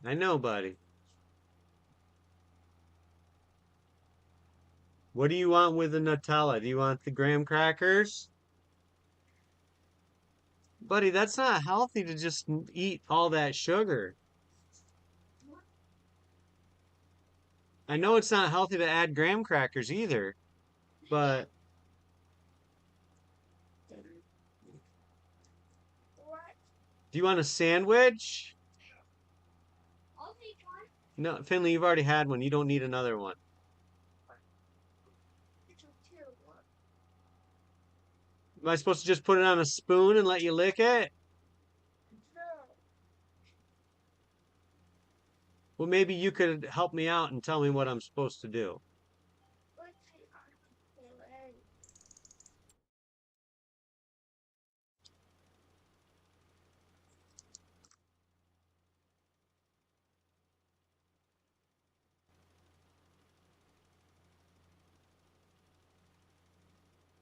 I know, buddy. What do you want with the Nutella? Do you want the graham crackers? Buddy, that's not healthy to just eat all that sugar. I know it's not healthy to add graham crackers either, but do you want a sandwich? I'll take one. No, Finley, you've already had one. You don't need another one. Am I supposed to just put it on a spoon and let you lick it? No. Well, maybe you could help me out and tell me what I'm supposed to do.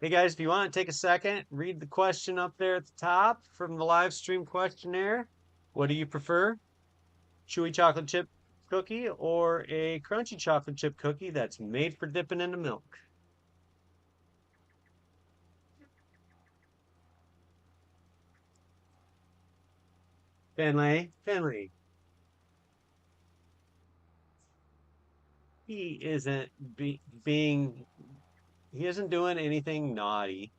Hey guys, if you want to take a second, read the question up there at the top from the live stream questionnaire. What do you prefer? Chewy chocolate chip cookie or a crunchy chocolate chip cookie that's made for dipping into milk? Finley, he isn't being, he isn't doing anything naughty.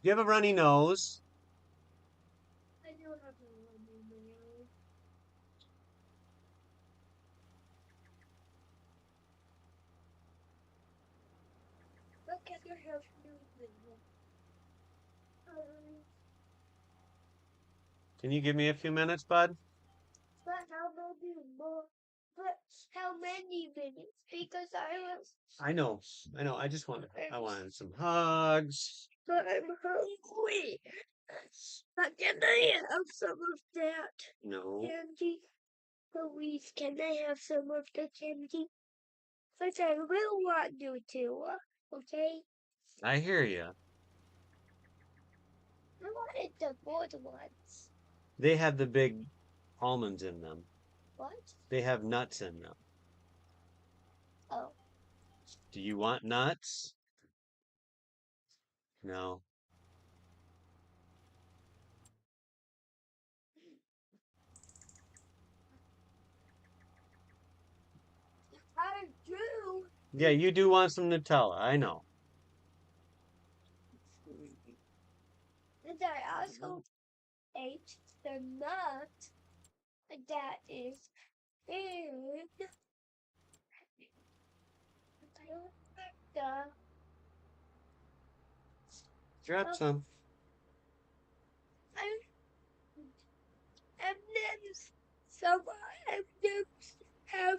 You have a runny nose. I do have a runny nose. Look at your hair moving. Can you give me a few minutes, bud? But how many more? But how many minutes? Because I know. I just I wanted some hugs. But I'm hungry. But can I have some of that No. candy? Please, can I have some of the candy? But I will want you to, okay? I hear you. I wanted the good ones. They have the big almonds in them. What? They have nuts in them. Oh. Do you want nuts? No. I do. Yeah, you do want some Nutella. I know. And I also ate the nut that is in the Grab some. and then some M&Ms have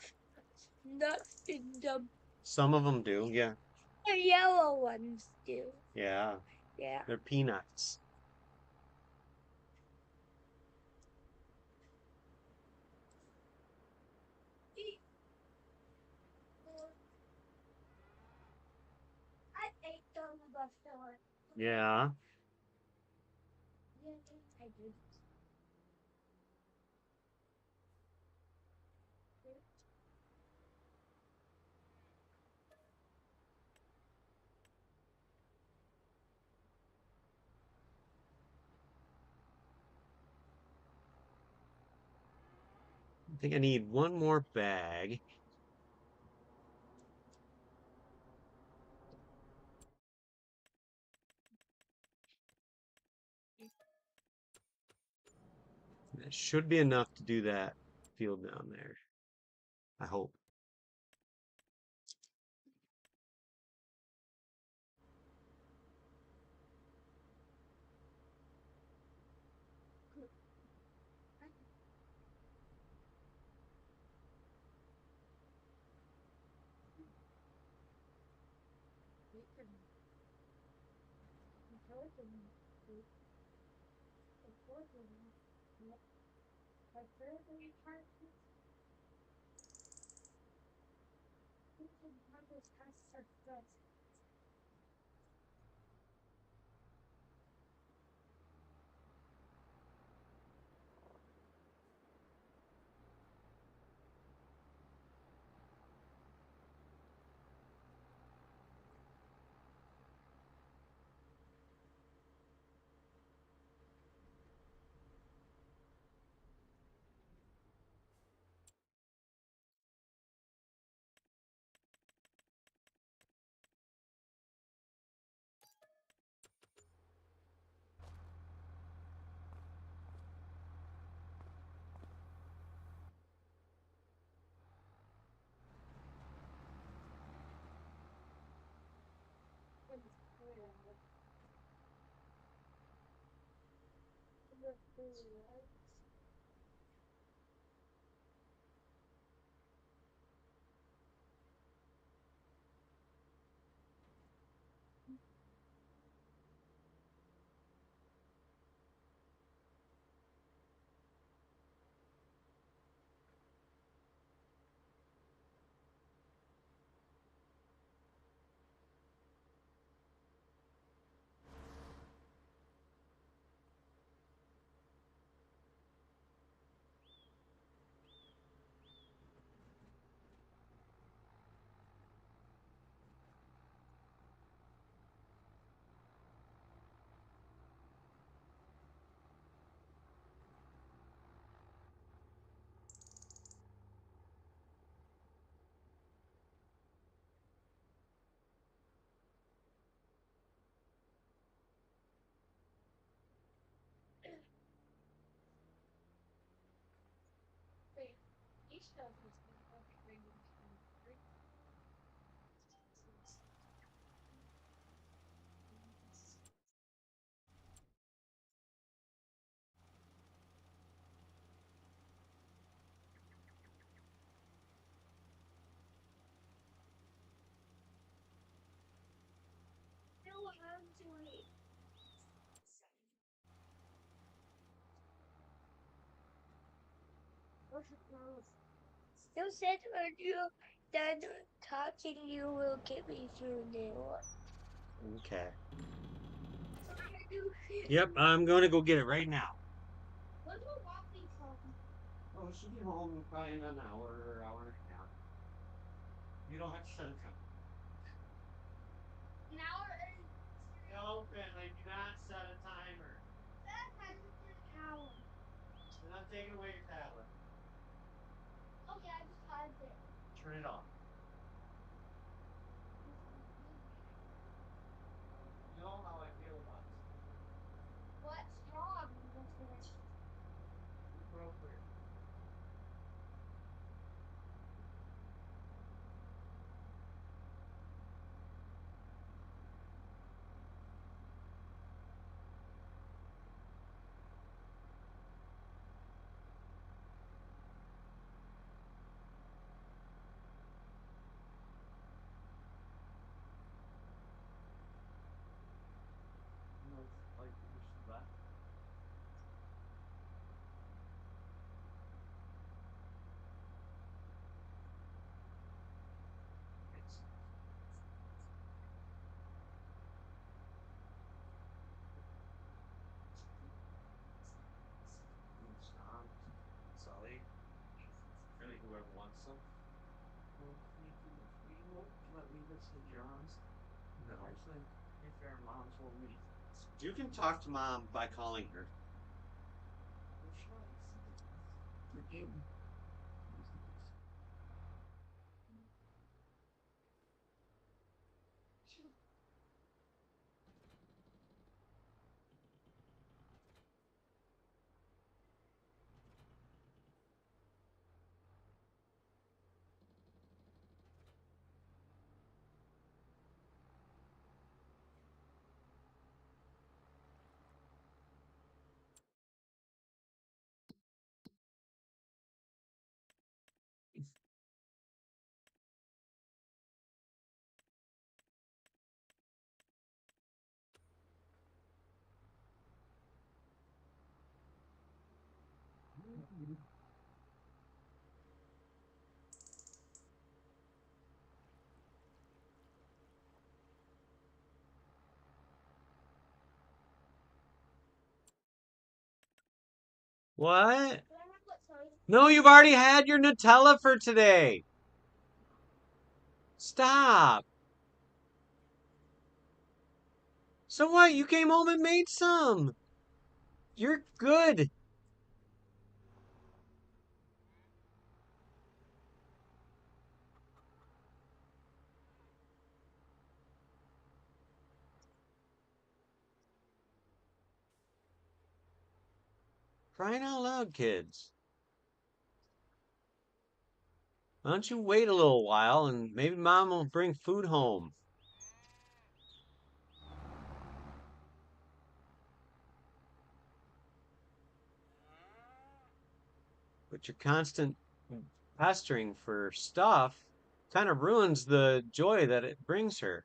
nuts in them. Some of them do, yeah. The yellow ones do. Yeah. Yeah. They're peanuts. I ate them before. Yeah. Yeah, I did. I think I need one more bag. That should be enough to do that field down there. I hope. You said when you're done talking, you will get me through now. Okay. Yep, I'm going to go get it right now. When will Rocky come? Oh, it should be home probably in an hour or hour and a half. You don't have to set a timer. An hour and... No, Finley, do not set a timer. That has been an hour. You're not taking away your tablet. Okay, I just paused it. Turn it off. No. Actually, if your mom told me. You can talk to mom by calling her. What? No, you've already had your Nutella for today. Stop. So what? You came home and made some. You're good. Crying out loud, kids. Why don't you wait a little while and maybe mom will bring food home? But your constant pestering for stuff kind of ruins the joy that it brings her.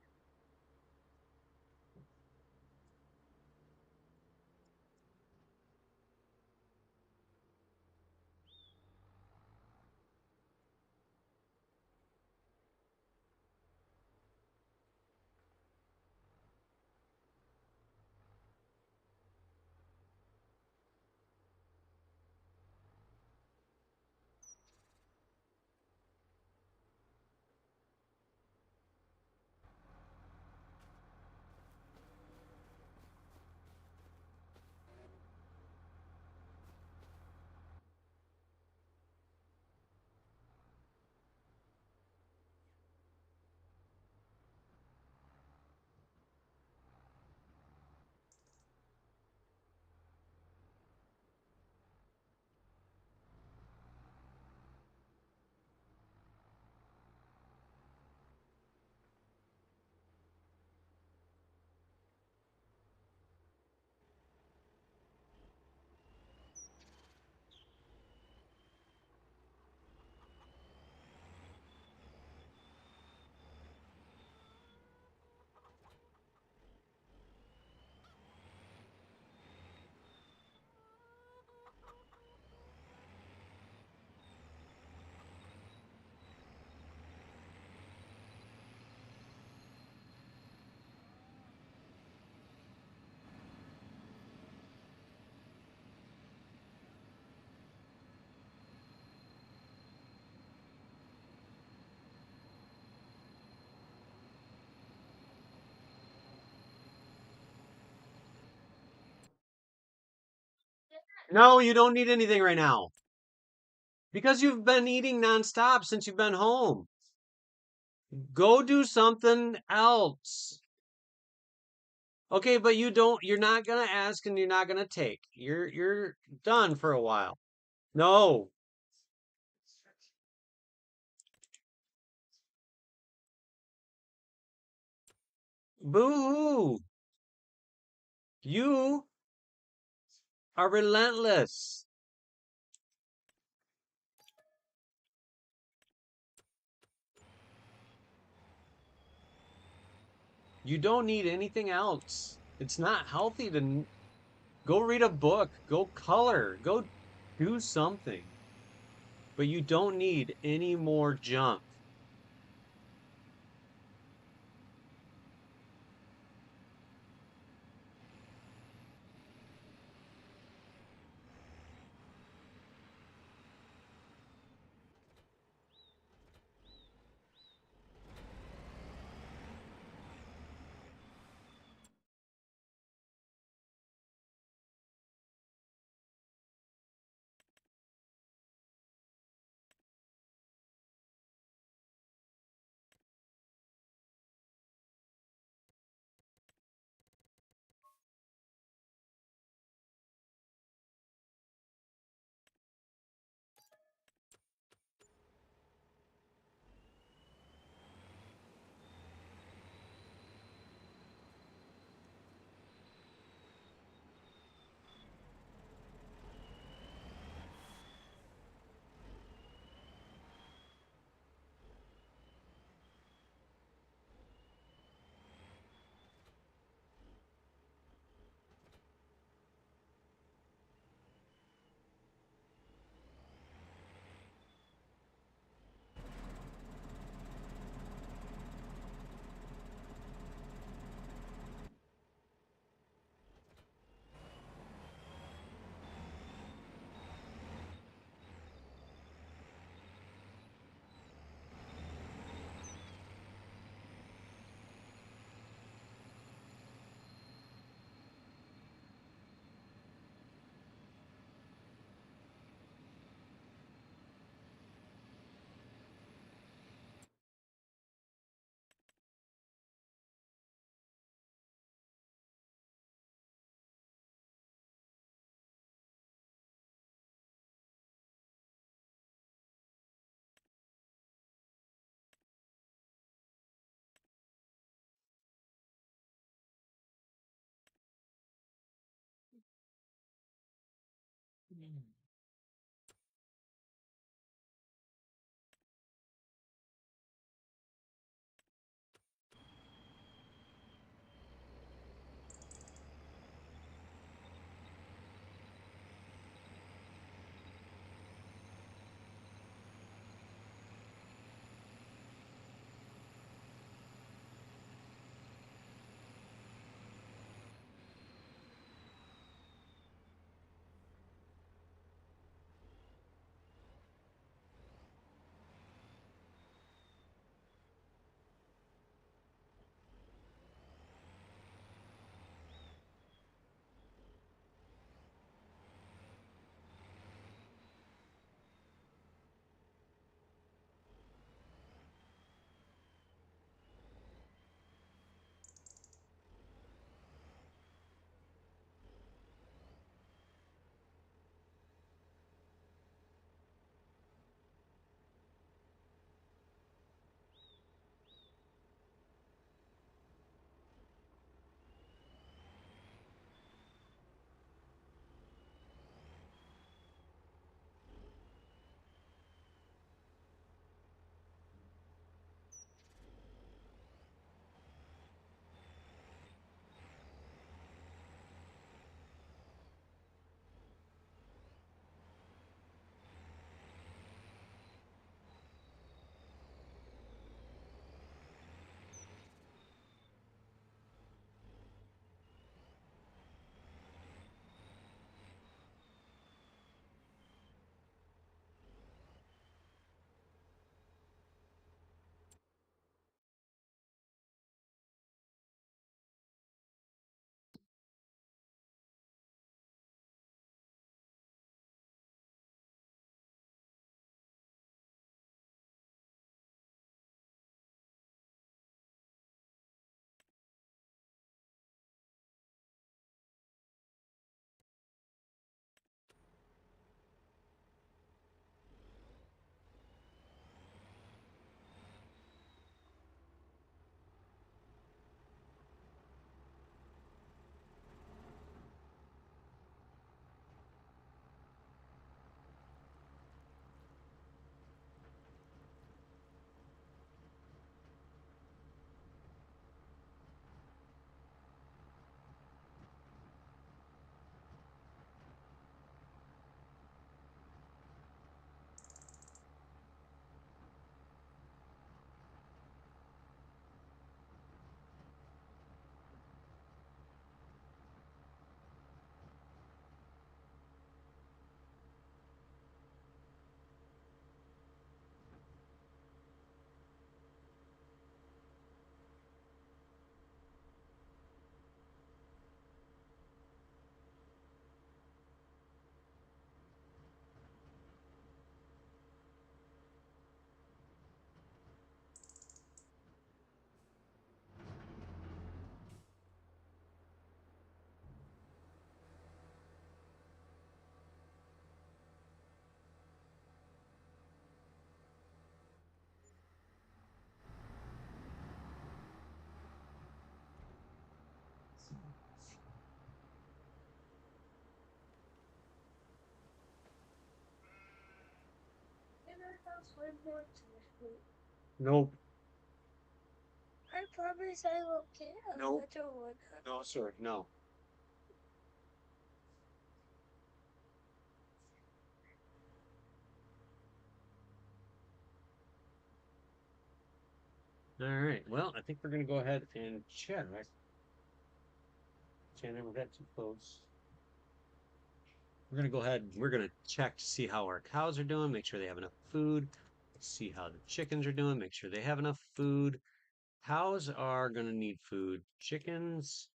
No, you don't need anything right now. Because you've been eating nonstop since you've been home. Go do something else. Okay, but you're not gonna ask and you're not gonna take. You're done for a while. No. Boo-hoo. You are relentless. You don't need anything else. It's not healthy to go read a book, go color, go do something. But you don't need any more junk. Nope. I promise I will get a Nope. little one. No, sir. No. All right. Well, I think we're going to go ahead and check. Shannon, we're getting too close. We're going to go ahead and we're going to check to see how our cows are doing, make sure they have enough food, see how the chickens are doing, make sure they have enough food. Cows are going to need food. Chickens,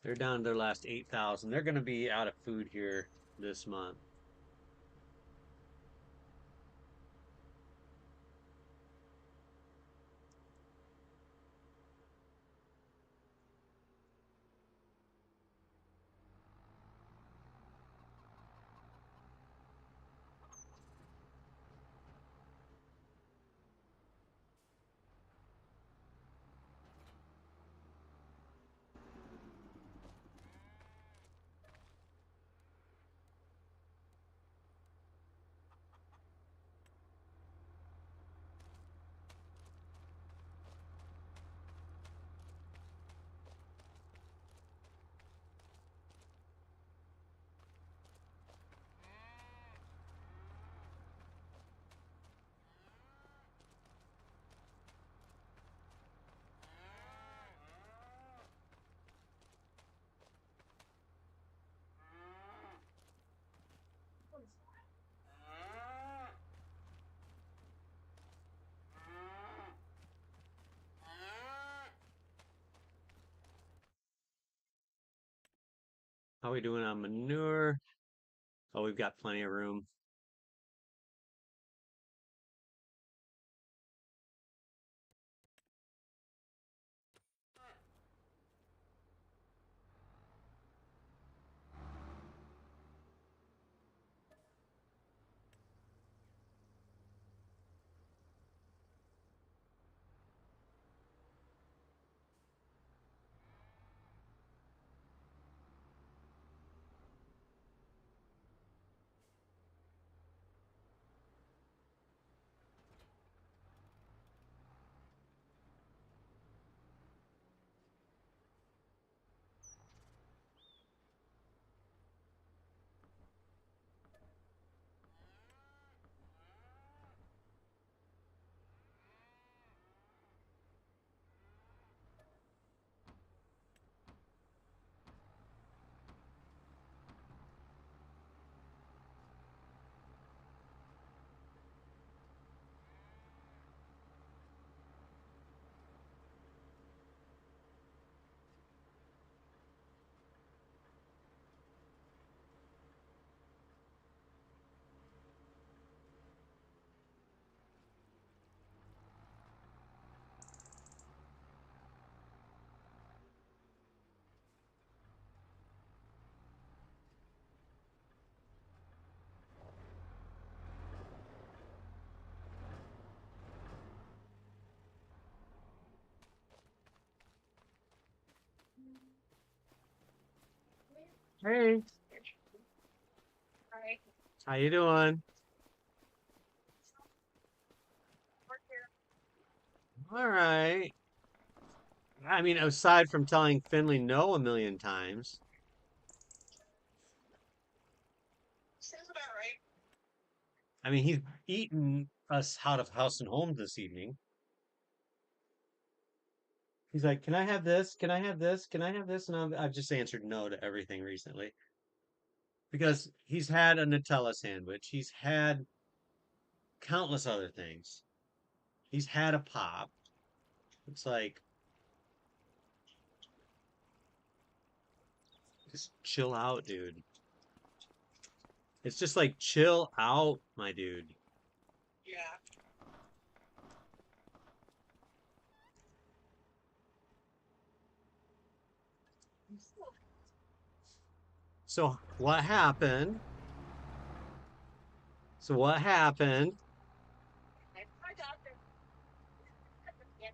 they're down to their last 8,000. They're going to be out of food here this month. How are we doing on manure? Oh, we've got plenty of room. Hey, Alright, how you doing? we're here. All right. I mean, aside from telling Finley no a million times, Sounds about right. I mean, he's eaten us out of house and home this evening. He's like, "Can I have this? Can I have this? Can I have this?" And I've just answered no to everything recently because he's had a Nutella sandwich. He's had countless other things. He's had a pop. It's like, just chill out, dude. It's just like, chill out, my dude. Yeah. So what happened? So what happened? I got there. Yeah,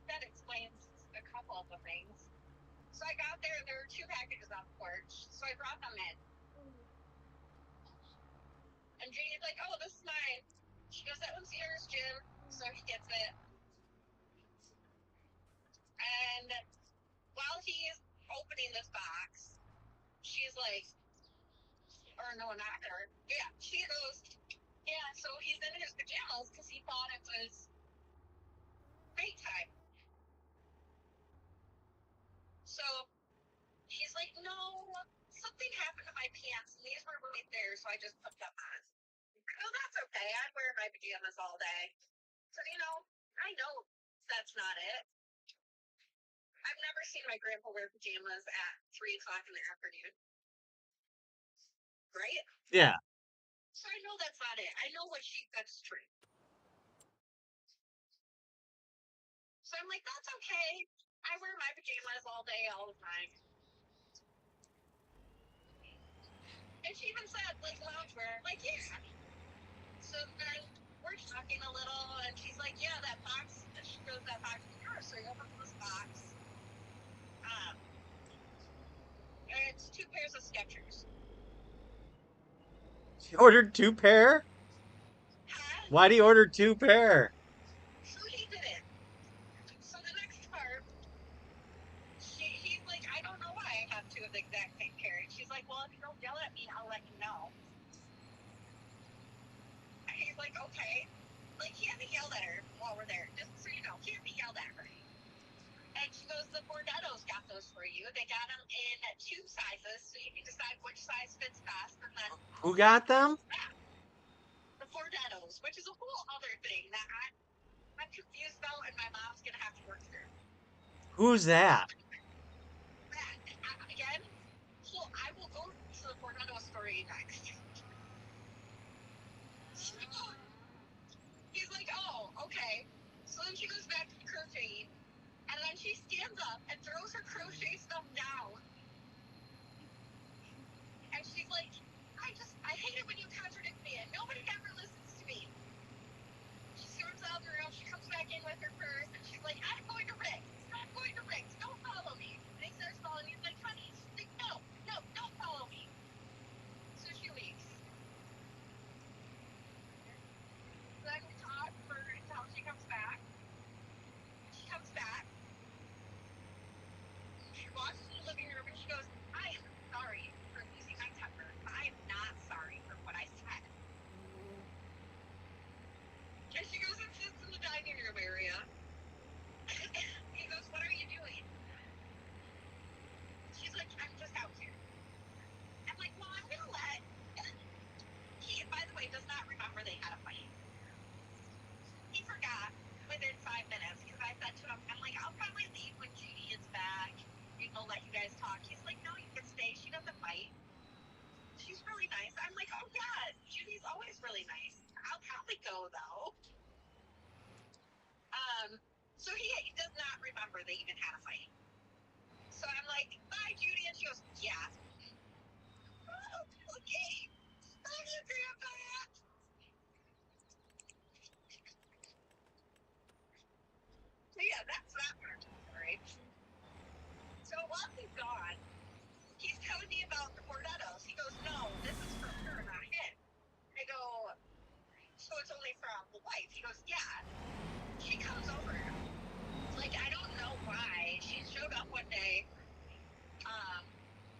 that explains a couple of the things. So I got there, there were 2 packages on the porch. So I brought them in. And Janie's like, oh, this is mine. She goes, that one's yours, Jim. So he gets it. And while he's opening this box, she's like, or no, not her. Yeah, she goes, yeah, so he's in his pajamas because he thought it was mate time. So he's like, no, something happened to my pants and these were right there, so I just put them on. Oh, that's okay. I wear my pajamas all day. So, I know that's not it. I've never seen my grandpa wear pajamas at 3 o'clock in the afternoon. Right? Yeah. So I know that's not it. I know what she said is true. So I'm like, that's okay. I wear my pajamas all day, all the time. And she even said, like, loungewear. Like, yeah. So then we're talking a little, and she's like, yeah, that box. She goes, that box is yours. So he opens this box. And it's 2 pairs of Skechers. He ordered 2 pair? Huh? Why'd he order 2 pair? So he did it. So the next part, he's like, I don't know why I have 2 of the exact same pair. And she's like, well, if you don't yell at me, I'll let you know. And he's like, okay. Like, he hasn't yelled at her while we're there. Just so you know, he hasn't yelled at her. And she goes, the Bordettos got those for you. They got them in 2 sizes, so you can decide which size fits best. And then Who got them? the Bordettos, which is a whole other thing that I'm confused about, and my mom's gonna have to work through. Who's that? Again, I will like, bye, Judy. And she goes, yeah. Oh, okay. Love you, Grandpa. So yeah, that's that part of the story. So while he's gone, he's telling me about the Pornettos. He goes, no, this is from her, not him. I go, so it's only from the wife. He goes, yeah. She comes over. Like, I don't know why. She showed up one day,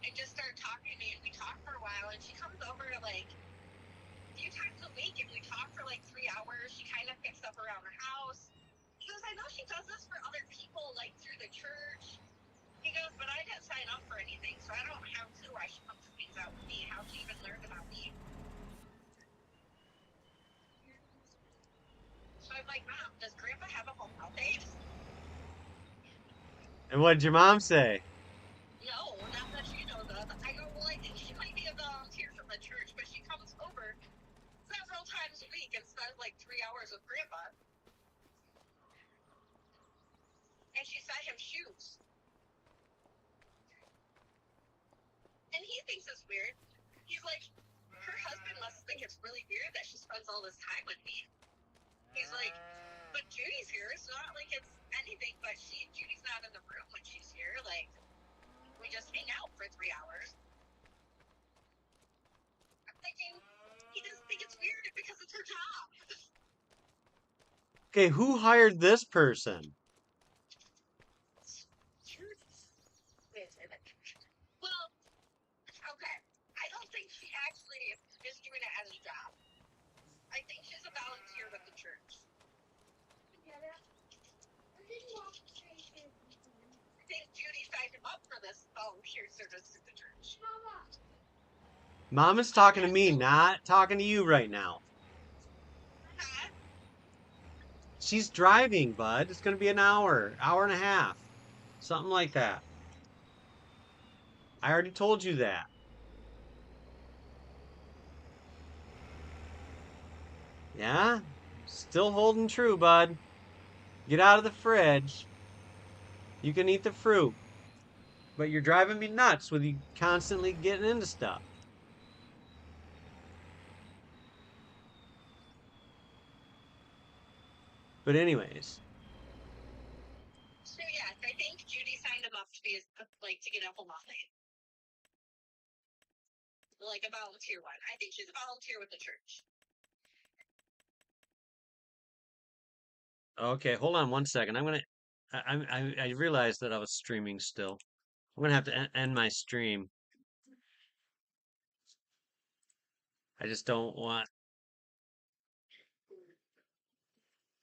and just started talking to me, and we talked for a while, and she comes over like a few times a week, and we talk for like 3 hours. She kind of picks up around the house. He goes, I know she does this for other people, like through the church. He goes, but I didn't sign up for anything, so I don't have a clue why she comes and hangs out with me, how she even learned about me. So I'm like, Mom, does Grandpa have a home health aide? And what did your mom say? No, not that she knows of. I go, well, I think she might be a volunteer from the church, but she comes over several times a week and spends like 3 hours with Grandpa. And she sent him shoes. And he thinks it's weird. He's like, her husband must think it's really weird that she spends all this time with me. He's like, but Judy's here. It's not like it's anything, but Judy's not in the room when she's here. Like, we just hang out for 3 hours. I'm thinking, he doesn't think it's weird because it's her job. Okay, who hired this person? Well, okay. I don't think she actually is doing it as a job. I think she's a volunteer with the church. I think Judy signed him up for this volunteer service at the church. Mom is talking to me, not talking to you right now. Huh? She's driving, bud. It's going to be an hour, hour and a half. Something like that. I already told you that. Yeah? Still holding true, bud. Get out of the fridge. You can eat the fruit. But you're driving me nuts with you constantly getting into stuff. But anyways. So yes, I think Judy signed him up to be like to get a home health aide. Like a volunteer one. I think she's a volunteer with the church. Okay, hold on one second. I realized that I was streaming still. I'm gonna have to end my stream. I just don't want